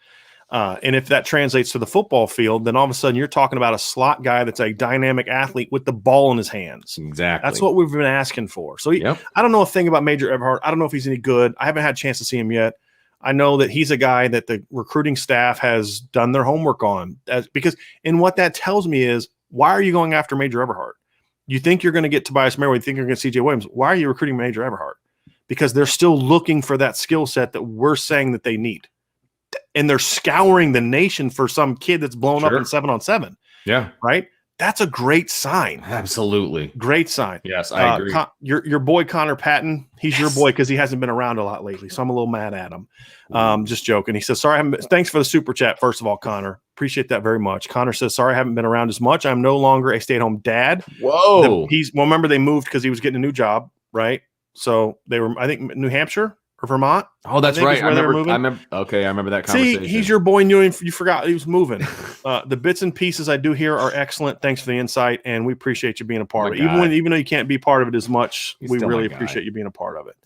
And if that translates to the football field, then all of a sudden you're talking about a slot guy that's a dynamic athlete with the ball in his hands. Exactly. That's what we've been asking for. So I don't know a thing about Major Everhart. I don't know if he's any good. I haven't had a chance to see him yet. I know that he's a guy that the recruiting staff has done their homework on. And what that tells me is, why are you going after Major Everhart? You think you're going to get Tobias Merriweather, you think you're going to get CJ Williams. Why are you recruiting Major Everhart? Because they're still looking for that skill set that we're saying that they need. And they're scouring the nation for some kid that's blown up in 7-on-7. Yeah. Right? That's a great sign. Absolutely. Great sign. Yes, I agree. Your boy Connor Patton, he's your boy because he hasn't been around a lot lately. So I'm a little mad at him. Just joking. He says, thanks for the super chat, first of all, Connor. Appreciate that very much. Connor says, sorry, I haven't been around as much. I'm no longer a stay-at-home dad. Whoa. Remember they moved because he was getting a new job, right? So they were, I think, New Hampshire or Vermont. Oh, that's right. I remember. Okay, I remember that conversation. See, he's your boy, and you forgot he was moving. The bits and pieces I do here are excellent. Thanks for the insight, and we appreciate you being a part of it. Even though you can't be part of it as much, we really appreciate you being a part of it.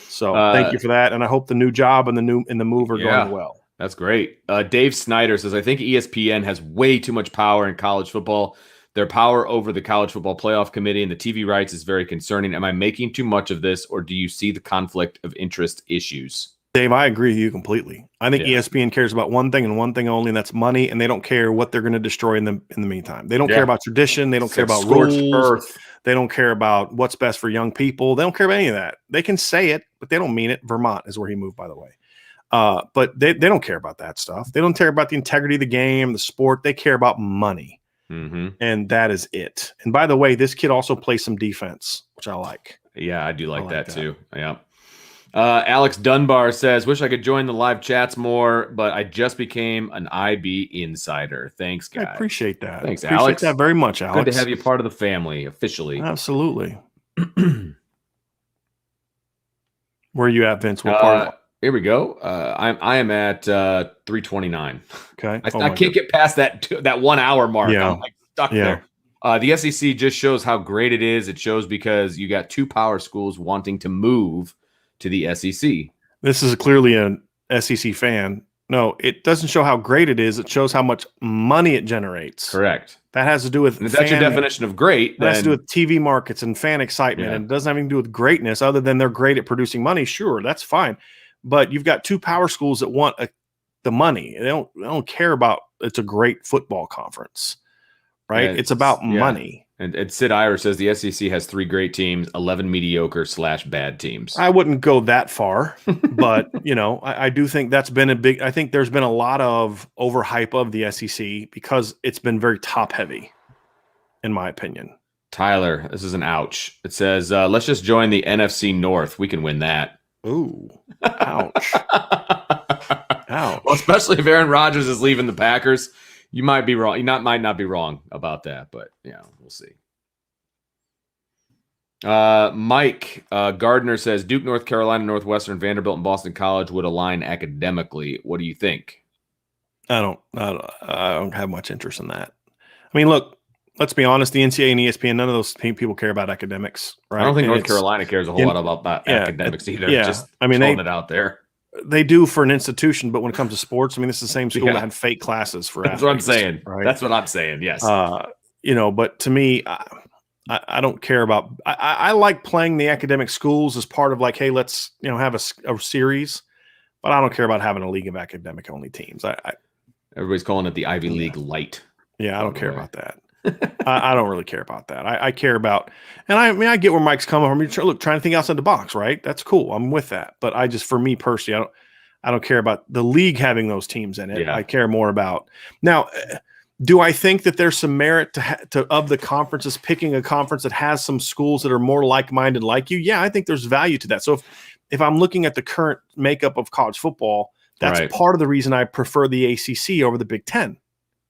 So thank you for that, and I hope the new job and the move are going well. That's great. Dave Snyder says, I think ESPN has way too much power in college football. Their power over the College Football Playoff Committee and the TV rights is very concerning. Am I making too much of this, or do you see the conflict of interest issues? Dave, I agree with you completely. I think Yeah. ESPN cares about one thing and one thing only, and that's money, and they don't care what they're going to destroy in the meantime. They don't care about tradition. They don't It's care like about scorched rules. earth. They don't care about what's best for young people. They don't care about any of that. They can say it, but they don't mean it. Vermont is where he moved, by the way. But they don't care about that stuff. They don't care about the integrity of the game, the sport. They care about money. Mm-hmm. And that is it. And by the way, this kid also plays some defense, which I like. Yeah, I do like that too. Yeah. Alex Dunbar says, wish I could join the live chats more, but I just became an IB insider. Thanks, guys. I appreciate that. Thanks, appreciate Alex. that very much, Alex. Good to have you part of the family officially. Absolutely. Where are you at, Vince? What part? Here we go. I am at 329. Okay. I can't get past that 1 hour mark. Yeah. I'm like stuck there. The SEC just shows how great it is. It shows because you got 2 power schools wanting to move to the SEC. This is clearly an SEC fan. No, it doesn't show how great it is. It shows how much money it generates. Correct. That has to do with and if that's your definition of great. That has to do with TV markets and fan excitement. And it doesn't have anything to do with greatness other than they're great at producing money. Sure, that's fine. But you've got 2 power schools that want the money. They don't care about it's a great football conference, right? Yeah, it's about money. And Sid Ira says the SEC has 3 great teams, 11 mediocre/bad teams. I wouldn't go that far, but I do think that's been I think there's been a lot of overhype of the SEC because it's been very top heavy, in my opinion. Tyler, this is an ouch. It says, let's just join the NFC North. We can win that. Ooh, ouch. Ouch. Well, especially if Aaron Rodgers is leaving the Packers. You might be wrong. You might not be wrong about that, but we'll see. Mike Gardner says Duke, North Carolina, Northwestern, Vanderbilt, and Boston College would align academically. What do you think? I don't have much interest in that. I mean, look, let's be honest. The NCAA and ESPN, none of those people care about academics, right? I don't think North Carolina cares a whole lot about academics either. Yeah, just throwing it out there. They do for an institution, but when it comes to sports, I mean, this is the same school that had fake classes for athletes. That's what I'm saying. Right? That's what I'm saying. Yes. But to me, I don't care about. I like playing the academic schools as part of like, hey, let's have a series, but I don't care about having a league of academic only teams. Everybody's calling it the Ivy League light. Yeah, I don't care about that. I don't really care about that. I care about, and I get where Mike's coming from. Look, trying to think outside the box, right? That's cool. I'm with that. But for me personally, I don't care about the league having those teams in it. Yeah. I care more about now. Do I think that there's some merit of the conferences picking a conference that has some schools that are more like-minded like you? Yeah, I think there's value to that. So if I'm looking at the current makeup of college football, that's part of the reason I prefer the ACC over the Big Ten.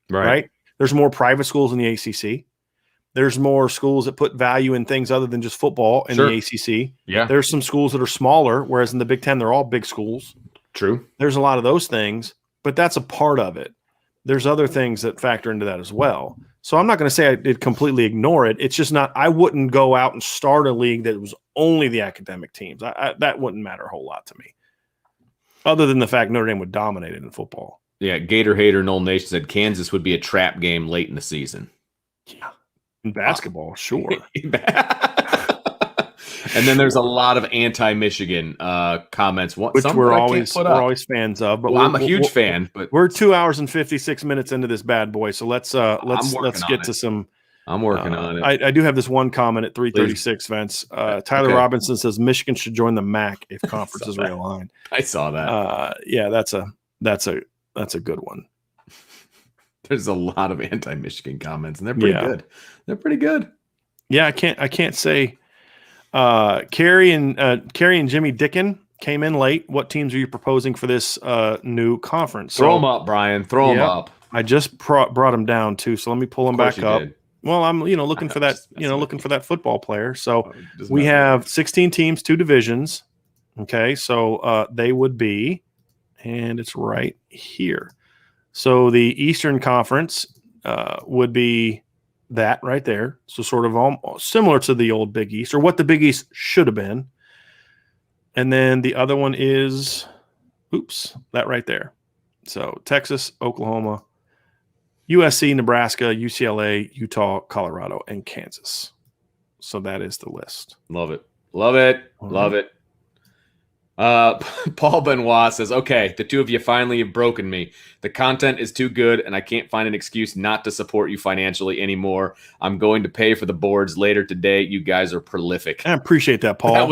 Right? There's more private schools in the ACC. There's more schools that put value in things other than just football in the ACC. Yeah. There's some schools that are smaller, whereas in the Big Ten, they're all big schools. True. There's a lot of those things, but that's a part of it. There's other things that factor into that as well. So I'm not going to say I did completely ignore it. It's just not – I wouldn't go out and start a league that was only the academic teams. That wouldn't matter a whole lot to me, other than the fact Notre Dame would dominate it in football. Yeah, Gator Hater Noel Nation said Kansas would be a trap game late in the season. Yeah, in basketball, sure. And then there's a lot of anti-Michigan comments, which we're always fans of. But I'm a huge fan. But we're 2 hours and 56 minutes into this bad boy, so let's get to some. I'm working on it. I do have this one comment at 3:36, Vince. Tyler Robinson says Michigan should join the MAC if conferences realign. I saw that. Yeah, that's a good one. There's a lot of anti-Michigan comments, and they're pretty good. They're pretty good. Yeah, I can't say. Carrie and Jimmy Dickin came in late. What teams are you proposing for this new conference? Throw them up, Brian. Throw them up. I just brought them down too. So let me pull them back up. Did. Well, I'm looking for that. Looking for that football player. So we have 16 teams, 2 divisions. Okay, so they would be. And it's right here. So the Eastern Conference would be that right there. So sort of almost similar to the old Big East, or what the Big East should have been. And then the other one is, that right there. So Texas, Oklahoma, USC, Nebraska, UCLA, Utah, Colorado, and Kansas. So that is the list. Love it. Love it. Love it. Paul Benoit says, okay, the two of you finally have broken me. The content is too good, and I can't find an excuse not to support you financially anymore. I'm going to pay for the boards later today. You guys are prolific. I appreciate that, Paul.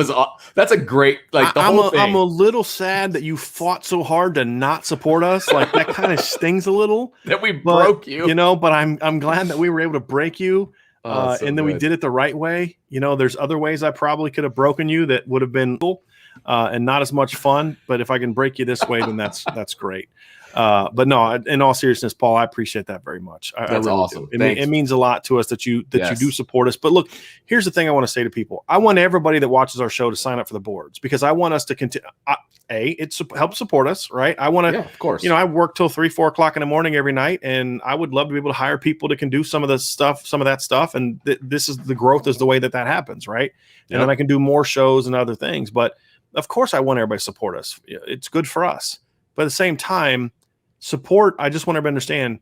That's a great, like, the whole thing. I'm a little sad that you fought so hard to not support us. Like, that kind of stings a little. That we broke you. You know, but I'm glad that we were able to break you. And then we did it the right way. You know, there's other ways I probably could have broken you that would have been cool. And not as much fun, but if I can break you this way, then that's great. But no, in all seriousness, Paul, I appreciate that very much. That's really awesome. It means a lot to us that you do support us. But look, here's the thing I want to say to people. I want everybody that watches our show to sign up for the boards, because I want us to continue. It helps support us, right? I want to, of course. You know, I work till 3-4 o'clock in the morning every night, and I would love to be able to hire people that can do some of that stuff. And this is the growth is the way that happens, right? And then I can do more shows and other things. But of course, I want everybody to support us. It's good for us. But at the same time, support, I just want everybody to understand,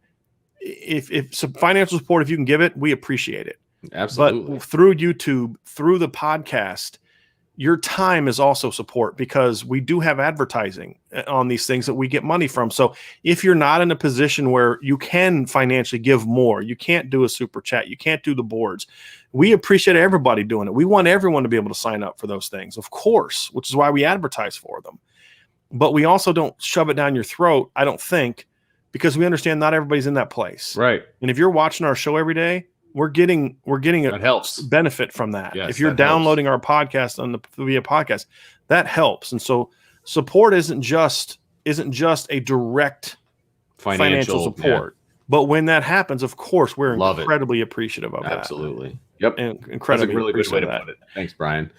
if some financial support, if you can give it, we appreciate it. Absolutely. But through YouTube, through the podcast, your time is also support, because we do have advertising on these things that we get money from. So if you're not in a position where you can financially give more, you can't do a super chat, you can't do the boards, we appreciate everybody doing it. We want everyone to be able to sign up for those things, of course, which is why we advertise for them. But we also don't shove it down your throat, I don't think, because we understand not everybody's in that place. Right. And if you're watching our show every day, we're getting that helps. benefit from that. Yes, if you're downloading our podcast via podcast, that helps. And so support isn't just a direct financial support. Yeah. But when that happens, of course, we're incredibly appreciative of that. Absolutely. Yep. And incredibly. That's a really good way to put it. Thanks, Brian.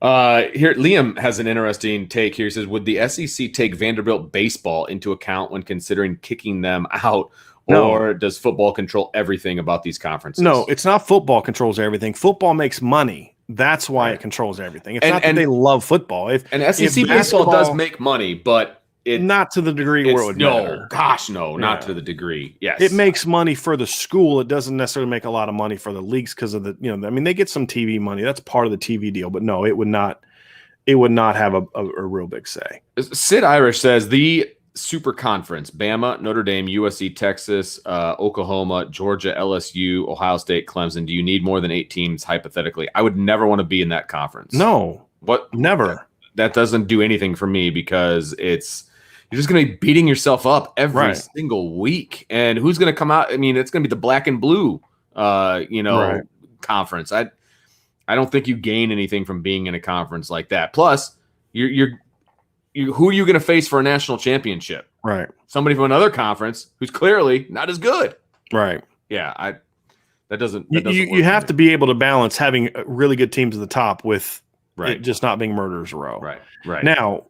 Here, Liam has an interesting take here. He says, would the SEC take Vanderbilt baseball into account when considering kicking them out? Or does football control everything about these conferences? No, it's not football controls everything. Football makes money. That's why it controls everything. It's not that they love football. And SEC baseball does make money, but not to the degree where it would matter. Not to the degree. Yes. It makes money for the school. It doesn't necessarily make a lot of money for the leagues because of they get some TV money. That's part of the TV deal. But no, it would not have a real big say. Sid Irish says the super conference, Bama, Notre Dame, USC, Texas, Oklahoma, Georgia, LSU, Ohio State, Clemson. Do you need more than 8 teams hypothetically? I would never want to be in that conference. No. Never. That doesn't do anything for me, because you're just going to be beating yourself up every single week. And who's going to come out? I mean, it's going to be the black and blue conference. I don't think you gain anything from being in a conference like that. Plus, who are you going to face for a national championship? Right. Somebody from another conference who's clearly not as good. Right. Yeah. That doesn't you have to be able to balance having really good teams at the top with it just not being murderers row. Right. Now,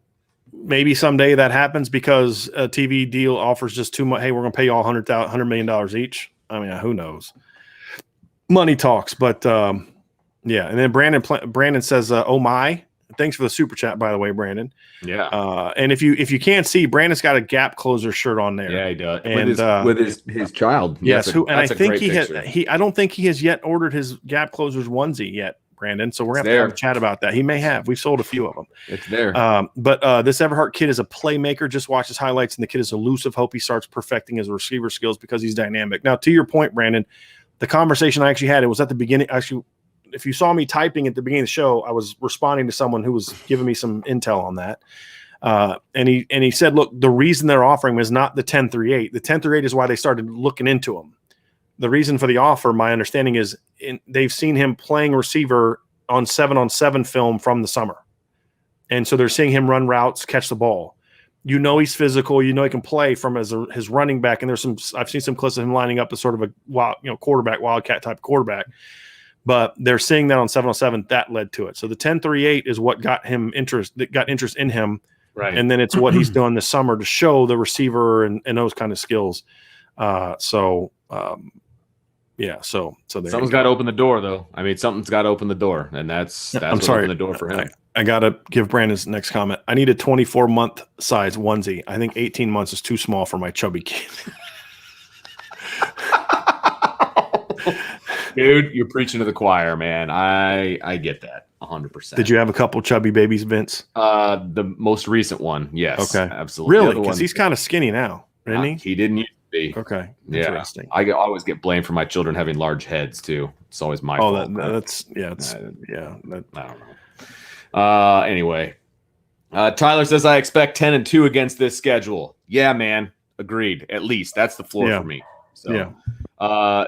maybe someday that happens because a TV deal offers just too much. Hey, we're going to pay you all $100 million each. I mean, who knows? Money talks, but yeah. And then Brandon says, "Oh my." Thanks for the super chat, by the way, Brandon. Yeah. And if you can't see, Brandon's got a Gap Closer shirt on there. Yeah, he does. And with his child. Yes. I think I don't think he has yet ordered his Gap Closers onesie yet, Brandon. So we're going to have a chat about that. He may have. We've sold a few of them. It's there. But this Everhart kid is a playmaker. Just watch his highlights, and the kid is elusive. Hope he starts perfecting his receiver skills because he's dynamic. Now, to your point, Brandon, the conversation I actually had, it was at the beginning. Actually, if you saw me typing at the beginning of the show, I was responding to someone who was giving me some intel on that. And he said, look, the reason they're offering him is not the 10-3-8. The 10-3-8 is why they started looking into him. The reason for the offer, my understanding is they've seen him playing receiver on 7-on-7 film from the summer. And so they're seeing him run routes, catch the ball. You know, he's physical. You know, he can play from his running back. And I've seen some clips of him lining up as sort of a wildcat type quarterback. But they're seeing that on 7-on-7. That led to it. So the 10-3-8 is what got interest in him. Right. And then it's what he's doing this summer to show the receiver and those kind of skills. Yeah. So something's got to open the door, though. I mean, something's got to open the door, and that's what opened the door for him. I got to give Brandon's next comment. I need a 24-month size onesie. I think 18 months is too small for my chubby kid. Dude, you're preaching to the choir, man. I get that. 100%. Did you have a couple chubby babies, Vince? The most recent one, yes. Okay. Absolutely. Really? Because he's kind of skinny now, isn't he? He didn't used to be. Okay. Yeah. Interesting. I always get blamed for my children having large heads, too. It's always my fault. I don't know. Anyway. Tyler says, I expect 10-2 against this schedule. Yeah, man. Agreed. At least. That's the floor for me. So,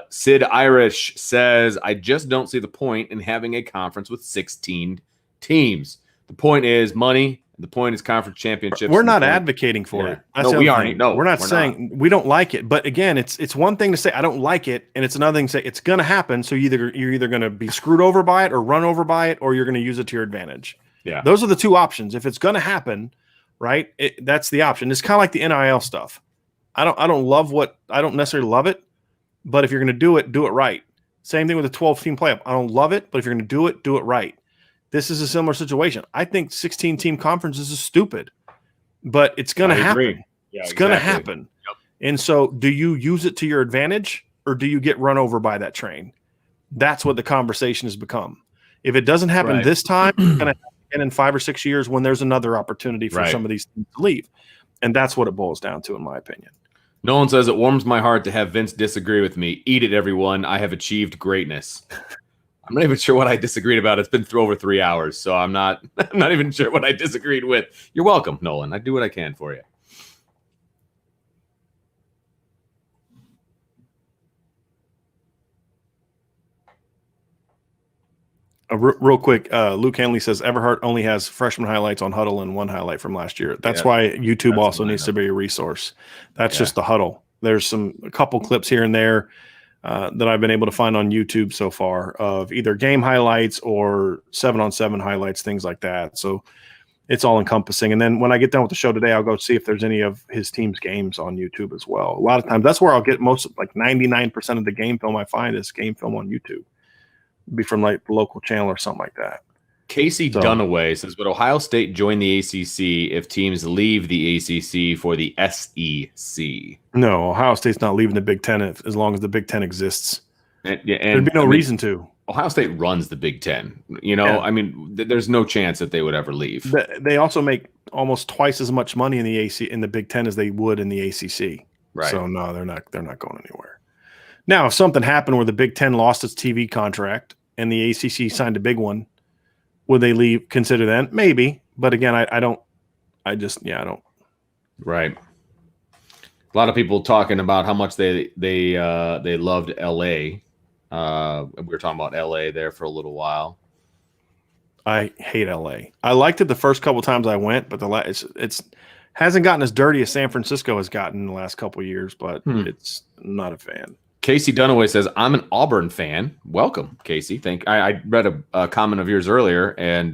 Sid Irish says, I just don't see the point in having a conference with 16 teams. The point is money. The point is conference championships. We're not advocating for it. That's we aren't. No, we're not saying we don't like it. But again, it's one thing to say I don't like it, and it's another thing to say it's going to happen. So you're either going to be screwed over by it or run over by it, or you're going to use it to your advantage. Yeah, those are the two options. If it's going to happen, right, that's the option. It's kind of like the NIL stuff. I don't necessarily love it, but if you're going to do it right. Same thing with the 12-team playoff. I don't love it, but if you're going to do it right. This is a similar situation. I think 16-team conferences is stupid, but it's going to happen. Yeah, it's going to happen. Yep. And so do you use it to your advantage or do you get run over by that train? That's what the conversation has become. If it doesn't happen this time, it's going to happen in 5 or 6 years when there's another opportunity for some of these teams to leave. And that's what it boils down to, in my opinion. Nolan says, it warms my heart to have Vince disagree with me. Eat it, everyone. I have achieved greatness. I'm not even sure what I disagreed about. It's been over 3 hours, so I'm not even sure what I disagreed with. You're welcome, Nolan. I do what I can for you. Real quick, Luke Hanley says Everhart only has freshman highlights on Huddle and one highlight from last year. That's why YouTube also needs to be a resource. That's just the Huddle. There's a couple clips here and there that I've been able to find on YouTube so far of either game highlights or 7-on-7 highlights, things like that. So it's all encompassing. And then when I get done with the show today, I'll go see if there's any of his team's games on YouTube as well. A lot of times that's where I'll get most, like 99% of the game film I find is game film on YouTube. Be from like the local channel or something like that. Casey Dunaway says, would Ohio State join the ACC if teams leave the ACC for the SEC? No, Ohio State's not leaving the Big Ten as long as the Big Ten exists. And there'd be no reason to. Ohio State runs the Big Ten. I mean, there's no chance that they would ever leave. They also make almost twice as much money in the Big Ten as they would in the ACC. Right. So no, they're not going anywhere. Now, if something happened where the Big Ten lost its TV contract and the ACC signed a big one, would they leave? Consider that? Maybe. But again, I don't. Right. A lot of people talking about how much they loved LA. We were talking about LA there for a little while. I hate LA. I liked it the first couple times I went, but it's hasn't gotten as dirty as San Francisco has gotten in the last couple of years. But it's not a fan. Casey Dunaway says, I'm an Auburn fan. Welcome, Casey. I read a comment of yours earlier, and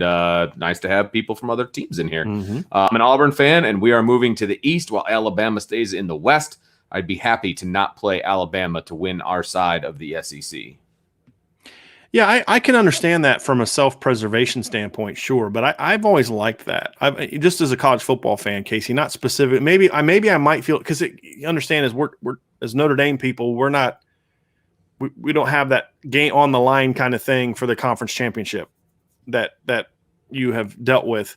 nice to have people from other teams in here. Mm-hmm. I'm an Auburn fan, and we are moving to the East while Alabama stays in the West. I'd be happy to not play Alabama to win our side of the SEC. Yeah, I can understand that from a self-preservation standpoint, sure. But I've always liked that. Just as a college football fan, Casey, not specific. Maybe I might feel because you understand we're as Notre Dame people, we don't have that game on the line kind of thing for the conference championship that you have dealt with.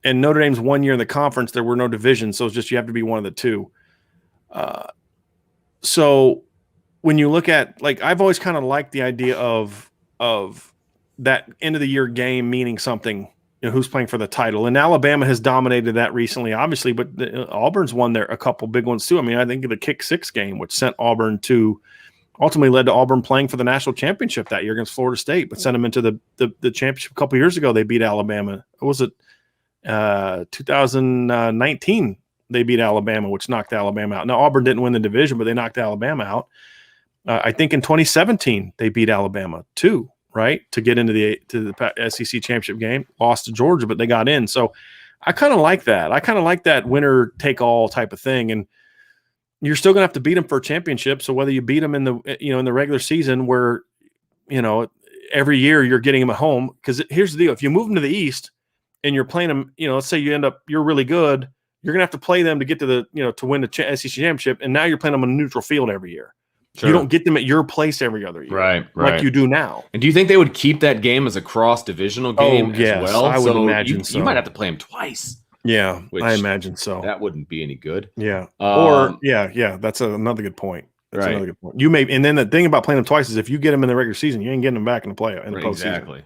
And Notre Dame's 1 year in the conference, there were no divisions, so it's just you have to be one of the two. So when you look at, like, I've always kind of liked the idea of that end of the year game meaning something, who's playing for the title. And Alabama has dominated that recently, obviously, but Auburn's won there a couple big ones too. I mean, I think of the Kick Six game, which ultimately led to Auburn playing for the national championship that year against Florida State, but sent them into the championship a couple years ago. They beat Alabama. What was it? 2019, they beat Alabama, which knocked Alabama out. Now, Auburn didn't win the division, but they knocked Alabama out. I think in 2017, they beat Alabama too, right? To get into the SEC championship game, lost to Georgia, but they got in. So I kind of like that. I kind of like that winner take all type of thing. And you're still going to have to beat them for a championship. So whether you beat them in the regular season where, every year you're getting them at home, because here's the deal. If you move them to the East and you're playing them, let's say you're really good, you're going to have to play them to get to to win the SEC championship. And now you're playing them on a neutral field every year. Sure. You don't get them at your place every other year, right. like you do now. And do you think they would keep that game as a cross-divisional game as well? I would imagine so. You might have to play them twice. Yeah, I imagine so. That wouldn't be any good. Yeah. That's another good point. That's another good point. And then the thing about playing them twice is if you get them in the regular season, you ain't getting them back in the postseason. Exactly.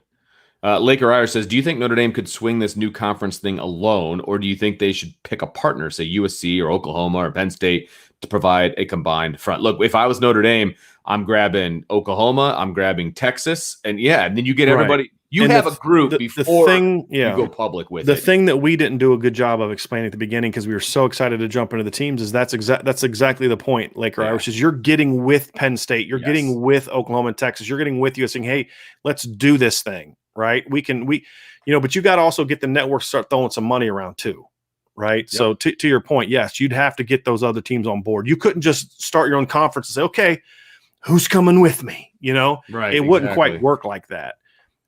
Laker Irish says, do you think Notre Dame could swing this new conference thing alone, or do you think they should pick a partner, say USC or Oklahoma or Penn State, to provide a combined front? Look, if I was Notre Dame, I'm grabbing Oklahoma, I'm grabbing Texas, and then you get everybody. You have a group before you go public with it. The thing that we didn't do a good job of explaining at the beginning because we were so excited to jump into the teams is that's exactly the point, Laker Irish, is you're getting with Penn State, you're getting with Oklahoma and Texas, you're getting with USC saying, hey, let's do this thing, right? But you got to also get the network start throwing some money around too, right? Yep. So to your point, yes, you'd have to get those other teams on board. You couldn't just start your own conference and say, okay, who's coming with me? Right? It wouldn't quite work like that.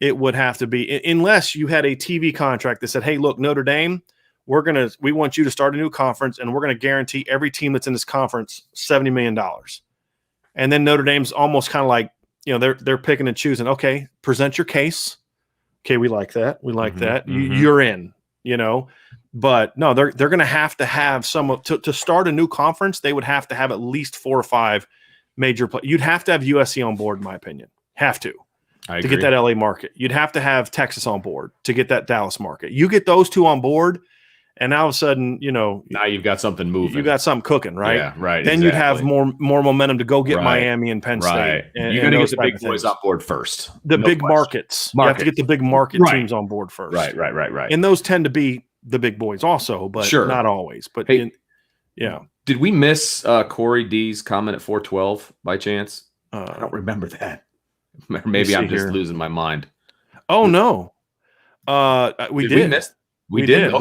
It would have to be, unless you had a TV contract that said, hey, look, Notre Dame, we want you to start a new conference and we're going to guarantee every team that's in this conference $70 million. And then Notre Dame's almost kind of like, they're picking and choosing. Okay, present your case. Okay, we like that. We like that. You're in, but no, they're going to have some to start a new conference. They would have to have at least 4 or 5 major players. You'd have to have USC on board, in my opinion. Have to. To get that LA market. You'd have to have Texas on board to get that Dallas market. You get those 2 on board, and now all of a sudden, now you've got something moving. You got something cooking, right? Yeah, right. Then you'd have more momentum to go get Miami and Penn State. Right. You're going to get the big boys on board first. The big markets. You have to get the big market teams on board first. Right. And those tend to be the big boys also, but not always. But did we miss Corey D's comment at 412 by chance? I don't remember that. Maybe I'm just losing my mind. Oh no, we did. We did.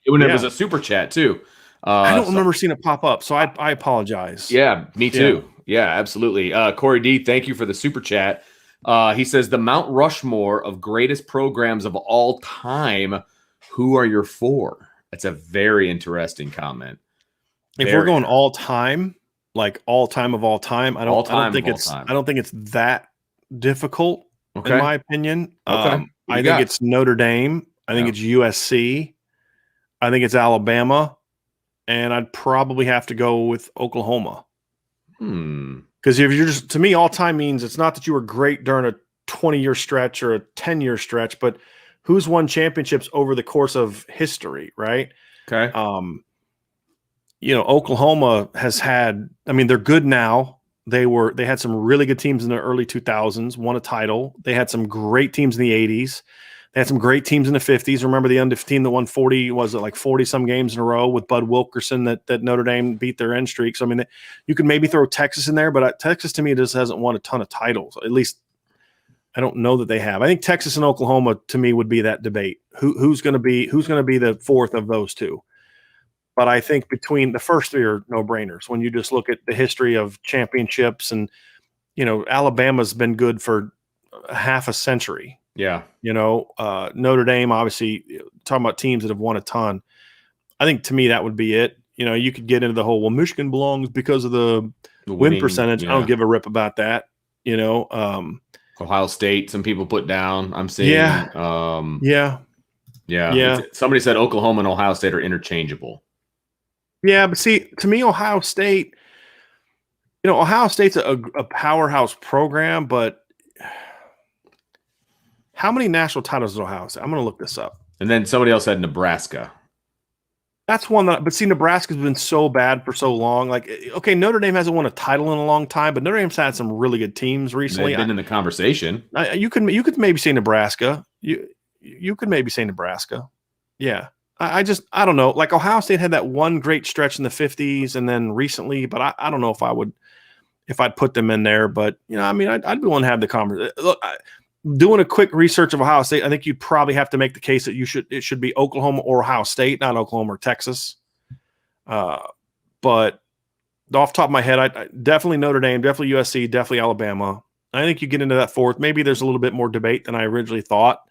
When it was a super chat too. I don't remember seeing it pop up, so I apologize. Yeah, me too. Yeah, absolutely. Corey D, thank you for the super chat. He says the Mount Rushmore of greatest programs of all time. Who are your 4? That's a very interesting comment. If we're going all time, like all time of all time, I don't think it's that difficult in my opinion. I think it's Notre Dame. I think it's USC. I think it's Alabama, and I'd probably have to go with Oklahoma. Because if you're to me, all time means it's not that you were great during a 20-year stretch or a 10-year stretch, but who's won championships over the course of history, right? Okay. Oklahoma has had. I mean, they're good now. They had some really good teams in the early 2000s, won a title. They had some great teams in the 80s. They had some great teams in the 50s. Remember the undefeated team that won 40 some games in a row with Bud Wilkerson that Notre Dame beat their end streak. So, I mean, you could maybe throw Texas in there, but Texas to me just hasn't won a ton of titles. At least I don't know that they have. I think Texas and Oklahoma to me would be that debate. Who's going to be the 4th of those 2? But I think between the first 3 are no-brainers when you just look at the history of championships. And, Alabama's been good for half a century. Yeah. Notre Dame, obviously, talking about teams that have won a ton. I think to me that would be it. You could get into the whole, Michigan belongs because of the win percentage. I don't give a rip about that. Ohio State, some people put down. I'm seeing. Yeah. Somebody said Oklahoma and Ohio State are interchangeable. Yeah, but see, to me, Ohio State, Ohio State's a powerhouse program, but how many national titles does Ohio State? I'm going to look this up. And then somebody else said Nebraska. That's one but see, Nebraska's been so bad for so long. Like, okay, Notre Dame hasn't won a title in a long time, but Notre Dame's had some really good teams recently. They've been in the conversation. You could maybe say Nebraska. You could maybe say Nebraska. Yeah. I don't know. Like Ohio State had that one great stretch in the 50s and then recently, but I don't know if I'd put them in there. But, I'd be willing to have the conversation. Look, doing a quick research of Ohio State, I think you'd probably have to make the case that it should be Oklahoma or Ohio State, not Oklahoma or Texas. But off the top of my head, I definitely Notre Dame, definitely USC, definitely Alabama. I think you get into that 4th. Maybe there's a little bit more debate than I originally thought.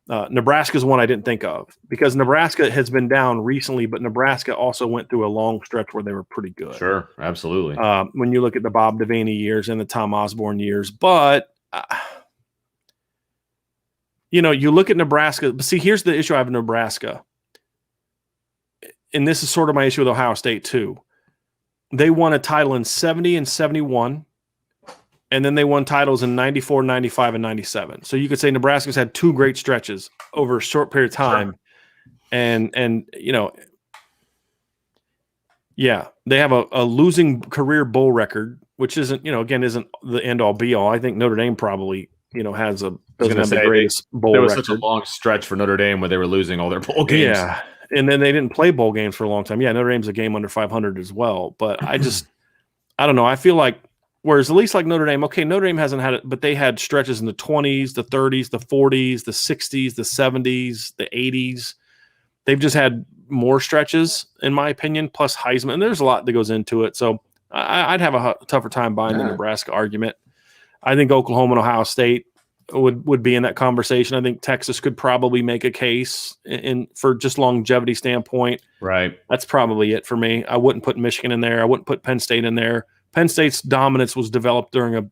Nebraska is one I didn't think of because Nebraska has been down recently, but Nebraska also went through a long stretch where they were pretty good. Sure, absolutely. When you look at the Bob Devaney years and the Tom Osborne years, but you look at Nebraska. But see, here's the issue I have in Nebraska, and this is sort of my issue with Ohio State too. They won a title in 70 and 71. And then they won titles in 94, 95, and 97. So you could say Nebraska's had two great stretches over a short period of time. Sure. And they have a losing career bowl record, which isn't the end all be all. I think Notre Dame probably, has the greatest bowl record. There was such a long stretch for Notre Dame where they were losing all their bowl games. Yeah. And then they didn't play bowl games for a long time. Yeah, Notre Dame's a game under 500 as well. But I don't know. I feel like, whereas at least like Notre Dame, okay, Notre Dame hasn't had it, but they had stretches in the 20s, the 30s, the 40s, the 60s, the 70s, the 80s. They've just had more stretches, in my opinion, plus Heisman. And there's a lot that goes into it. So I'd have a tougher time buying the Nebraska argument. I think Oklahoma and Ohio State would be in that conversation. I think Texas could probably make a case for just longevity standpoint. Right. That's probably it for me. I wouldn't put Michigan in there. I wouldn't put Penn State in there. Penn State's dominance was developed during a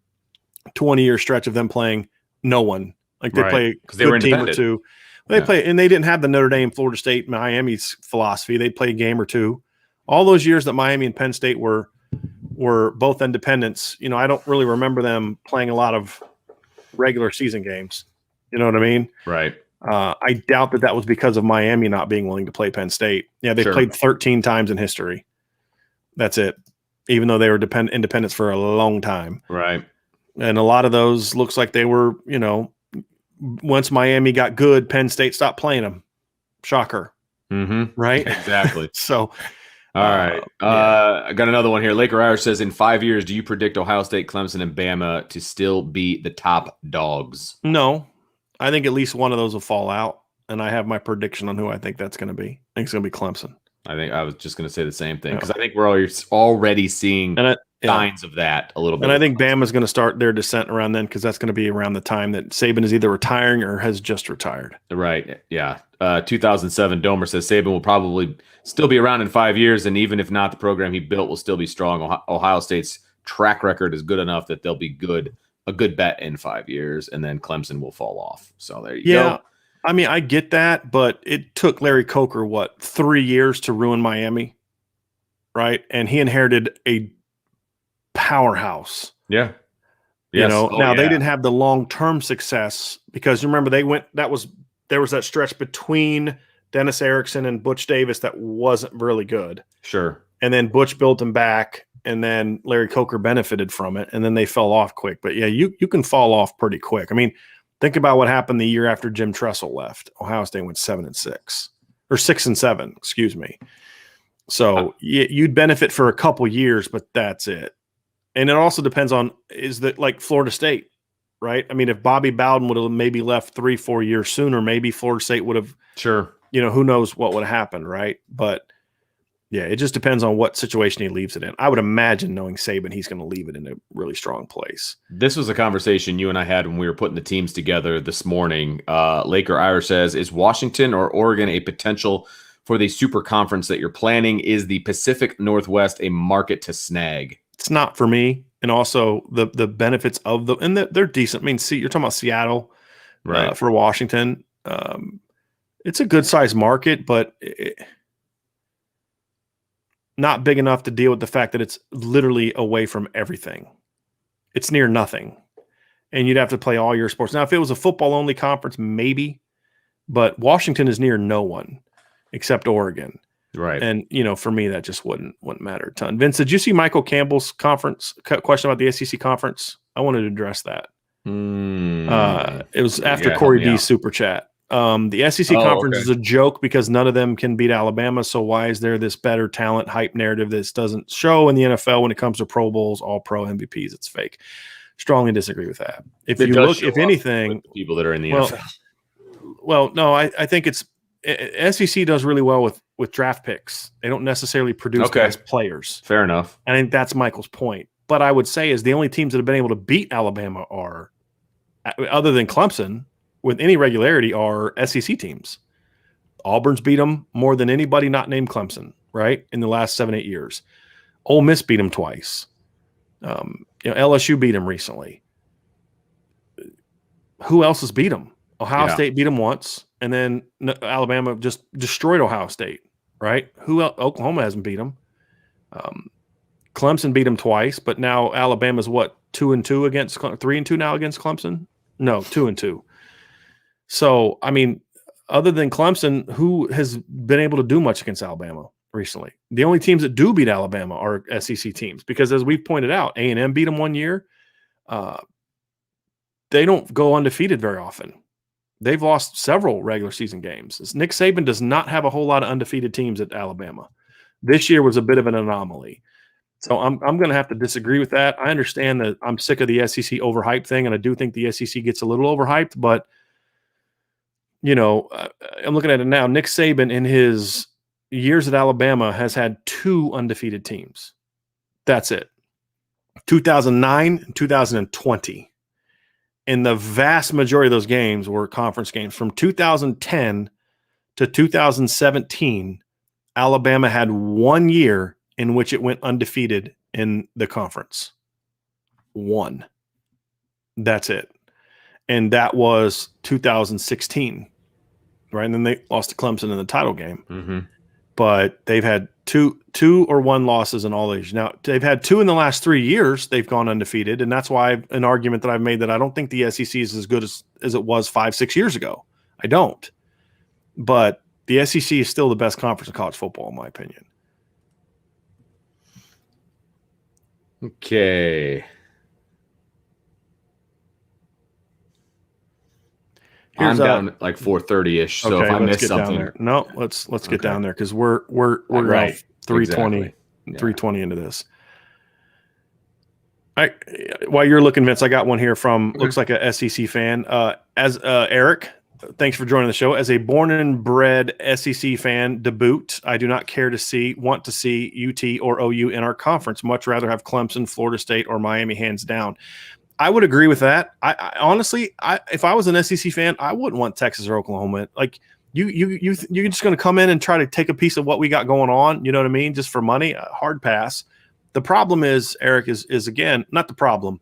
20-year stretch of them playing no one. Like they play a good team or two. They play, and they didn't have the Notre Dame, Florida State, Miami's philosophy. They'd play a game or two. All those years that Miami and Penn State were both independents, I don't really remember them playing a lot of regular season games. You know what I mean? Right. I doubt that was because of Miami not being willing to play Penn State. Yeah, they played 13 times in history. That's it. Even though they were independents for a long time. Right. And a lot of those looks like they were, once Miami got good, Penn State stopped playing them. Shocker. Mm-hmm. Right? Exactly. So, all right. I got another one here. Laker Irish says, in 5 years, do you predict Ohio State, Clemson, and Bama to still be the top dogs? No. I think at least one of those will fall out. And I have my prediction on who I think that's going to be. I think it's going to be Clemson. I think I was just going to say the same thing because I think we're already seeing signs of that a little bit. And I think Bama's going to start their descent around then because that's going to be around the time that Saban is either retiring or has just retired. Right. Yeah. 2007, Domer says Saban will probably still be around in 5 years, and even if not, the program he built will still be strong. Ohio State's track record is good enough that they'll be a good bet in 5 years, and then Clemson will fall off. So there you go. I mean, I get that, but it took Larry Coker, 3 years to ruin Miami, right? And he inherited a powerhouse. Yeah. Yes. They didn't have the long-term success because remember there was that stretch between Dennis Erickson and Butch Davis that wasn't really good. Sure. And then Butch built them back, and then Larry Coker benefited from it, and then they fell off quick. But yeah, you can fall off pretty quick. I mean, think about what happened the year after Jim Tressel left. Ohio State went 7-6 or 6-7, excuse me. So you'd benefit for a couple years, but that's it. And it also depends on like Florida State, right? I mean, if Bobby Bowden would have maybe left 3-4 years sooner, maybe Florida State would have. Sure. Who knows what would have happened, right? But yeah, it just depends on what situation he leaves it in. I would imagine, knowing Saban, he's going to leave it in a really strong place. This was a conversation you and I had when we were putting the teams together this morning. Laker Irish says, is Washington or Oregon a potential for the super conference that you're planning? Is the Pacific Northwest a market to snag? It's not for me. And also the benefits of and they're decent. I mean, you're talking about Seattle, right? For Washington. It's a good sized market, but not big enough to deal with the fact that it's literally away from everything. It's near nothing. And you'd have to play all your sports. Now, if it was a football only conference, maybe, but Washington is near no one except Oregon. Right. And, for me, that just wouldn't matter a ton. Vince, did you see Michael Campbell's question about the SEC conference? I wanted to address that. It was after Corey D's super chat. The SEC conference is a joke because none of them can beat Alabama. So why is there this better talent hype narrative that doesn't show in the NFL when it comes to Pro Bowls, all pro MVPs? It's fake. Strongly disagree with that. If you look, if anything, people that are in the NFL. Well, no, I think SEC does really well with draft picks. They don't necessarily produce best players. Fair enough. I think that's Michael's point. But I would say is the only teams that have been able to beat Alabama are, other than Clemson, with any regularity are SEC teams. Auburn's beat them more than anybody not named Clemson, right, in the last 7-8 years. Ole Miss beat them twice. LSU beat them recently. Who else has beat them? Ohio State beat them once, and then Alabama just destroyed Ohio State, right? Who else? Oklahoma hasn't beat them. Clemson beat them twice, but now Alabama's what, 2-2 against 3-2 now against Clemson? No, 2-2. So, I mean, other than Clemson, who has been able to do much against Alabama recently? The only teams that do beat Alabama are SEC teams, because as we've pointed out, A&M beat them one year. They don't go undefeated very often. They've lost several regular season games. Nick Saban does not have a whole lot of undefeated teams at Alabama. This year was a bit of an anomaly. So I'm going to have to disagree with that. I understand that I'm sick of the SEC overhyped thing, and I do think the SEC gets a little overhyped, but I'm looking at it now. Nick Saban in his years at Alabama has had 2 undefeated teams. That's it. 2009 and 2020. And the vast majority of those games were conference games. From 2010 to 2017, Alabama had 1 year in which it went undefeated in the conference. 1. That's it. And that was 2016, right? And then they lost to Clemson in the title game. Mm-hmm. But they've had two or 1 losses in all these. Now, they've had 2 in the last 3 years. They've gone undefeated, and that's why an argument that I've made that I don't think the SEC is as good as it was 5-6 years ago. I don't. But the SEC is still the best conference in college football, in my opinion. Okay. I'm down at like 4:30-ish. So if I miss something, no, let's get down there, because we're right 3:20 3:20 into this. While you're looking, Vince, I got one here from looks like a SEC fan. As Eric, thanks for joining the show. As a born and bred SEC fan, debut, I do not want to see UT or OU in our conference. Much rather have Clemson, Florida State, or Miami hands down. I would agree with that. I honestly, if I was an SEC fan, I wouldn't want Texas or Oklahoma. Like you're just going to come in and try to take a piece of what we got going on. You know what I mean? Just for money, hard pass. The problem is, Eric, is again, not the problem.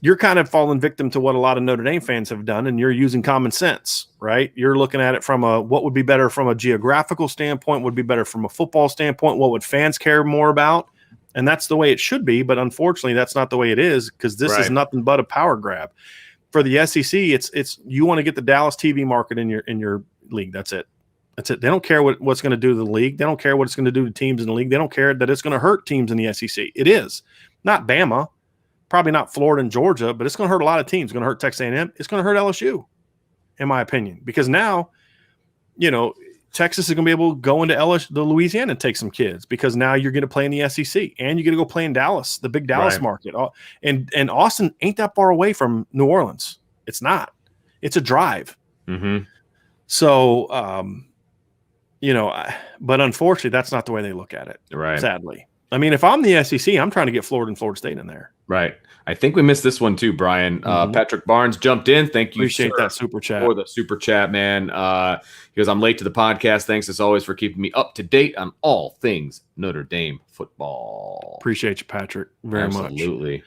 You're kind of falling victim to what a lot of Notre Dame fans have done, and you're using common sense, right? You're looking at it from what would be better from a geographical standpoint, would be better from a football standpoint, what would fans care more about? And that's the way it should be, but unfortunately, that's not the way it is, because this is nothing but a power grab. For the SEC, it's you want to get the Dallas TV market in your league. That's it. That's it. They don't care what's going to do to the league. They don't care what it's going to do to teams in the league. They don't care that it's going to hurt teams in the SEC. It is not Bama, probably not Florida and Georgia, but it's going to hurt a lot of teams. It's going to hurt Texas A&M. It's going to hurt LSU, in my opinion, because now, Texas is going to be able to go into the Louisiana and take some kids, because now you're going to play in the SEC and you're going to go play in Dallas, the big Dallas market. And Austin ain't that far away from New Orleans. It's not. It's a drive. Mm-hmm. So, but unfortunately, that's not the way they look at it. Right. Sadly. I mean, if I'm the SEC, I'm trying to get Florida and Florida State in there. Right. I think we missed this one too, Brian. Patrick Barnes jumped in. Thank you. Appreciate that super chat. For the super chat, man. He goes, I'm late to the podcast. Thanks as always for keeping me up to date on all things Notre Dame football. Appreciate you, Patrick, very much. Absolutely.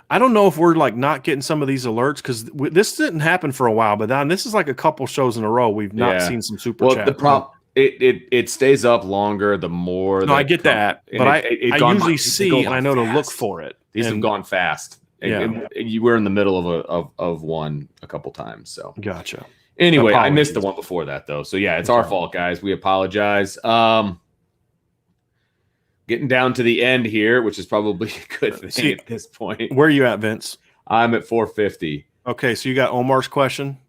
I don't know if we're like not getting some of these alerts, because this didn't happen for a while, but then this is like a couple shows in a row we've not seen some super chat. The problem. It stays up longer the more. No, I get that, but I usually see and I know to look for it. These have gone fast. And you were in the middle of one a couple times. So gotcha. Anyway, I missed the one before that though. So yeah, it's our fault, guys. We apologize. Getting down to the end here, which is probably a good thing at this point. Where are you at, Vince? I'm at 450. Okay, so you got Omar's question.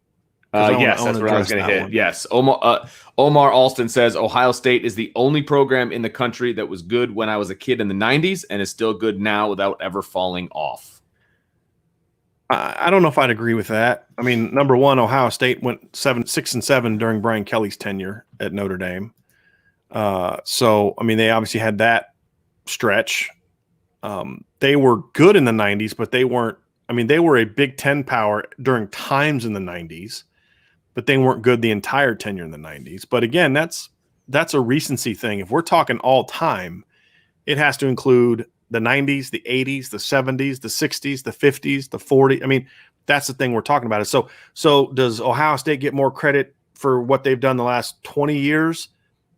Yes, that's what I was going to hit. One. Yes. Omar Alston says, Ohio State is the only program in the country that was good when I was a kid in the 90s and is still good now without ever falling off. I don't know if I'd agree with that. I mean, number one, Ohio State went 6-7 during Brian Kelly's tenure at Notre Dame. So, I mean, they obviously had that stretch. They were good in the 90s, but they weren't. I mean, they were a Big Ten power during times in the 90s. but they weren't good the entire tenure in the 90s. But again, that's a recency thing. If we're talking all time, it has to include the 90s, the 80s, the 70s, the 60s, the 50s, the 40s. I mean, that's the thing we're talking about. So does Ohio State get more credit for what they've done the last 20 years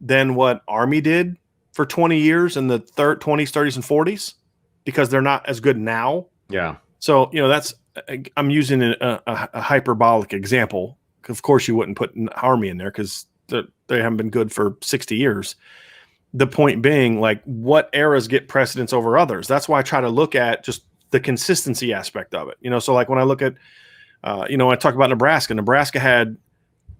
than what Army did for 20 years in the 20s, 30s, and 40s? Because they're not as good now. Yeah. So, I'm using a hyperbolic example. Of course, you wouldn't put Army in there because they haven't been good for 60 years. The point being, like, what eras get precedence over others? That's why I try to look at just the consistency aspect of it. So like when I look at, when I talk about Nebraska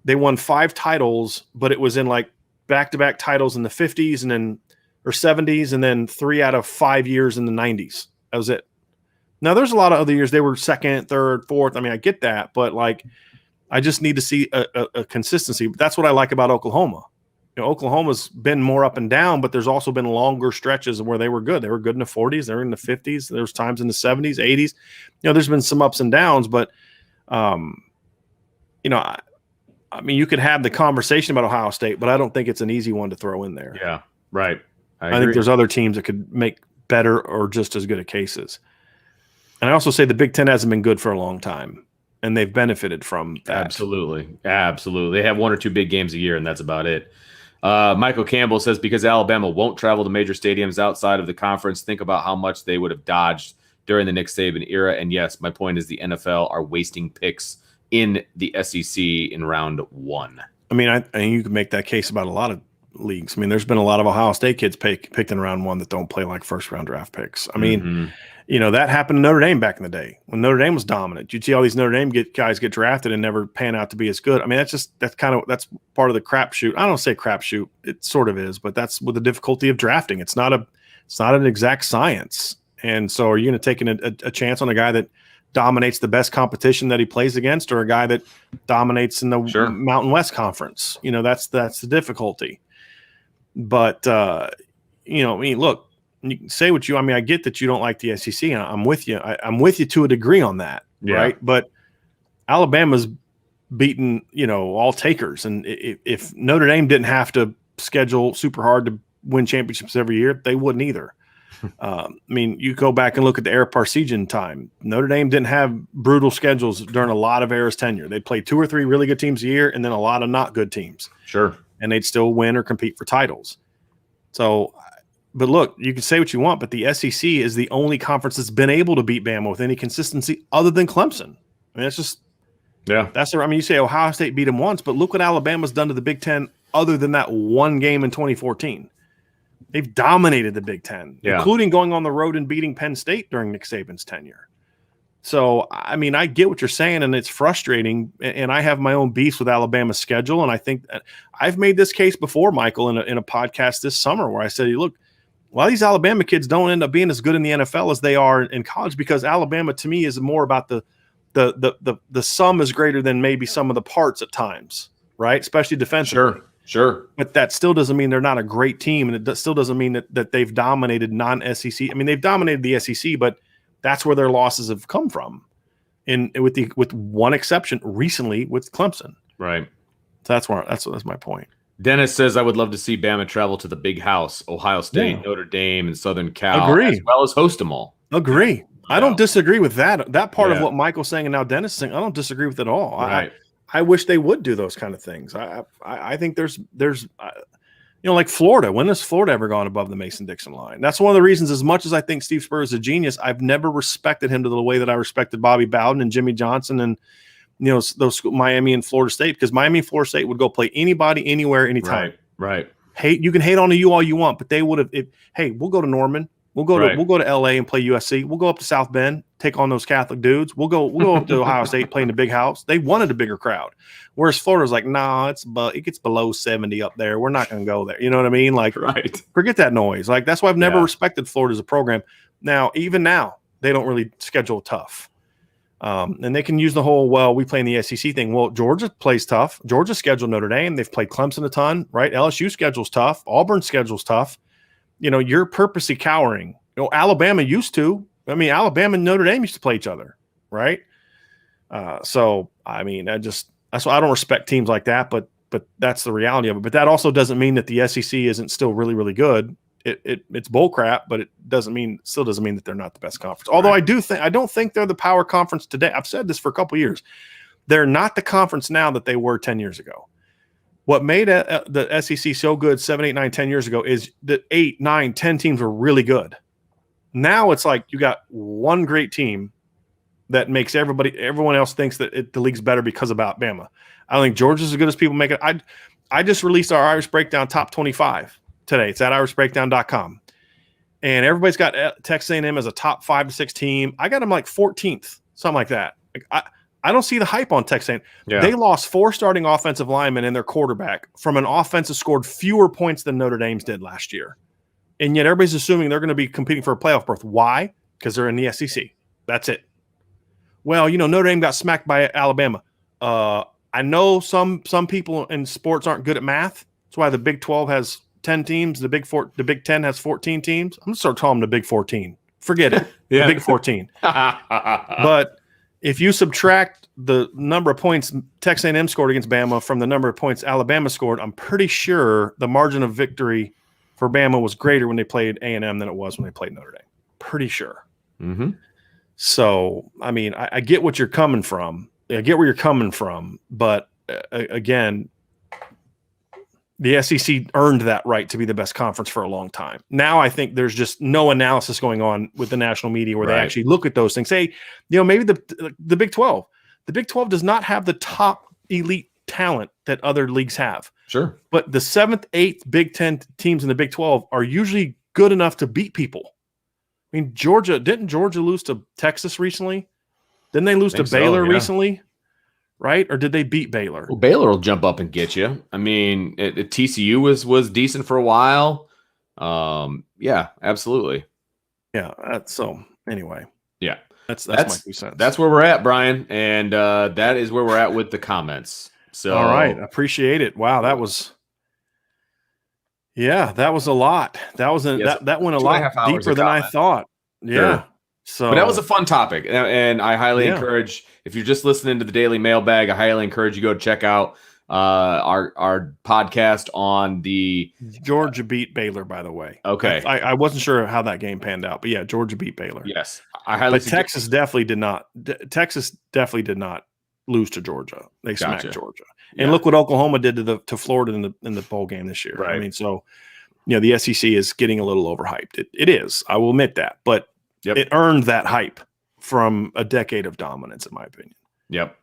they won 5 titles, but it was in like back-to-back titles in the 50s or 70s, and then 3 out of 5 years in the 90s. That was it. Now there's a lot of other years they were second, third, fourth. I mean, I get that, but like, I just need to see a consistency. But that's what I like about Oklahoma. Oklahoma's been more up and down, but there's also been longer stretches where they were good. They were good in the 40s. They were in the 50s. There was times in the 70s, 80s. There's been some ups and downs, but, I mean, you could have the conversation about Ohio State, but I don't think it's an easy one to throw in there. Yeah, right. I think there's other teams that could make better or just as good of cases. And I also say the Big Ten hasn't been good for a long time, and they've benefited from that. Absolutely. They have 1 or 2 big games a year, and that's about it. Michael Campbell says, because Alabama won't travel to major stadiums outside of the conference, think about how much they would have dodged during the Nick Saban era. And yes, my point is the NFL are wasting picks in the SEC in round 1. I mean, I you can make that case about a lot of leagues. I mean, there's been a lot of Ohio State kids picked in round 1 that don't play like first-round draft picks. I mean, that happened to Notre Dame back in the day when Notre Dame was dominant. You'd see all these Notre Dame guys get drafted and never pan out to be as good. I mean, that's part of the crapshoot. I don't say crapshoot; it sort of is, but that's with the difficulty of drafting. It's not an exact science. And so, are you going to take a chance on a guy that dominates the best competition that he plays against, or a guy that dominates in the Mountain West Conference? That's the difficulty. But I mean, look. You can say what I get that you don't like the SEC, and I'm with you. I'm with you to a degree on that, right? But Alabama's beaten, all takers. And if Notre Dame didn't have to schedule super hard to win championships every year, they wouldn't either. I mean, you go back and look at the Ara Parseghian time. Notre Dame didn't have brutal schedules during a lot of Ara's tenure. They'd play 2 or 3 really good teams a year and then a lot of not good teams. Sure. And they'd still win or compete for titles. So – but look, you can say what you want, but the SEC is the only conference that's been able to beat Bama with any consistency other than Clemson. I mean, it's just you say Ohio State beat them once, but look what Alabama's done to the Big Ten other than that one game in 2014. They've dominated the Big Ten, including going on the road and beating Penn State during Nick Saban's tenure. So, I mean, I get what you're saying, and it's frustrating, and I have my own beefs with Alabama's schedule, and I think I've made this case before, Michael, in a podcast this summer where I said, look, a lot of these Alabama kids don't end up being as good in the NFL as they are in college, because Alabama, to me, is more about the sum is greater than maybe some of the parts at times, right? Especially defensively. Sure. But that still doesn't mean they're not a great team, and it still doesn't mean that they've dominated non-SEC. I mean, they've dominated the SEC, but that's where their losses have come from, with one exception recently with Clemson. Right. So that's my point. Dennis says, I would love to see Bama travel to the big house, Ohio State, Notre Dame, and Southern Cal, as well as host them all. Agree. I don't disagree with that. That part of what Michael's saying and now Dennis is saying, I don't disagree with it at all. Right. I wish they would do those kind of things. I think there's like Florida. When has Florida ever gone above the Mason-Dixon line? That's one of the reasons, as much as I think Steve Spurrier is a genius, I've never respected him to the way that I respected Bobby Bowden and Jimmy Johnson and those Miami and Florida State, because Miami and Florida State would go play anybody, anywhere, anytime. Right. You can hate on you all you want, but they would have. Hey, we'll go to Norman. We'll go to LA and play USC. We'll go up to South Bend, take on those Catholic dudes. We'll go up to Ohio State, play in the big house. They wanted a bigger crowd, whereas Florida's like, nah, it gets below 70 up there. We're not going to go there. You know what I mean? Like, forget that noise. Like, that's why I've never respected Florida as a program. Even now, they don't really schedule tough. And they can use the whole, we play in the SEC thing. Well, Georgia plays tough. Georgia scheduled Notre Dame. They've played Clemson a ton, right? LSU schedule's tough. Auburn schedule's tough. You're purposely cowering. Alabama used to. I mean, Alabama and Notre Dame used to play each other, right? So, I mean, That's why I don't respect teams like that, but that's the reality of it. But that also doesn't mean that the SEC isn't still really, really good. It's bull crap, but it still doesn't mean that they're not the best conference. Although I don't think they're the power conference today. I've said this for a couple of years. They're not the conference now that they were 10 years ago. What made the SEC so good 7, 8, 9, 10 years ago is that 8, 9, 10 teams were really good. Now it's like you got one great team that makes everyone else thinks that the league's better because of Alabama. I don't think Georgia's as good as people make it. I just released our Irish Breakdown top 25 today. It's at irishbreakdown.com. And everybody's got Texas A&M as a top 5 to 6 team. I got them like 14th, something like that. I don't see the hype on Texas A&M. Yeah. They lost 4 starting offensive linemen and their quarterback from an offense that scored fewer points than Notre Dame's did last year. And yet everybody's assuming they're going to be competing for a playoff berth. Why? Because they're in the SEC. That's it. Well, Notre Dame got smacked by Alabama. I know some people in sports aren't good at math. That's why the Big 12 has 10 teams. The Big 10 has 14 teams. I'm going to start calling them the Big 14. Forget it. The Big 14. But if you subtract the number of points Texas A&M scored against Bama from the number of points Alabama scored, I'm pretty sure the margin of victory for Bama was greater when they played A&M than it was when they played Notre Dame. Pretty sure. Mm-hmm. So, I mean, I get what you're coming from. I get where you're coming from. But, again, the SEC earned that right to be the best conference for a long time. Now I think there's just no analysis going on with the national media where they actually look at those things. Say, maybe the Big 12. The Big 12 does not have the top elite talent that other leagues have. Sure. But the 7th, 8th Big 10 teams in the Big 12 are usually good enough to beat people. I mean, didn't Georgia lose to Texas recently? Didn't they lose to Baylor recently? Right? Or did they beat Baylor? Well, Baylor will jump up and get you. I mean, TCU was decent for a while. Yeah, absolutely. Yeah. So anyway. Yeah. That's my 2 cents. That's where we're at, Brian. And that is where we're at with the comments. So all right. Appreciate it. Wow. That was a lot. That went a lot deeper than I thought. Yeah. Sure. So, but that was a fun topic, and I highly encourage, if you're just listening to the Daily Mailbag, I highly encourage you go check out our podcast on the Georgia beat Baylor. By the way, okay, I wasn't sure how that game panned out, but yeah, Georgia beat Baylor. Yes, I highly. But Texas definitely did not. Texas definitely did not lose to Georgia. They smacked Georgia, and look what Oklahoma did to Florida in the bowl game this year. Right. I mean, so the SEC is getting a little overhyped. It is. I will admit that, but. Yep. It earned that hype from a decade of dominance, in my opinion. Yep.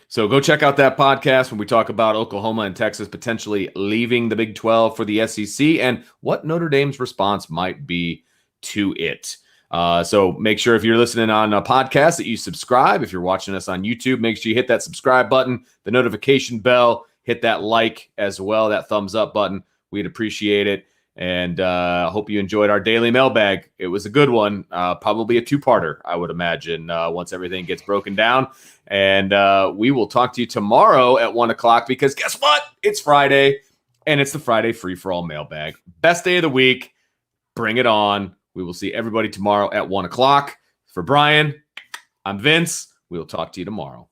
So go check out that podcast when we talk about Oklahoma and Texas potentially leaving the Big 12 for the SEC and what Notre Dame's response might be to it. So make sure if you're listening on a podcast that you subscribe. If you're watching us on YouTube, make sure you hit that subscribe button, the notification bell, hit that like as well, that thumbs up button. We'd appreciate it. And hope you enjoyed our daily mailbag. It was a good one, probably a 2-parter, I would imagine, once everything gets broken down. And we will talk to you tomorrow at 1 o'clock because guess what? It's Friday, and it's the Friday free-for-all mailbag. Best day of the week. Bring it on. We will see everybody tomorrow at 1 o'clock. For Brian, I'm Vince. We will talk to you tomorrow.